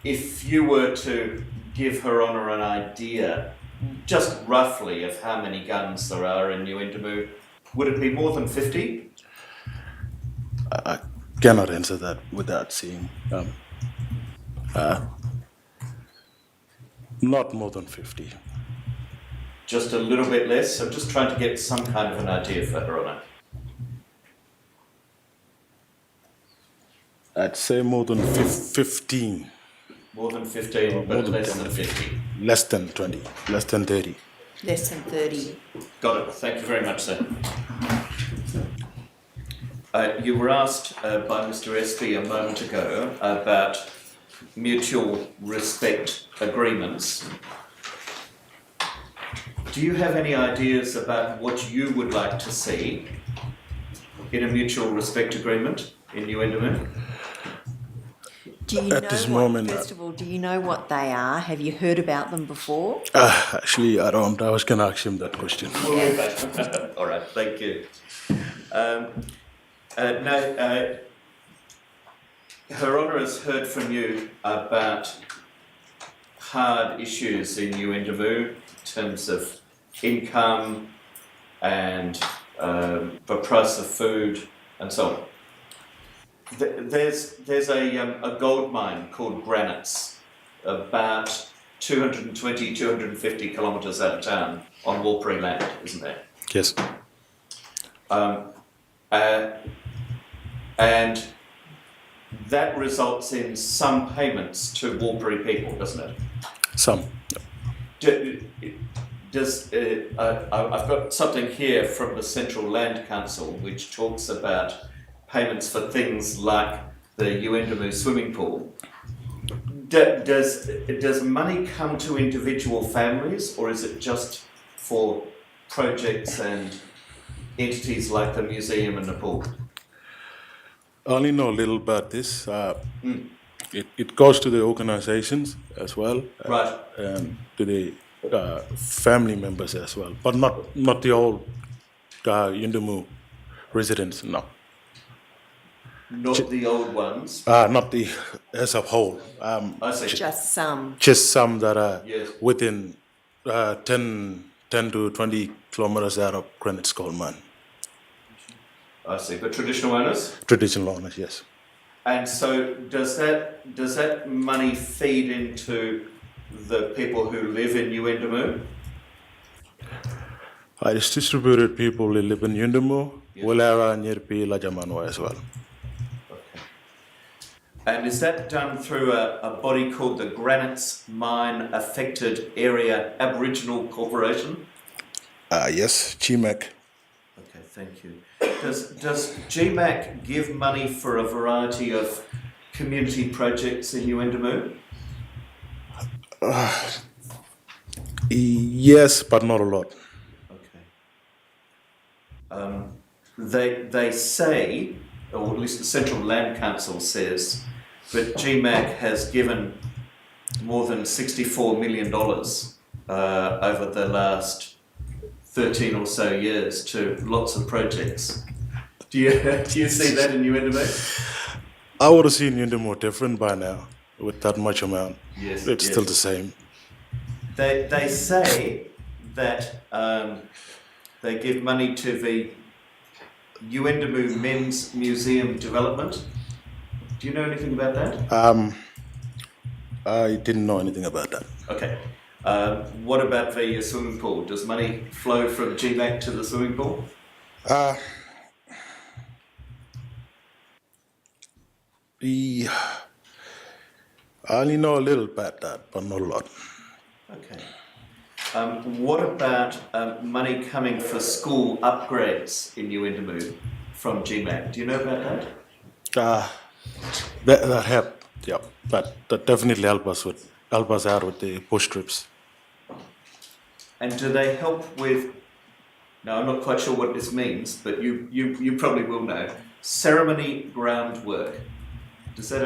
If you were to give Her Honour an idea, just roughly, of how many guns there are in New Indamu, would it be more than 50?
I cannot answer that without seeing. Not more than 50.
Just a little bit less? I'm just trying to get some kind of an idea for Her Honour.
I'd say more than 15.
More than 15, but less than 50.
Less than 20. Less than 30.
Less than 30.
Got it. Thank you very much, sir. You were asked by Mr. Espy a moment ago about mutual respect agreements. Do you have any ideas about what you would like to see in a mutual respect agreement in New Indamu?
Do you
At
know
this
what,
moment,
first of all, do you know what they are? Have you heard about them before?
Actually, I don't. I was going to ask him that question.
All right, thank you. Her Honour has heard from you about hard issues in New Indamu in terms of income and the price of food and so on. There's a gold mine called Granites about 250 kilometres out of town on Warlpiri land, isn't there?
Yes.
And that results in some payments to Warlpiri people, doesn't it?
Some.
I've got something here from the Central Land Council which talks about payments for things like the Uendamu swimming pool. Does money come to individual families, or is it just for projects and entities like the museum and the pool?
I only know a little about this. It goes to the organizations as well,
Right.
and to the family members as well, but not the old Indamu residents. No.
Not the old ones.
Not the as a whole.
I see.
Just some.
Just some that are
Yes.
within 10 to 20 kilometers out of Greenwich Gold Mine.
I see. But traditional owners?
Traditional owners, yes.
And so does that money feed into the people who live in Uendamu?
It's distributed people who live in Indamu, Wilara, Nyirpi, Lajamanwa as well.
Okay. And is that done through a body called the Granites Mine Affected Area Aboriginal Corporation?
Yes, GMAC.
Okay, thank you. Does GMAC give money for a variety of community projects in Uendamu?
Yes, but not a lot.
Okay. They say, or at least the Central Land Council says, that GMAC has given more than $64 million over the last 13 or so years to lots of projects. Do you see that in Uendamu?
I would have seen Indamu different by now with that much amount.
Yes.
It's still the same.
They say that they give money to the Uendamu Men's Museum Development. Do you know anything about that?
I didn't know anything about that.
Okay. What about the swimming pool? Does money flow from GMAC to the swimming pool?
I only know a little about that, but not a lot.
Okay. What about money coming for school upgrades in Uendamu from GMAC? Do you know about that?
That helped. Yeah, that definitely help us out with the bush trips.
And do they help with? Now I'm not quite sure what this means, but you probably will know. Ceremony groundwork. Is that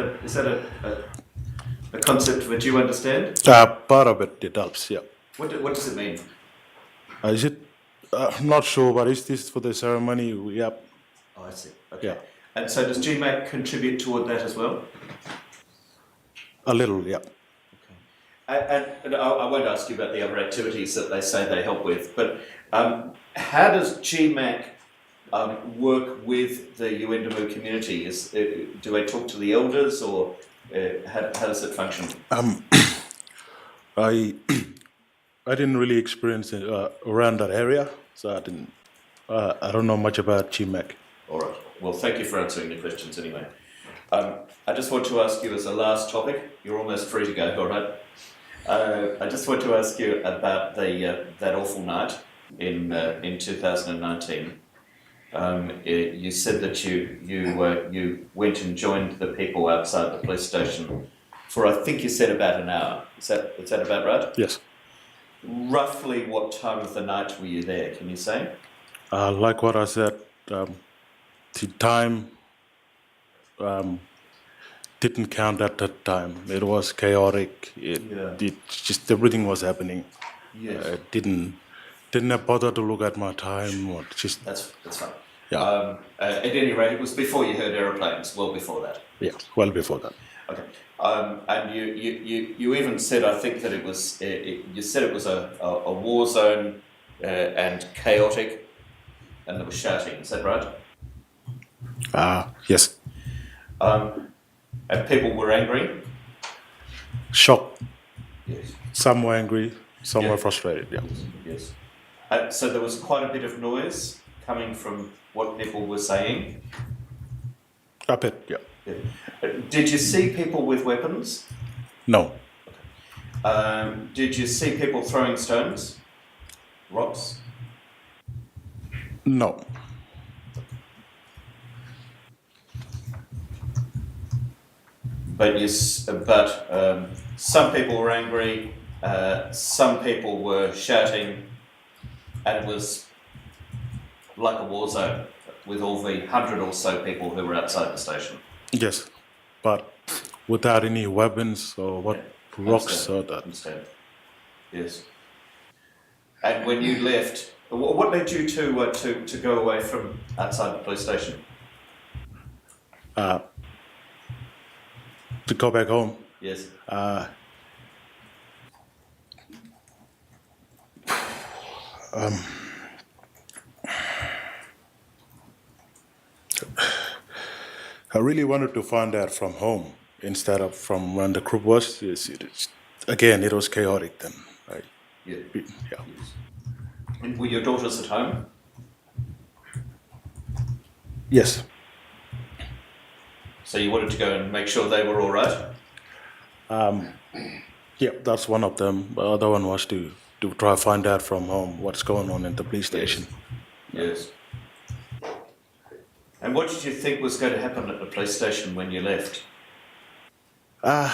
a concept that you understand?
Part of it helps. Yeah.
What does it mean?
Is it? I'm not sure, but is this for the ceremony? Yeah.
Oh, I see. Okay.
Yeah.
And so does GMAC contribute toward that as well?
A little, yeah.
And I won't ask you about the other activities that they say they help with, but how does GMAC work with the Uendamu community? Do they talk to the elders, or how does it function?
I didn't really experience it around that area, so I don't know much about GMAC.
All right. Well, thank you for answering the questions anyway. I just want to ask you as a last topic. You're almost free to go. All right. I just want to ask you about that awful night in 2019. You said that you went and joined the people outside the police station for, I think you said, about an hour. Is that about right?
Yes.
Roughly what time of the night were you there? Can you say?
Like what I said, the time didn't count at that time. It was chaotic. It just everything was happening.
Yes.
Didn't bother to look at my time or just.
That's fine.
Yeah.
At any rate, it was before you heard aeroplanes. Well before that.
Yeah. Well before that.
Okay. And you even said, I think, that it was. You said it was a war zone and chaotic, and there was shouting. Is that right?
Yes.
And people were angry?
Shocked.
Yes.
Some were angry, some were frustrated, yeah.
Yes. So there was quite a bit of noise coming from what people were saying?
A bit, yeah.
Did you see people with weapons?
No.
Did you see people throwing stones? Rocks?
No.
But some people were angry, some people were shouting, and it was like a war zone with all the 100 or so people who were outside the station.
Yes, but without any weapons or rocks or that.
Understand. Yes. And when you left, what led you to go away from outside the police station?
To go back home.
Yes. I really wanted to find out from home instead of from when the group was. Again, it was chaotic then. Right? Yeah.
Yeah.
Yes. And were your daughters at home?
Yes.
So you wanted to go and make sure they were all right?
Yeah, that's one of them. The other one was to try to find out from home what's going on in the police station.
Yes. And what did you think was going to happen at the police station when you left?
I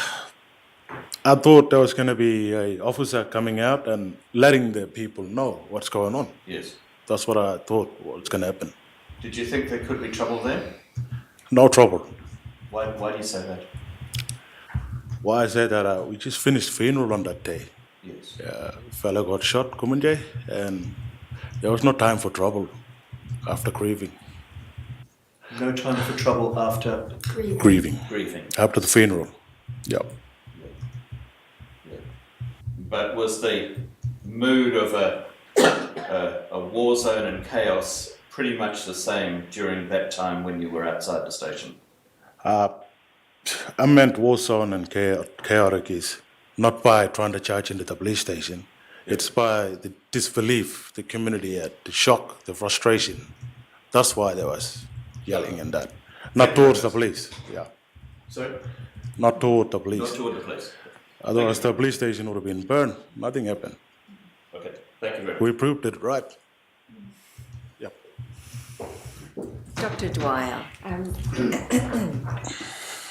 thought there was going to be an officer coming out and letting the people know what's going on.
Yes.
That's what I thought was going to happen.
Did you think there could be trouble there?
No trouble.
Why do you say that?
Why I say that we just finished funeral on that day.
Yes.
Fella got shot, Kumanjayi, and there was no time for trouble after grieving.
No time for trouble after
Grieving.
grieving.
After the funeral. Yeah.
but was the mood of a war zone and chaos pretty much the same during that time when you were outside the station?
I meant war zone and chaotic is not by trying to charge into the police station. It's by the disbelief the community had, the shock, the frustration. That's why there was yelling and that. Not towards the police, yeah.
Sorry?
Not toward the police.
Not toward the police.
Otherwise the police station would have been burned. Nothing happened.
Okay, thank you very much.
We proved it right. Yeah.
Dr. Dwyer.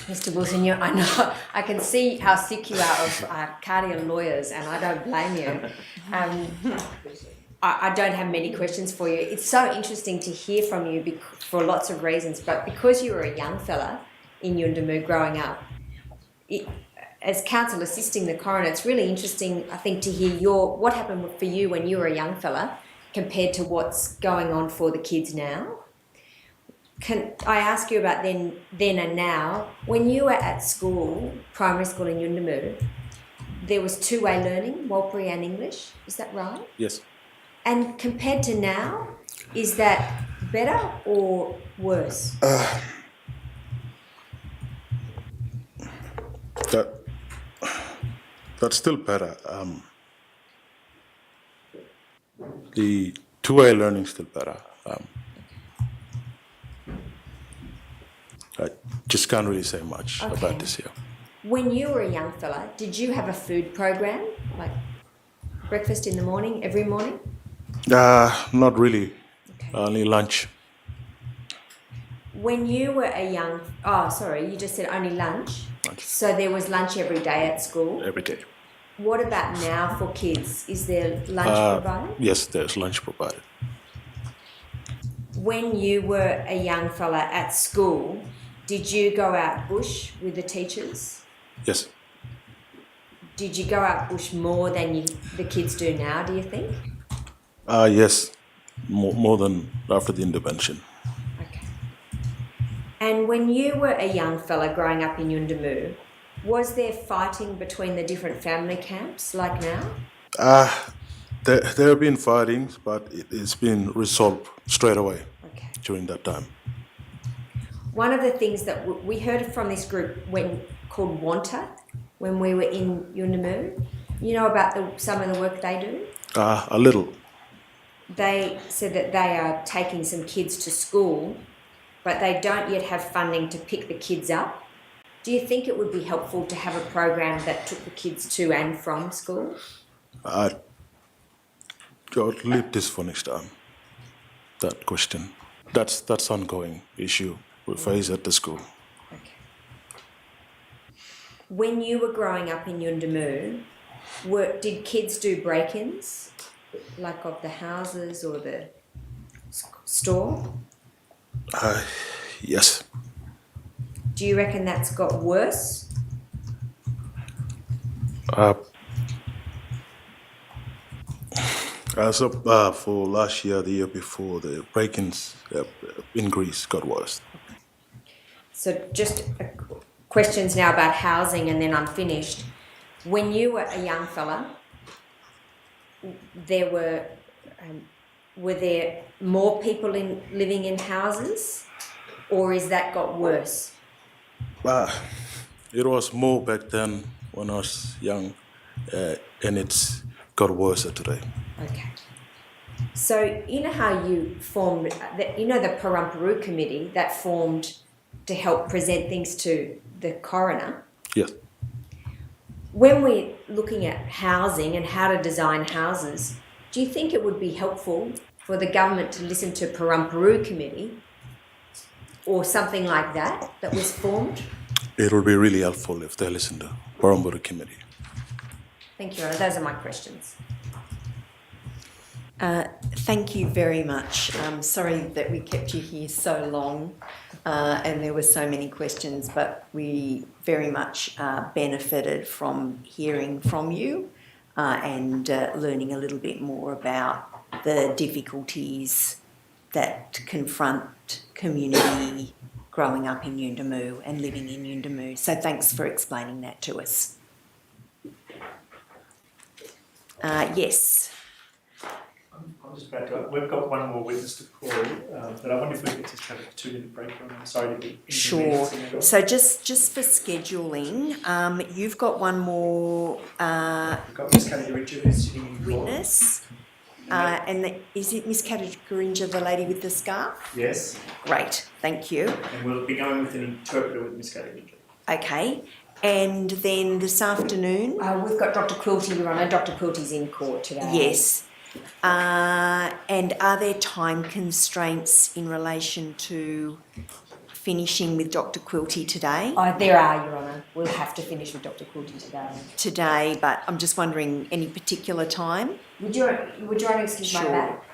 Mr. Wilson, I know I can see how sick you are of cardiac lawyers, and I don't blame you. I don't have many questions for you. It's so interesting to hear from you for lots of reasons, but because you were a young fella in Yuendamu growing up, as counsel assisting the coroner, it's really interesting, I think, to hear what happened for you when you were a young fella compared to what's going on for the kids now. Can I ask you about then and now? When you were at school, primary school in Yuendamu, there was two-way learning, Walpuri and English. Is that right?
Yes.
And compared to now, is that better or worse?
That's still better. The two-way learning is still better. I just can't really say much about this here.
When you were a young fella, did you have a food program, like breakfast in the morning, every morning?
Not really.
Okay.
Only lunch.
When you were you just said only lunch.
Lunch.
So there was lunch every day at school.
Every day.
What about now for kids? Is there lunch provided?
Yes, there's lunch provided.
When you were a young fella at school, did you go out bush with the teachers?
Yes.
Did you go out bush more than the kids do now, do you think?
Yes, more than after the intervention.
Okay. And when you were a young fella growing up in Yuendamu, was there fighting between the different family camps like now?
There have been fightings, but it's been resolved straight away during that time.
One of the things that we heard from this group called Wanta when we were in Yuendamu, you know about some of the work they do?
A little.
They said that they are taking some kids to school, but they don't yet have funding to pick the kids up. Do you think it would be helpful to have a program that took the kids to and from school?
I'll leave this for next time. That question. That's ongoing issue we face at the school.
Okay. When you were growing up in Yuendamu, did kids do break-ins, like of the houses or the store?
Yes.
Do you reckon that's got worse?
As of for last year, the year before, the break-ins increase got worse.
So just questions now about housing, and then I'm finished. When you were a young fella, were there more people living in houses, or is that got worse?
It was more back then when I was young, and it's got worse today.
Okay. So you know how you formed, the Paramparu committee that formed to help present things to the coroner?
Yes.
When we're looking at housing and how to design houses, do you think it would be helpful for the government to listen to Paramparu committee or something like that was formed?
It would be really helpful if they listen to Paramparu committee.
Thank you, Your Honour. Those are my questions.
Thank you very much. Sorry that we kept you here so long and there were so many questions, but we very much benefited from hearing from you and learning a little bit more about the difficulties that confront community growing up in Yuendamu and living in Yuendamu. So thanks for explaining that to us. Yes.
I'm just about to. We've got one more witness to call, but I wonder if we could just have a 2-minute break. I'm sorry to be
Sure.
inconveniencing.
So just for scheduling, you've got one more
We've got Miss Categorinja who's sitting in court.
witness. Is it Miss Categorinja, the lady with the scarf?
Yes.
Great, thank you.
And we'll be going with an interpreter with Miss Categorinja.
Okay. And then this afternoon?
We've got Dr. Quilty, Your Honour. Dr. Quilty's in court today.
Yes. And are there time constraints in relation to finishing with Dr. Quilty today?
There are, Your Honour. We'll have to finish with Dr. Quilty today.
Today, but I'm just wondering, any particular time?
Would Your Honour excuse my back?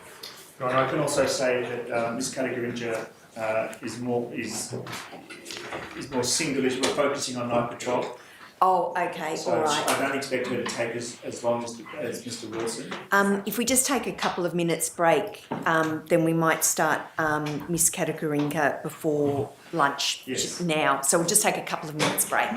Your Honour, I can also say that Miss Categorinja is more singular. We're focusing on night patrol.
Oh, okay,
So
all right.
I don't expect her to take as long as Mr. Wilson.
If we just take a couple of minutes break, then we might start Miss Categorinja before lunch now. So we'll just take a couple of minutes break.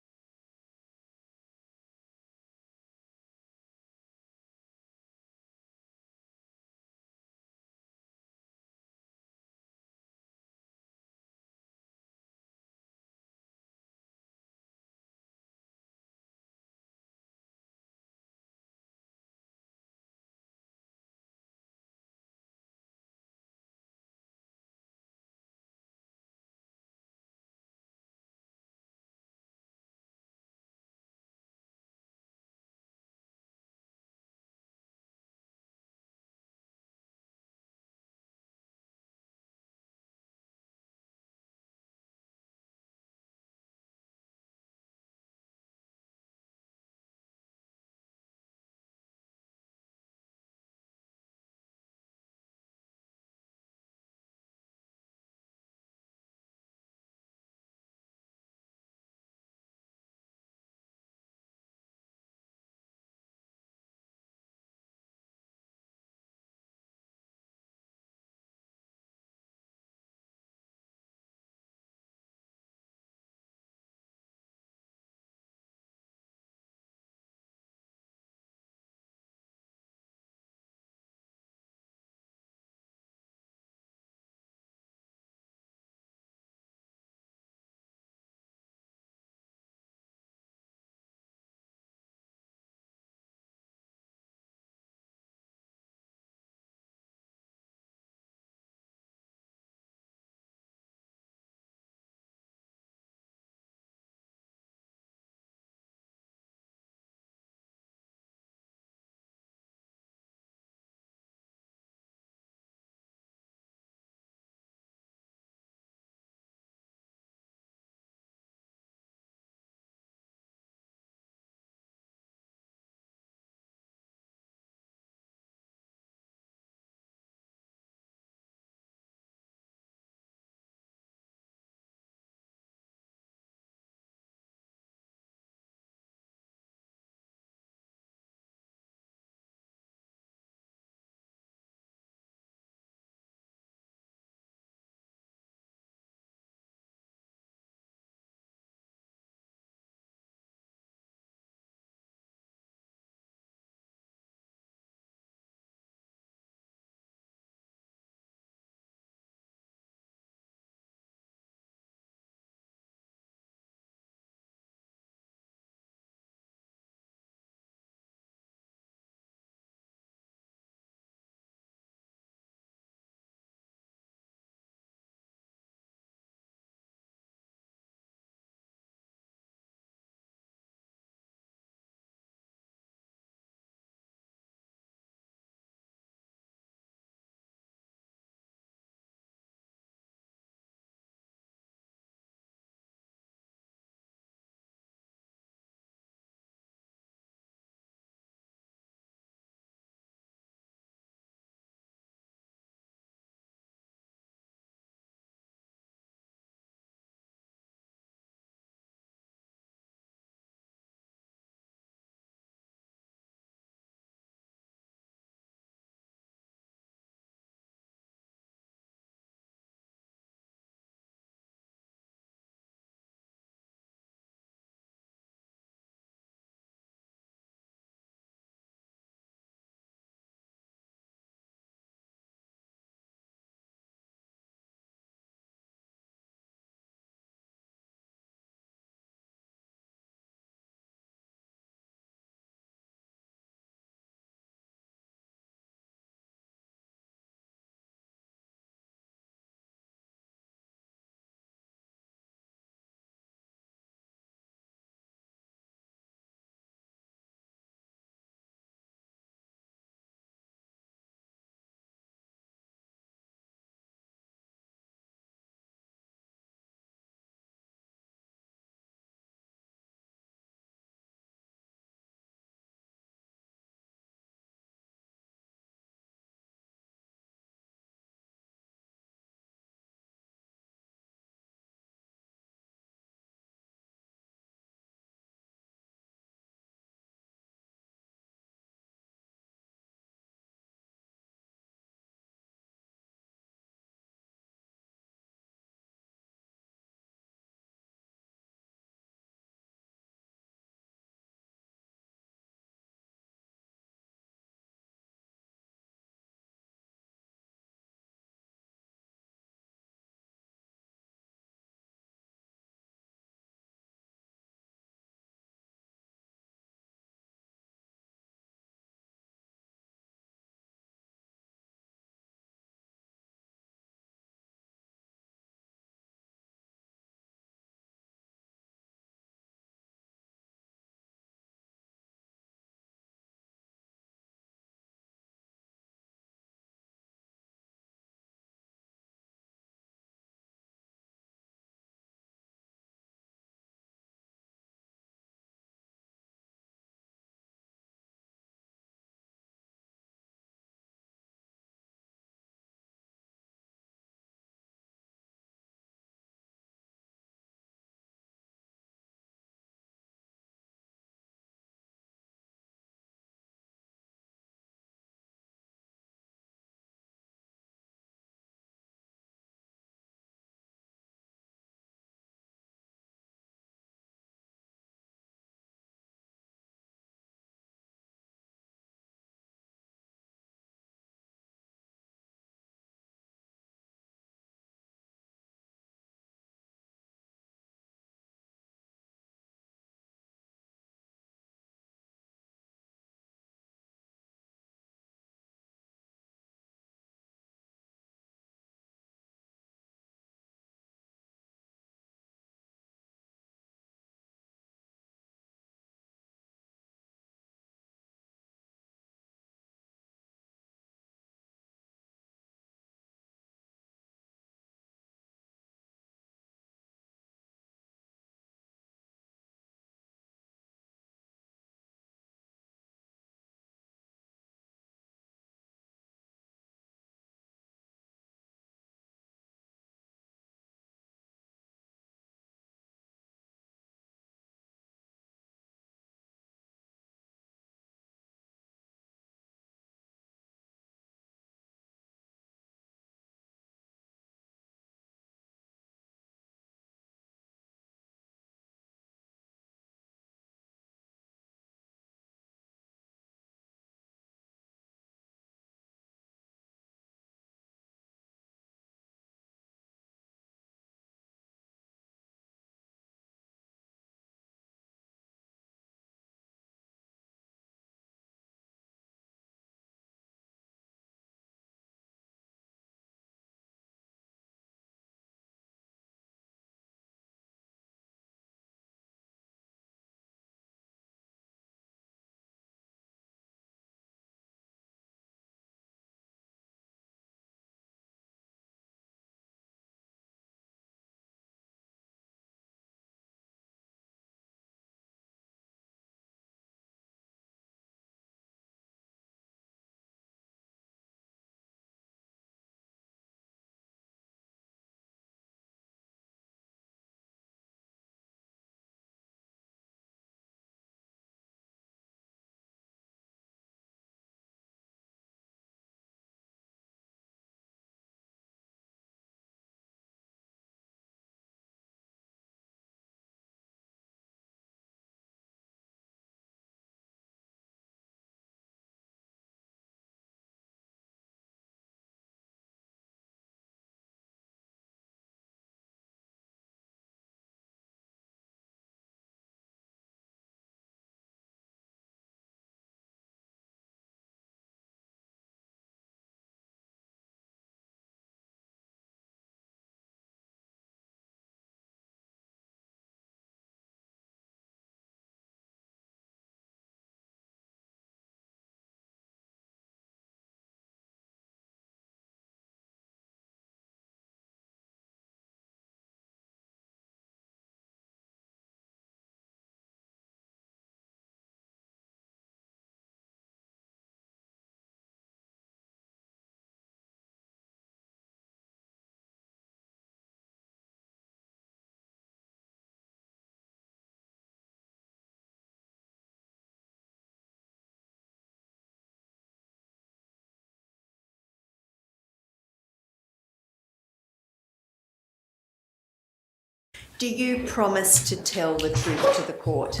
Do you promise to tell the truth to the court?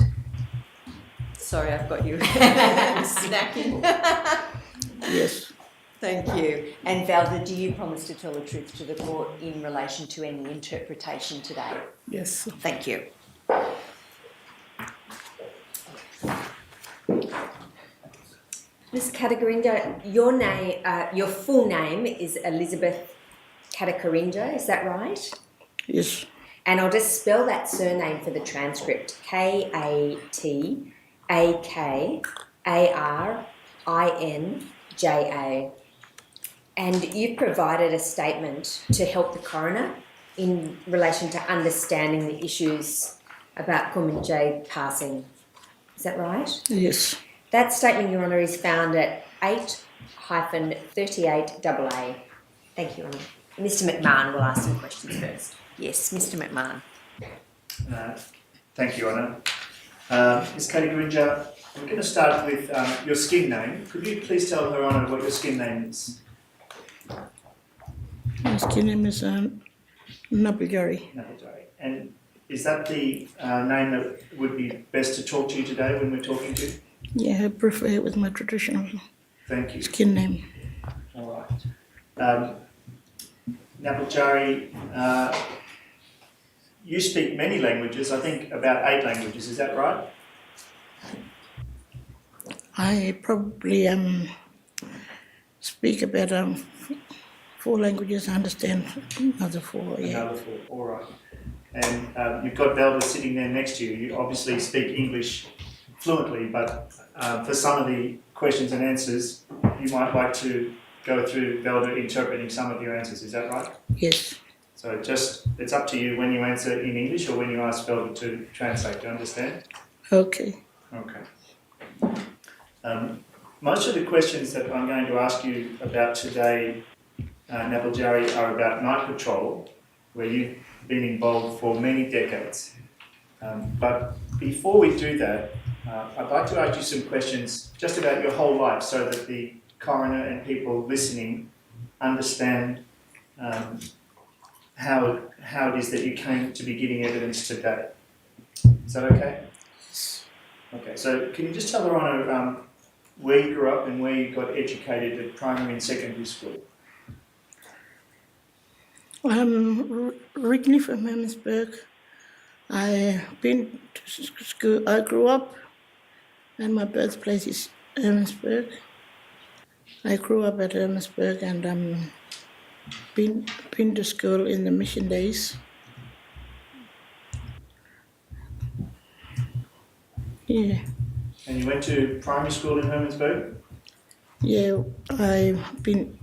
Sorry, I've got you snacking.
Yes.
Thank you. And Valda, do you promise to tell the truth to the court in relation to any interpretation today?
Yes.
Thank you.
Ms. Katacarinda, your name, your full name is Elizabeth Katacarinda, is that right?
Yes.
And I'll just spell that surname for the transcript. Katacarinja. And you've provided a statement to help the coroner in relation to understanding the issues about Kumanjayi passing. Is that right?
Yes.
That statement, Your Honour, is found at 8-38AA. Thank you, Your Honour. Mr McMahon will ask some questions first.
Yes, Mr McMahon.
Thank you, Your Honour. Ms. Katacarinja, we're going to start with your skin name. Could you please tell Her Honour what your skin name is?
My skin name is Nabiljari.
Nabiljari. And is that the name that would be best to talk to you today when we're talking to you?
Yeah, I prefer it with my traditional
Thank you.
skin name.
All right. Nabiljari, you speak many languages, I think about 8 languages, is that right?
I probably speak about 4 languages. I understand another 4. Yeah.
Another 4, all right. And you've got Velda sitting there next to you. You obviously speak English fluently, but for some of the questions and answers, you might like to go through Velda interpreting some of your answers, is that right?
Yes.
So it's up to you when you answer in English or when you ask Velda to translate, do you understand?
Okay.
Okay. Most of the questions that I'm going to ask you about today, Nabiljari, are about night patrol, where you've been involved for many decades. But before we do that, I'd like to ask you some questions just about your whole life so that the coroner and people listening understand how it is that you came to be giving evidence today. Is that okay? Okay, so can you just tell Her Honour where you grew up and where you got educated at primary and secondary school?
I'm originally from Hermannsburg. I've been to school. I grew up, and my birthplace is Hermannsburg. I grew up at Hermannsburg and been to school in the mission days. Yeah.
And you went to primary school in Hermannsburg?
Yeah, I've been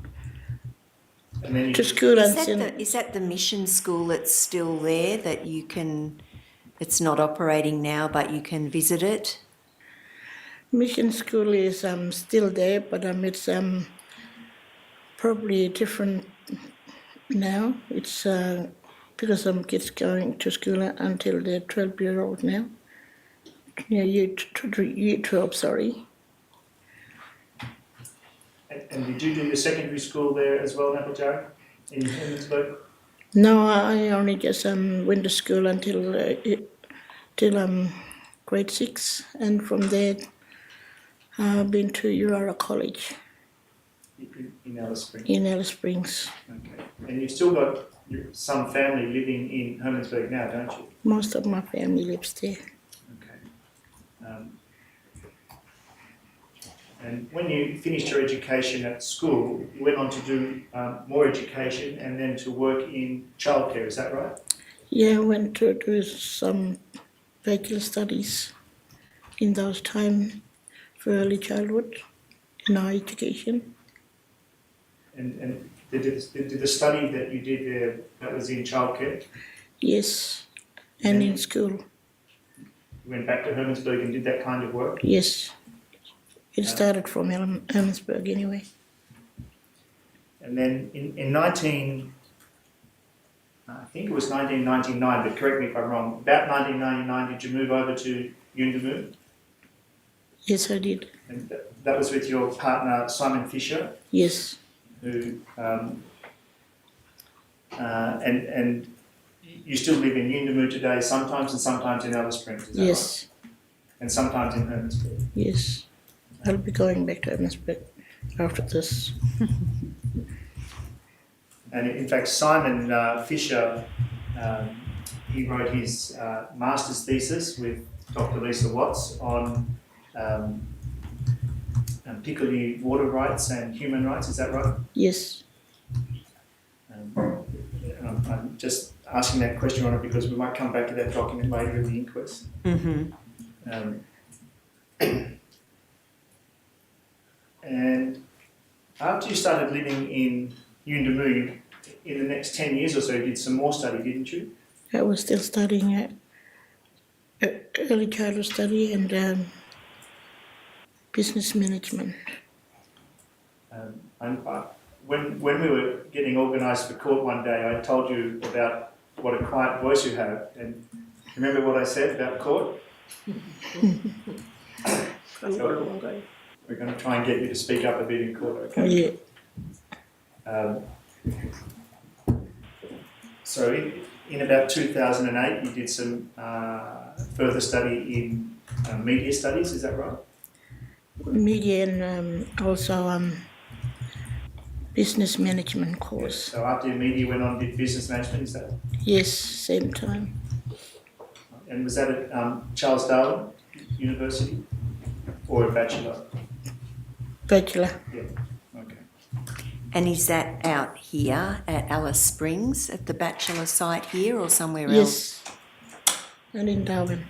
And then you
to school and
Is that the mission school that's still there that you can, it's not operating now, but you can visit it?
mission school is still there, but it's probably different now. It's because some kids going to school until they're 12-year-old now. Yeah, year 12, sorry.
And did you do your secondary school there as well, Nabiljari, in Hermannsburg?
No, I only just went to school until till grade 6, and from there I've been to Urara College
In Alice Springs?
in Alice Springs.
Okay. And you've still got some family living in Hermannsburg now, don't you?
Most of my family lives there.
Okay. And when you finished your education at school, you went on to do more education and then to work in childcare, is that right?
Yeah, I went to do some bachelor studies in those times for early childhood in our education.
And did the study that you did there, that was in childcare?
Yes, and in school.
You went back to Hermannsburg and did that kind of work?
Yes, it started from Hermannsburg anyway.
And then in I think it was 1999, but correct me if I'm wrong, about 1999 did you move over to Yuendamu?
Yes, I did.
And that was with your partner Simon Fisher?
Yes.
Who and you still live in Yuendamu today, sometimes, and sometimes in Alice Springs, is that
Yes,
right? And sometimes in Hermannsburg.
yes. I'll be going back to Emmersburg after this.
And in fact, Simon Fisher, he wrote his master's thesis with Dr. Lisa Watts on Piccoli water rights and human rights, is that right?
Yes,
I'm just asking that question on it because we might come back to that document later in the inquest. And after you started living in Yuendamu, in the next 10 years or so, you did some more study, didn't you?
I was still studying early childhood study and business management.
When we were getting organised for court one day, I told you about what a quiet voice you have. And remember what I said about court? So we're going to try and get you to speak up a bit in court, okay?
Yeah.
So in about 2008, you did some further study in media studies, is that right?
Media and also business management course.
So after your media, you went on and did business management, is that?
Yes, same time.
And was that at Charles Darwin University or a bachelor?
Bachelor.
Yeah, okay.
And is that out here at Alice Springs at the bachelor site here or somewhere else?
Yes, and in Darwin.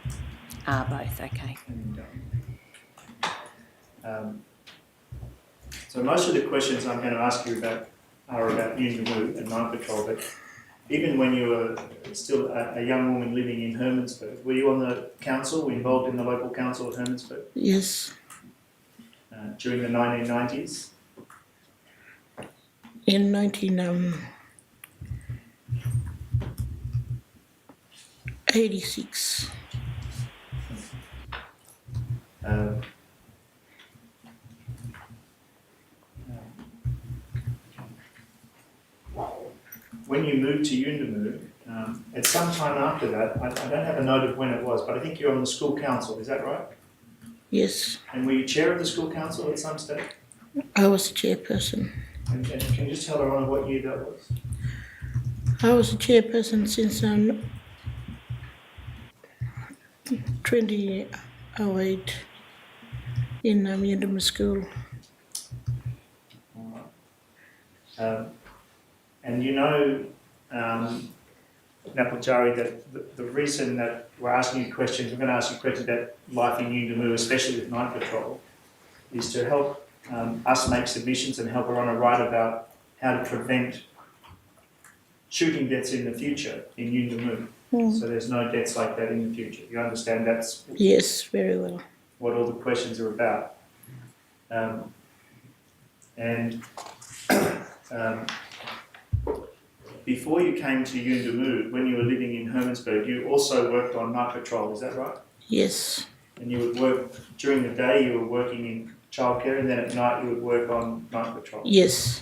Ah, both, okay.
So most of the questions I'm going to ask you about are about Yuendamu and Night Patrol, but even when you were still a young woman living in Hermannsburg, were you on the council, were you involved in the local council at Hermannsburg?
Yes.
During the 1990s?
In 1986.
When you moved to Yuendamu, at some time after that, I don't have a note of when it was, but I think you're on the school council, is that right?
Yes.
And were you chair of the school council at some stage?
I was a chairperson.
And can you just tell her on what year that was?
I was a chairperson since 2008 in Yuendamu School.
All right. And you know, Napajari, that the reason that we're asking you questions, we're going to ask you questions about life in Yuendamu, especially with Night Patrol, is to help us make submissions and help her on a write about how to prevent shooting deaths in the future in Yuendamu. So there's no deaths like that in the future. You understand that's
Yes, very well.
what all the questions are about. Before you came to Yuendamu, when you were living in Hermannsburg, you also worked on Night Patrol, is that right?
Yes.
And you would work, during the day you were working in childcare, and then at night you would work on Night Patrol?
Yes.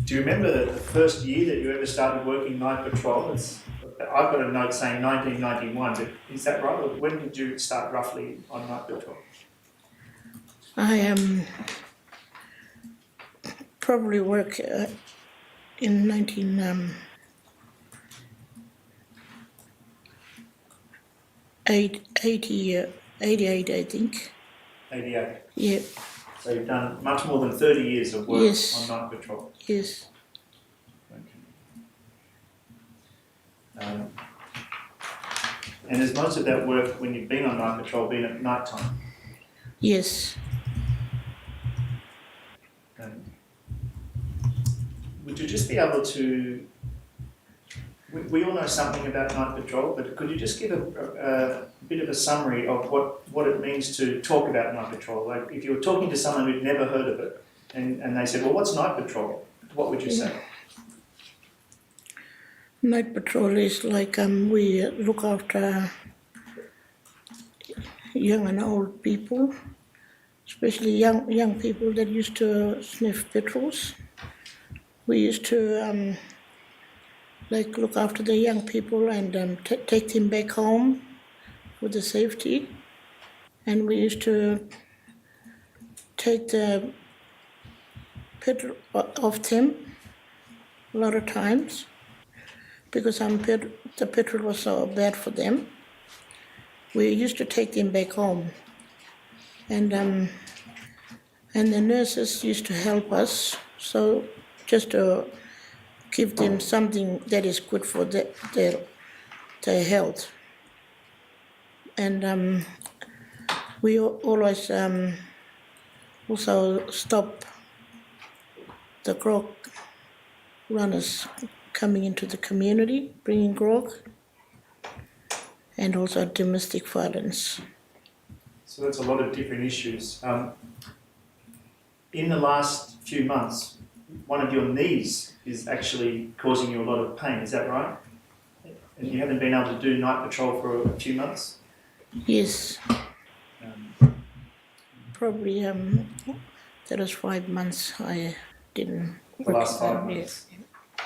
Do you remember the first year that you ever started working Night Patrol? I've got a note saying 1991, but is that right? Or when did you start roughly on Night Patrol?
I probably work in 1988, I think.
88?
Yeah.
So you've done much more than 30 years of work
Yes.
on Night Patrol?
Yes.
Okay. And has most of that work, when you've been on Night Patrol, been at night time?
Yes.
Would you just be able to, we all know something about Night Patrol, but could you just give a bit of a summary of what it means to talk about Night Patrol? Like if you were talking to someone who'd never heard of it and they said, well, what's Night Patrol? What would you say?
Night patrol is like we look after young and old people, especially young people that used to sniff petrols. We used to like look after the young people and take them back home for the safety. And we used to take the petrol off them a lot of times because the petrol was so bad for them. We used to take them back home, and the nurses used to help us. So just to give them something that is good for their health, and we always also stop the grog runners coming into the community, bringing grog, and also domestic violence.
So that's a lot of different issues. In the last few months, one of your knees is actually causing you a lot of pain, is that right? And you haven't been able to do night patrol for a few months?
Yes. Probably that was 5 months I didn't
The
work.
last 5 months?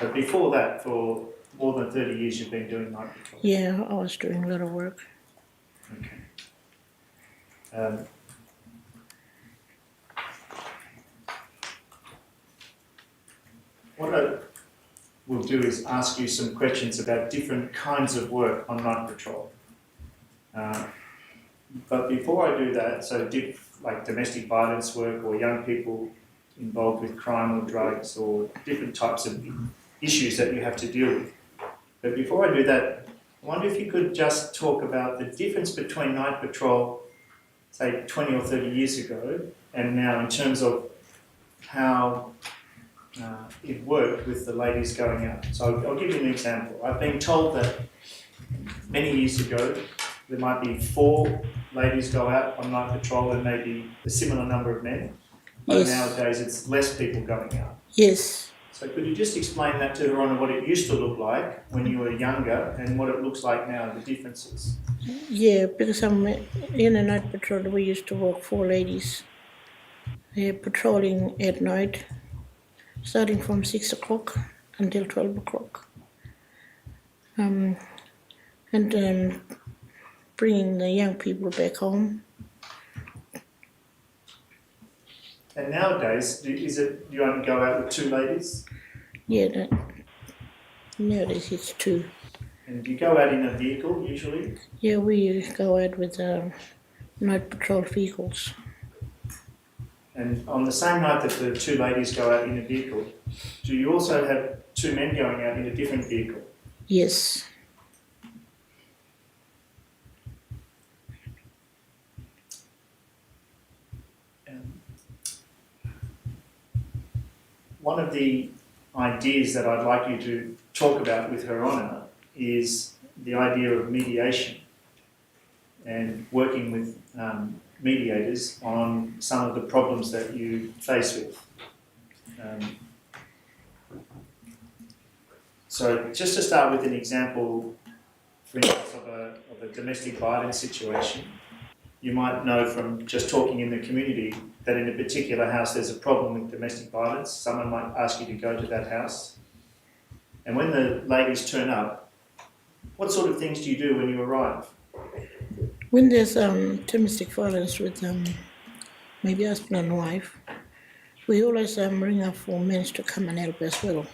But before that, for more than 30 years, you've been doing night patrol?
Yeah, I was doing a lot of work.
Okay. What I will do is ask you some questions about different kinds of work on night patrol. But before I do that, so like domestic violence work or young people involved with crime or drugs or different types of issues that you have to deal with. But before I do that, I wonder if you could just talk about the difference between night patrol, say 20 or 30 years ago, and now in terms of how it worked with the ladies going out. So I'll give you an example. I've been told that many years ago there might be 4 ladies go out on night patrol and maybe a similar number of men. But
Yes.
nowadays it's less people going out.
Yes.
So could you just explain that to her on what it used to look like when you were younger and what it looks like now, the differences?
Yeah, because I'm in a night patrol, we used to work 4 ladies. They're patrolling at night, starting from 6 o'clock until 12 o'clock. And bringing the young people back home.
And nowadays, do you only go out with 2 ladies?
Yeah, nowadays it's 2.
And do you go out in a vehicle usually?
Yeah, we go out with night patrol vehicles.
And on the same night that the 2 ladies go out in a vehicle, do you also have 2 men going out in a different vehicle?
Yes.
One of the ideas that I'd like you to talk about with Her Honour is the idea of mediation and working with mediators on some of the problems that you face with. So just to start with an example, for instance, of a domestic violence situation, you might know from just talking in the community that in a particular house there's a problem with domestic violence. Someone might ask you to go to that house. And when the ladies turn up, what sort of things do you do when you arrive?
When there's domestic violence with maybe husband and wife, we always ring up for men to come and help as well,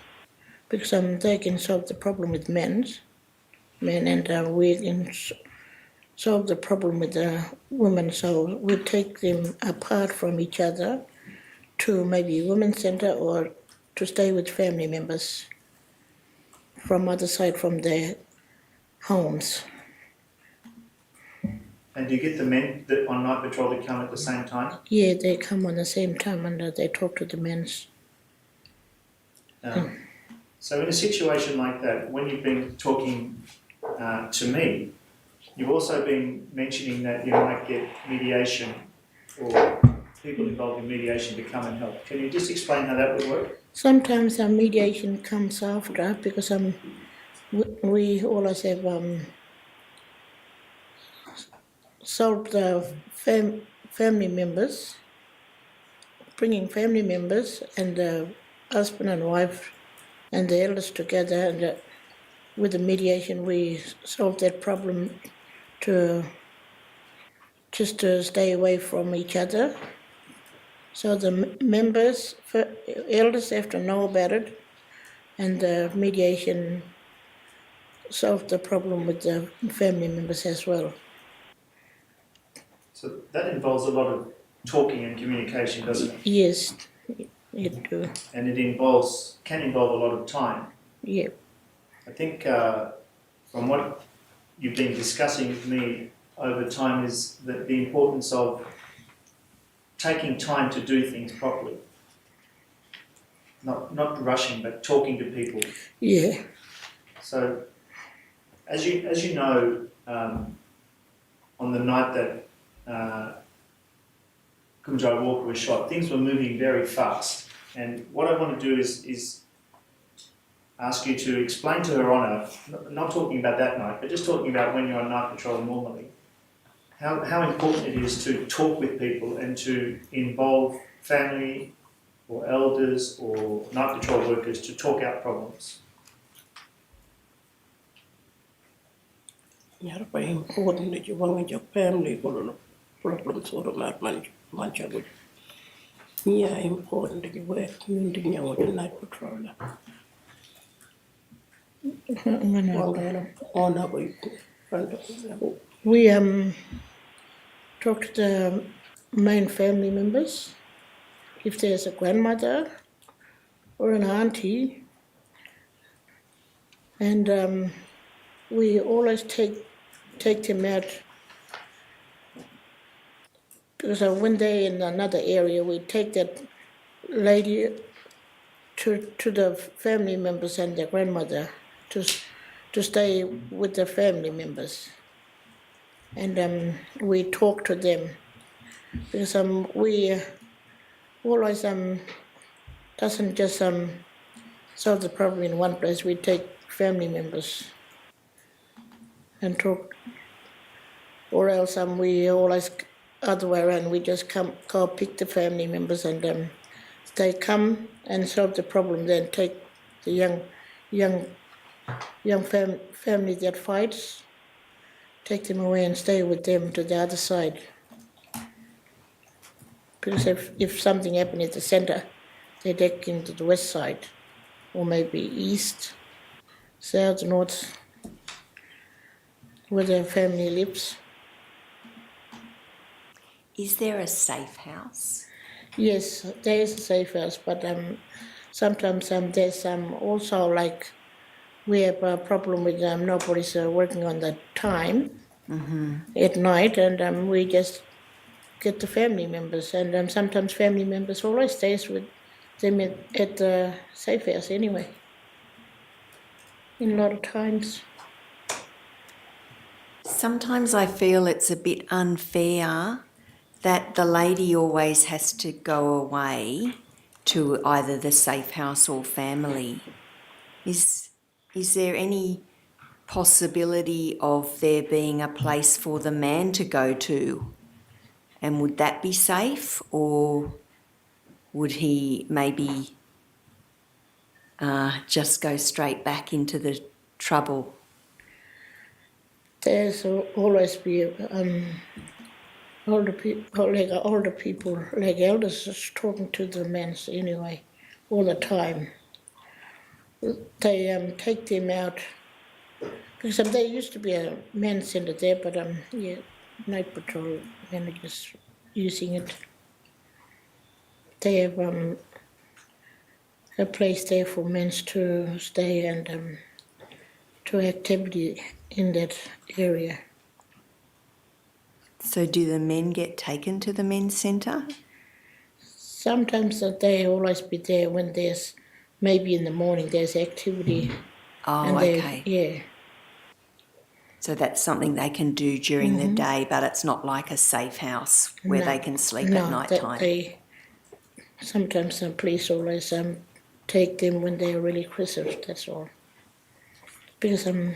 because they can solve the problem with men, and we can solve the problem with the women. So we take them apart from each other to maybe women's centre or to stay with family members from other side from their homes.
And do you get the men that on night patrol to come at the same time?
Yeah, they come on the same time and they talk to the men.
So in a situation like that, when you've been talking to me, you've also been mentioning that you might get mediation or people involved in mediation to come and help. Can you just explain how that would work?
Sometimes mediation comes after, because we always have solved the family members, bringing family members and the husband and wife and the elders together, and with the mediation, we solved that problem to just to stay away from each other. So the members, elders have to know about it, and the mediation solved the problem with the family members as well.
So that involves a lot of talking and communication, doesn't it?
Yes, it do.
And it can involve a lot of time.
Yeah.
I think from what you've been discussing with me over time is that the importance of taking time to do things properly. Not rushing, but talking to people.
Yeah.
So, as you know, on the night that Kumanjayi Walker was shot, things were moving very fast. And what I want to do is ask you to explain to Her Honour, not talking about that night, but just talking about when you're on night patrol normally, how important it is to talk with people and to involve family or elders or night patrol workers to talk out problems.
It's very important that you want with your family for problems or not much of it. Yeah, important that you work with the night patrol. We talk to the main family members. If there's a grandmother or an auntie, and we always take them out, because when they're in another area, we take that lady to the family members and their grandmother to stay with the family members, and we talk to them, because we always doesn't just solve the problem in one place. We take family members and talk, or else we always other way around. We just go pick the family members, and they come and solve the problem. Then take the young family that fights, take them away and stay with them to the other side. Because if something happened at the center, they take into the west side, or maybe east, south, north, where their family lives.
Is there a safe house?
Yes, there is a safe house, but sometimes there's also, like, we have a problem with nobody's working on the time at night, and we just get the family members, and sometimes family members always stays with them at the safe house anyway, in a lot of times.
Sometimes I feel it's a bit unfair that the lady always has to go away to either the safe house or family. Is there any possibility of there being a place for the man to go to? And would that be safe, or would he maybe just go straight back into the trouble?
There's always be older people, like elders, just talking to the men anyway, all the time. They take them out, because there used to be a men's centre there, but night patrol managers using it. They have a place there for men to stay and to activity in that area.
So do the men get taken to the men's centre?
Sometimes they always be there when there's, maybe in the morning there's activity.
Oh, okay.
Yeah.
So that's something they can do during the day, but it's not like a safe house where they can sleep at night time.
Sometimes the police always take them when they're really aggressive, that's all. Because in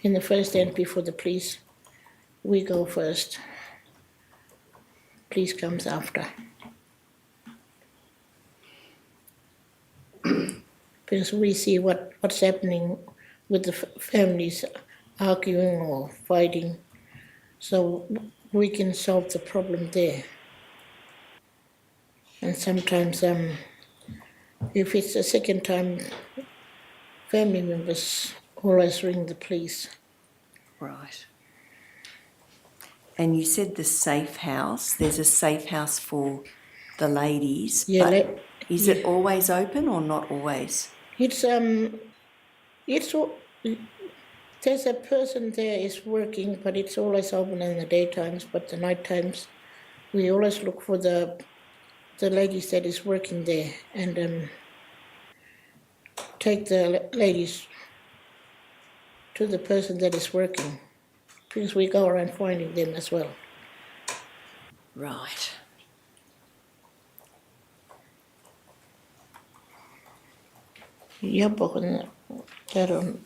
the first entry for the police, we go first. Police comes after. Because we see what's happening with the families arguing or fighting, so we can solve the problem there. And sometimes, if it's the second time, family members always ring the police.
Right. And you said the safe house. There's a safe house for the ladies,
Yeah,
but is it always open or not always?
It's there's a person there is working, but it's always open in the daytimes. But the night times, we always look for the ladies that is working there and take the ladies to the person that is working, because we go around finding them as well.
Right.
Ja puhun on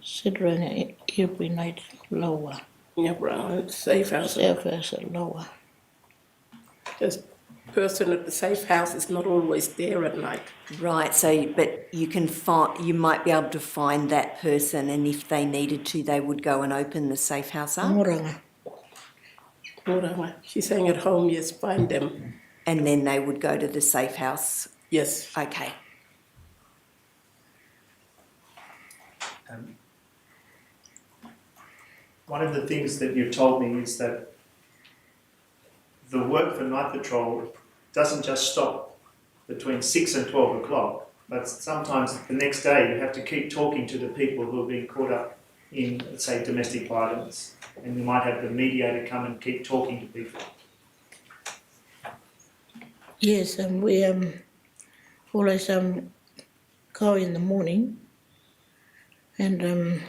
Sidran every night lower.
Yeah, right. Safe house.
Safe house lower.
This person at the safe house is not always there at night.
Right. So, but you can find. You might be able to find that person, and if they needed to, they would go and open the safe house up.
Muranga.
She's saying at home, yes, find them.
And then they would go to the safe house.
Yes.
Okay.
One of the things that you've told me is that the work for night patrol doesn't just stop between 6 and 12 o'clock, but sometimes the next day you have to keep talking to the people who have been caught up in, let's say, domestic violence, and you might have the mediator come and keep talking to people.
Yes, and we always go in the morning and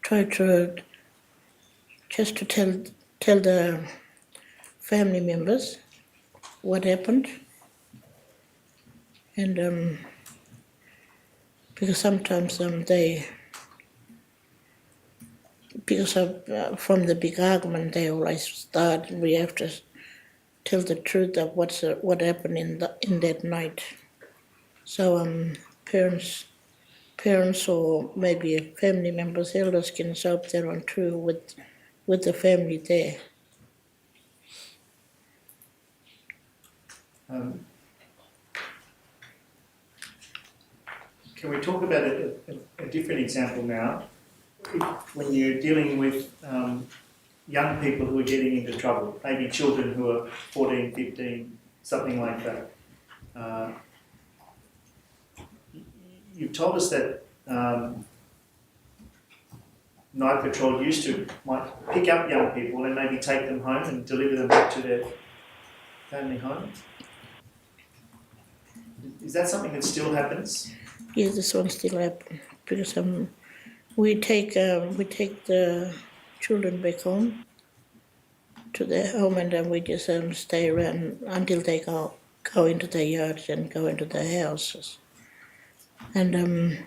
try to just to tell the family members what happened, and because sometimes they, because of from the big argument they always start, we have to tell the truth of what happened in that night. So parents or maybe family members, elders can help their own too with the family there.
Can we talk about a different example now? When you're dealing with young people who are getting into trouble, maybe children who are 14, 15, something like that. You've told us that night patrol might pick up young people and maybe take them home and deliver them back to their family home. Is that something that still happens?
Yes, this one still happens because we take the children back home to their home, and then we just stay around until they go into their yards and go into their houses. And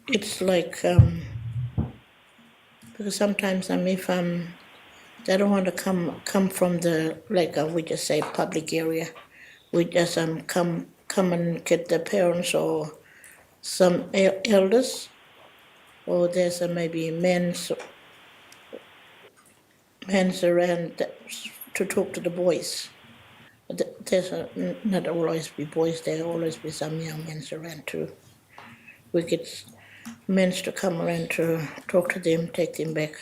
it's like because sometimes if they don't want to come from the, like we just say, public area, we just come and get the parents or some elders, or there's maybe men's around to talk to the boys. There's not always be boys, there always be some young men around too. We get men to come around to talk to them, take them back.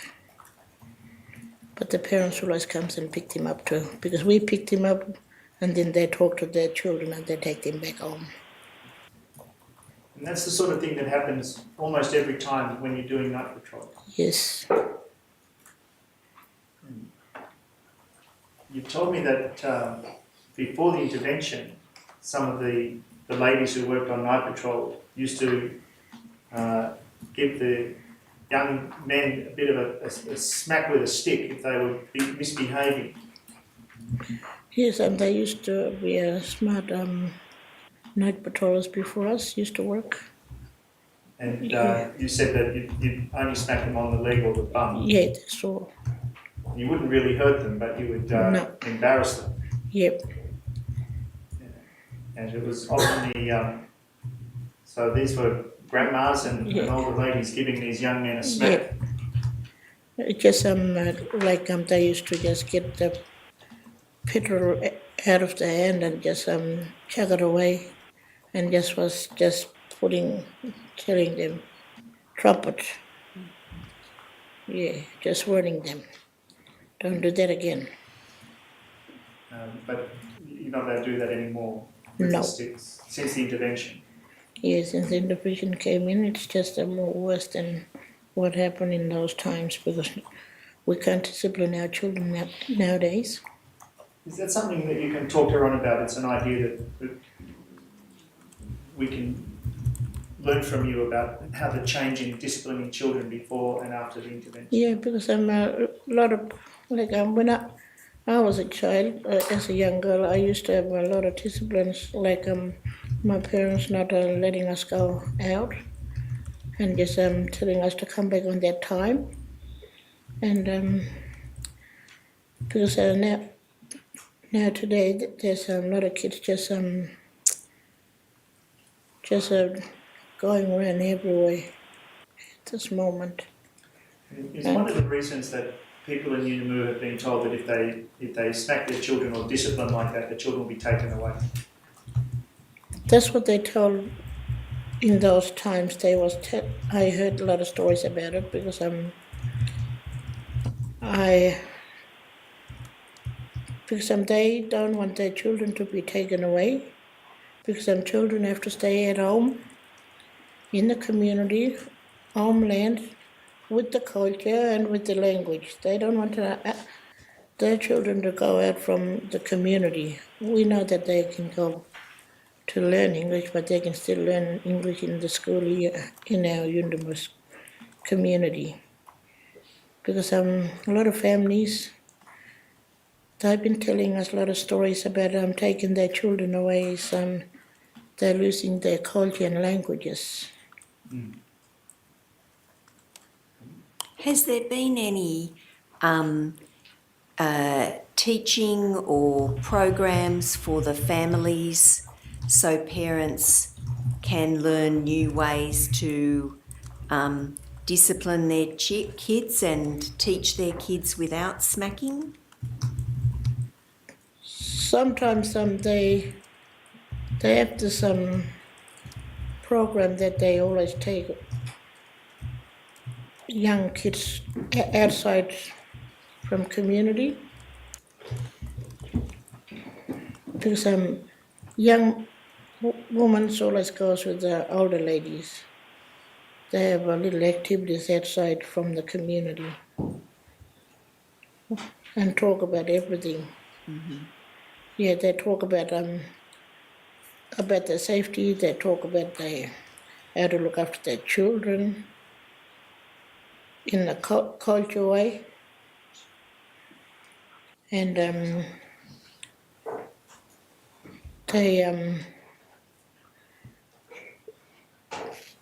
But the parents always comes and pick them up too, because we pick them up and then they talk to their children and they take them back home.
And that's the sort of thing that happens almost every time when you're doing night patrol.
Yes.
You've told me that before the intervention, some of the ladies who worked on night patrol used to give the young men a bit of a smack with a stick if they were misbehaving.
Yes, and they used to be smart night patrollers before us, used to work.
And you said that you'd only smack them on the leg or the bum.
Yeah, that's all.
You wouldn't really hurt them, but you would embarrass them.
Yep.
Yeah. And it was often so these were grandmas and older ladies giving these young men a smack?
Yeah. Just they used to just get the petrol out of the hand and just chuck it away, and just was just telling them, drop it. Yeah, just warning them, don't do that again.
But you're not allowed to do that anymore with
No.
the sticks since the intervention.
Yes, since the intervention came in, it's just more worse than what happened in those times, because we can't discipline our children nowadays.
Is that something that you can talk to Ron about? It's an idea that we can learn from you about how the change in disciplining children before and after the intervention.
Yeah, because I'm a lot of, when I was a child, as a young girl, I used to have a lot of disciplines, my parents not letting us go out and just telling us to come back on that time. And because now today there's a lot of kids just going around everywhere at this moment.
Is one of the reasons that people in Unimu have been told that if they smack their children or discipline like that, the children will be taken away?
That's what they told in those times. I heard a lot of stories about it because they don't want their children to be taken away, because some children have to stay at home in the community, homeland, with the culture and with the language. They don't want their children to go out from the community. We know that they can go to learn English, but they can still learn English in the school here in our Yundamus community. Because a lot of families, they've been telling us a lot of stories about taking their children away, they're losing their culture and languages.
Has there been any teaching or programs for the families so parents can learn new ways to discipline their kids and teach their kids without smacking?
Sometimes they have this program that they always take young kids outside from community, because young women always goes with the older ladies. They have a little activities outside from the community and talk about everything. Mm-hmm. Yeah, they talk about their safety. They talk about how to look after their children in a culture way, and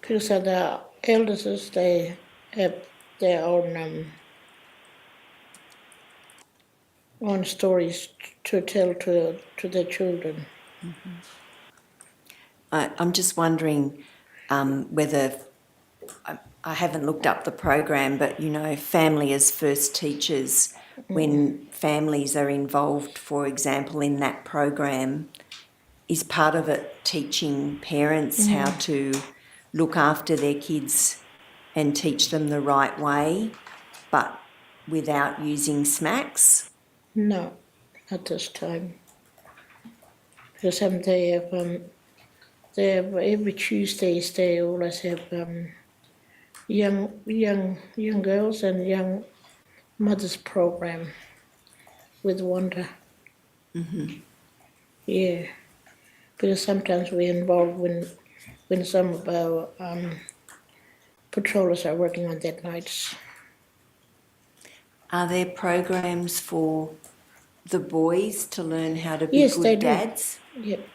because of the elders, they have their own stories to tell to their children.
Mm-hmm. I'm just wondering whether, I haven't looked up the program, but family as first teachers, when families are involved, for example, in that program, is part of it teaching parents how to look after their kids and teach them the right way, but without using smacks?
No, not this time. Because they have every Tuesdays they always have young girls and young mothers program with Wanda.
Mm-hmm.
Yeah, because sometimes we're involved when some of our patrollers are working on that nights.
Are there programs for the boys to learn how to be good dads?
Yep.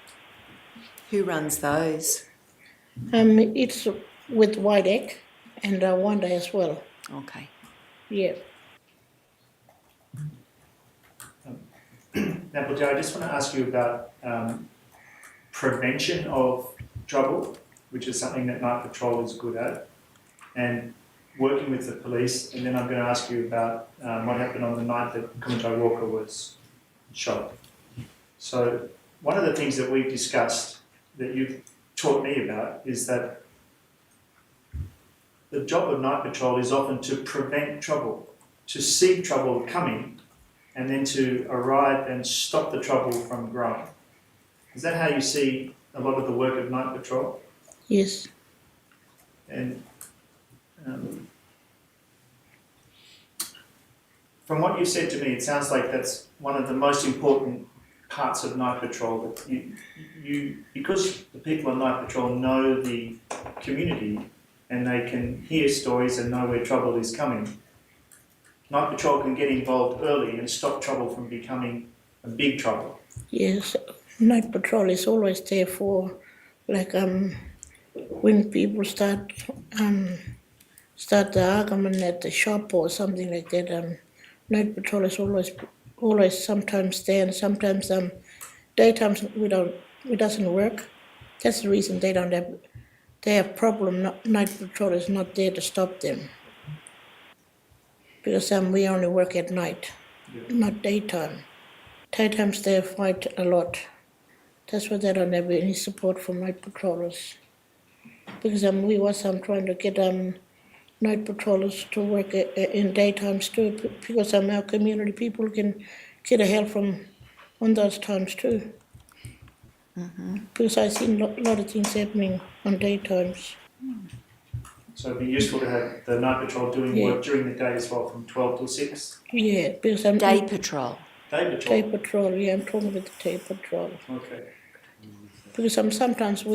Who runs those?
It's with White Egg and Wanda as well.
Okay.
Yeah.
Now, Kumanjayi, I just want to ask you about prevention of trouble which is something that Night Patrol is good at, and working with the police. And then I'm going to ask you about what happened on the night that Kumanjayi Walker was shot. So one of the things that we've discussed that you've taught me about is that the job of Night Patrol is often to prevent trouble, to see trouble coming, and then to arrive and stop the trouble from growing. Is that how you see a lot of the work of Night Patrol?
Yes.
And from what you've said to me, it sounds like that's one of the most important parts of Night Patrol. That you because the people on Night Patrol know the community and they can hear stories and know where trouble is coming. Night Patrol can get involved early and stop trouble from becoming a big trouble.
Yes, Night Patrol is always there for, like, when people start the argument at the shop or something like that. Night Patrol is always sometimes there, and sometimes daytimes it doesn't work. That's the reason they have problem. Night Patrol is not there to stop them, because we only work at night, not daytime. Daytimes they fight a lot. That's why they don't have any support from Night Patrollers. Because we was trying to get Night Patrollers to work in daytimes too, because our community people can get a help on those times too. Mm-hmm. Because I've seen a lot of things happening on daytimes.
So it'd be useful to have the Night Patrol doing work during the day as well, from 12 till 6?
Yeah, because
Day Patrol.
Day Patrol?
Day Patrol, yeah, I'm talking about the Day Patrol.
Okay.
Because sometimes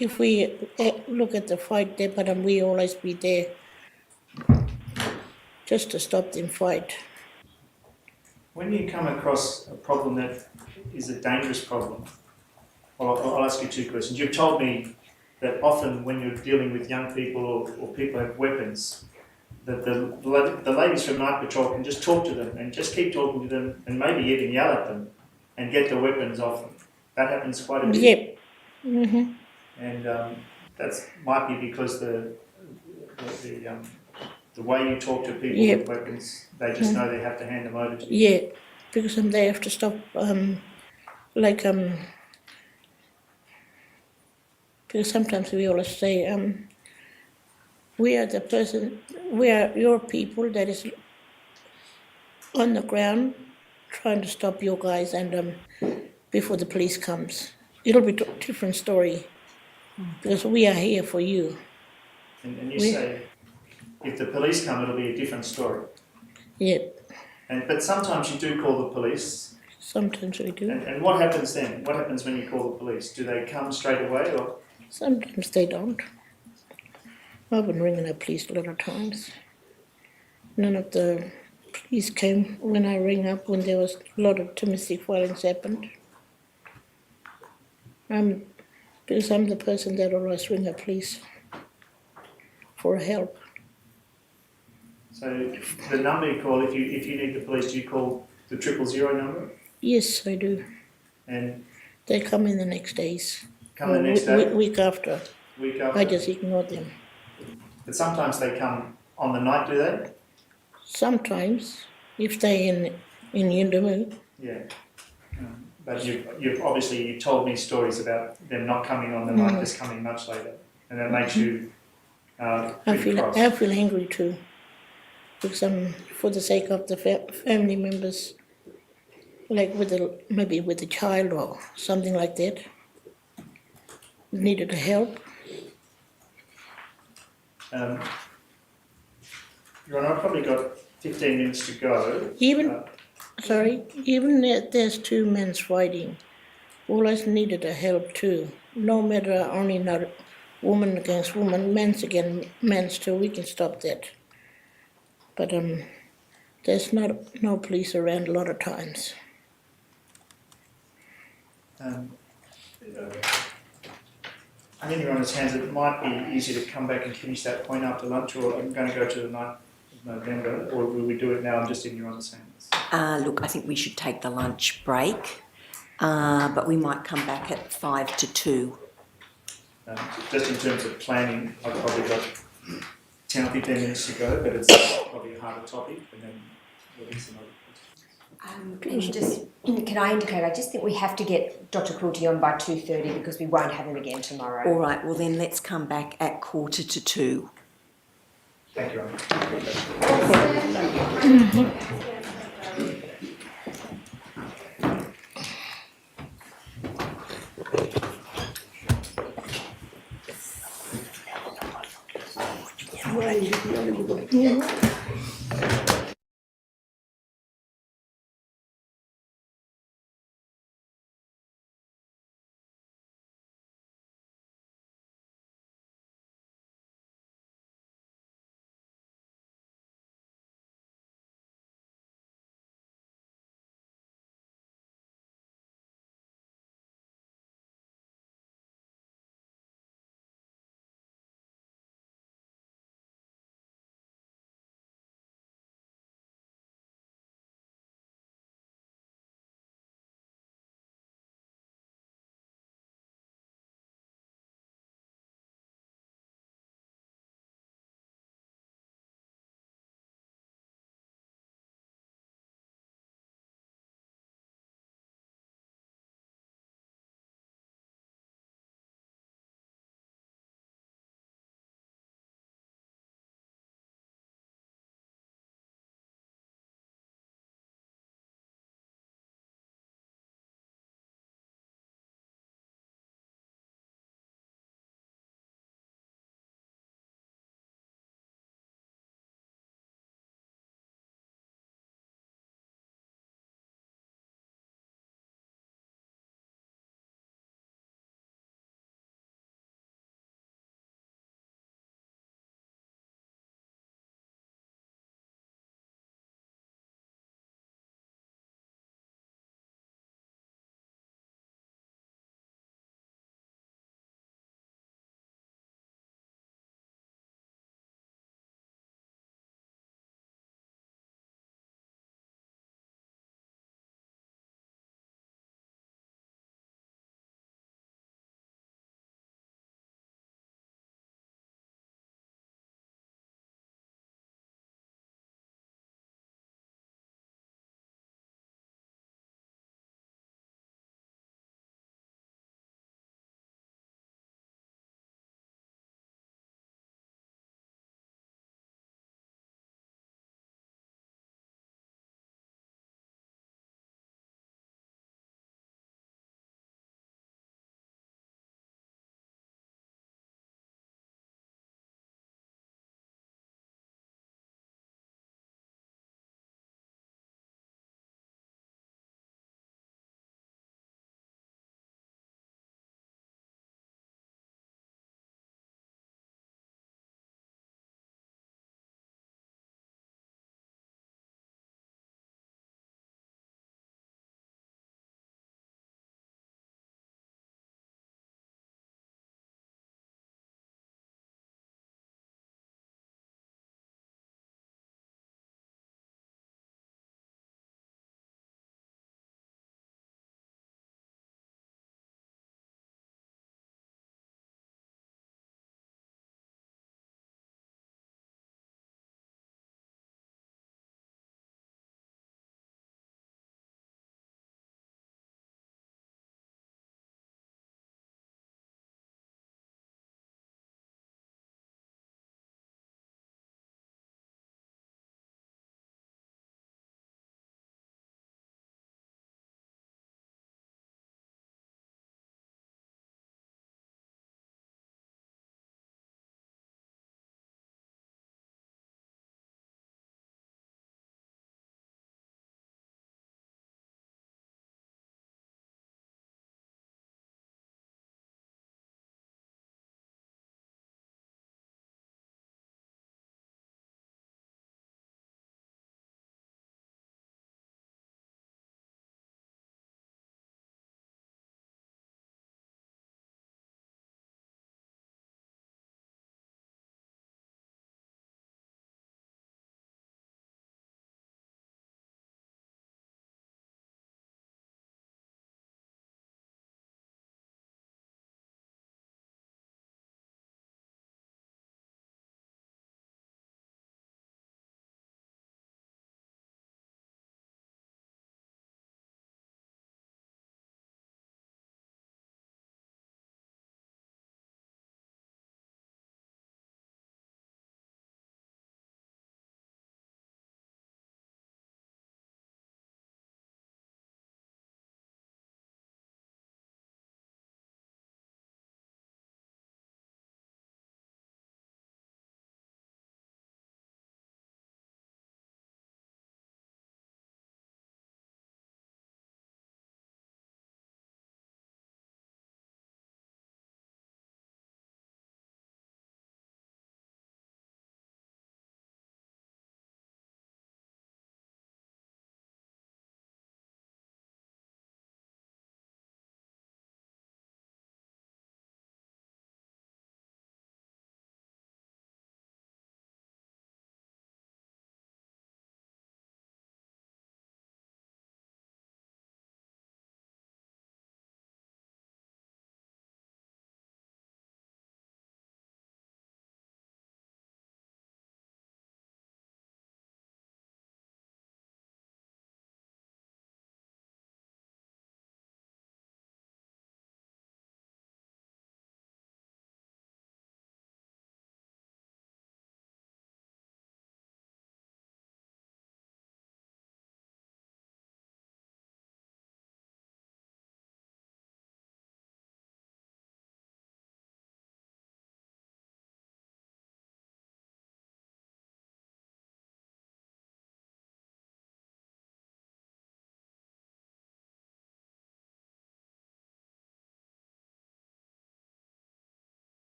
if we look at the fight there, but we always be there just to stop them fight.
When you come across a problem that is a dangerous problem, I'll ask you two questions. You've told me that often when you're dealing with young people or people who have weapons, that the ladies from Night Patrol can just talk to them and just keep talking to them and maybe even yell at them and get the weapons off them. That happens quite a bit.
Yep. Mm-hmm.
And that might be because the way you talk to people with weapons, they just know they have to hand them over to you.
Yeah, because they have to stop, because sometimes we always say, we are your people that is on the ground trying to stop your guys, and before the police comes. It'll be a different story, because we are here for you.
And you say, if the police come, it'll be a different story.
Yeah.
But sometimes you do call the police.
Sometimes we do.
And what happens then? What happens when you call the police? Do they come straight away, or?
Sometimes they don't. I've been ringing the police a lot of times. None of the police came when I rang up when there was a lot of domestic violence happened. Because I'm the person that always ring the police for help.
So the number you call, if you need the police, do you call the 000 number?
Yes, I do.
And
they come in the next days.
Come the next day?
Week after.
Week after?
I just ignore them.
But sometimes they come on the night, do they?
Sometimes, if they're in Yundamu.
Yeah. But you've obviously told me stories about them not coming on the night, just coming much later, and that makes you
I feel angry too, because for the sake of the family members, like maybe with a child or something like that, needed help.
Your Honour, I've probably got 15 minutes to go.
Even if there's two men fighting, always needed a help too. No matter only not woman against woman, men's against men's too. We can stop that. But there's no police around a lot of times.
I'm in Your Honour's hands. It might be easier to come back and finish that point after lunch, or I'm going to go to the 9th of November, or will we do it now? I'm just in Your Honour's hands.
Look, I think we should take the lunch break, but we might come back at 1:55.
Just in terms of planning, I've probably got 10 or 15 minutes to go, but it's probably a harder topic, and then there'll be some other questions.
And just, can I indicate, I just think we have to get Dr. Quilty on by 2:30 because we won't have him again tomorrow.
All right, well then let's come back at 1:45.
Thank you, Anna.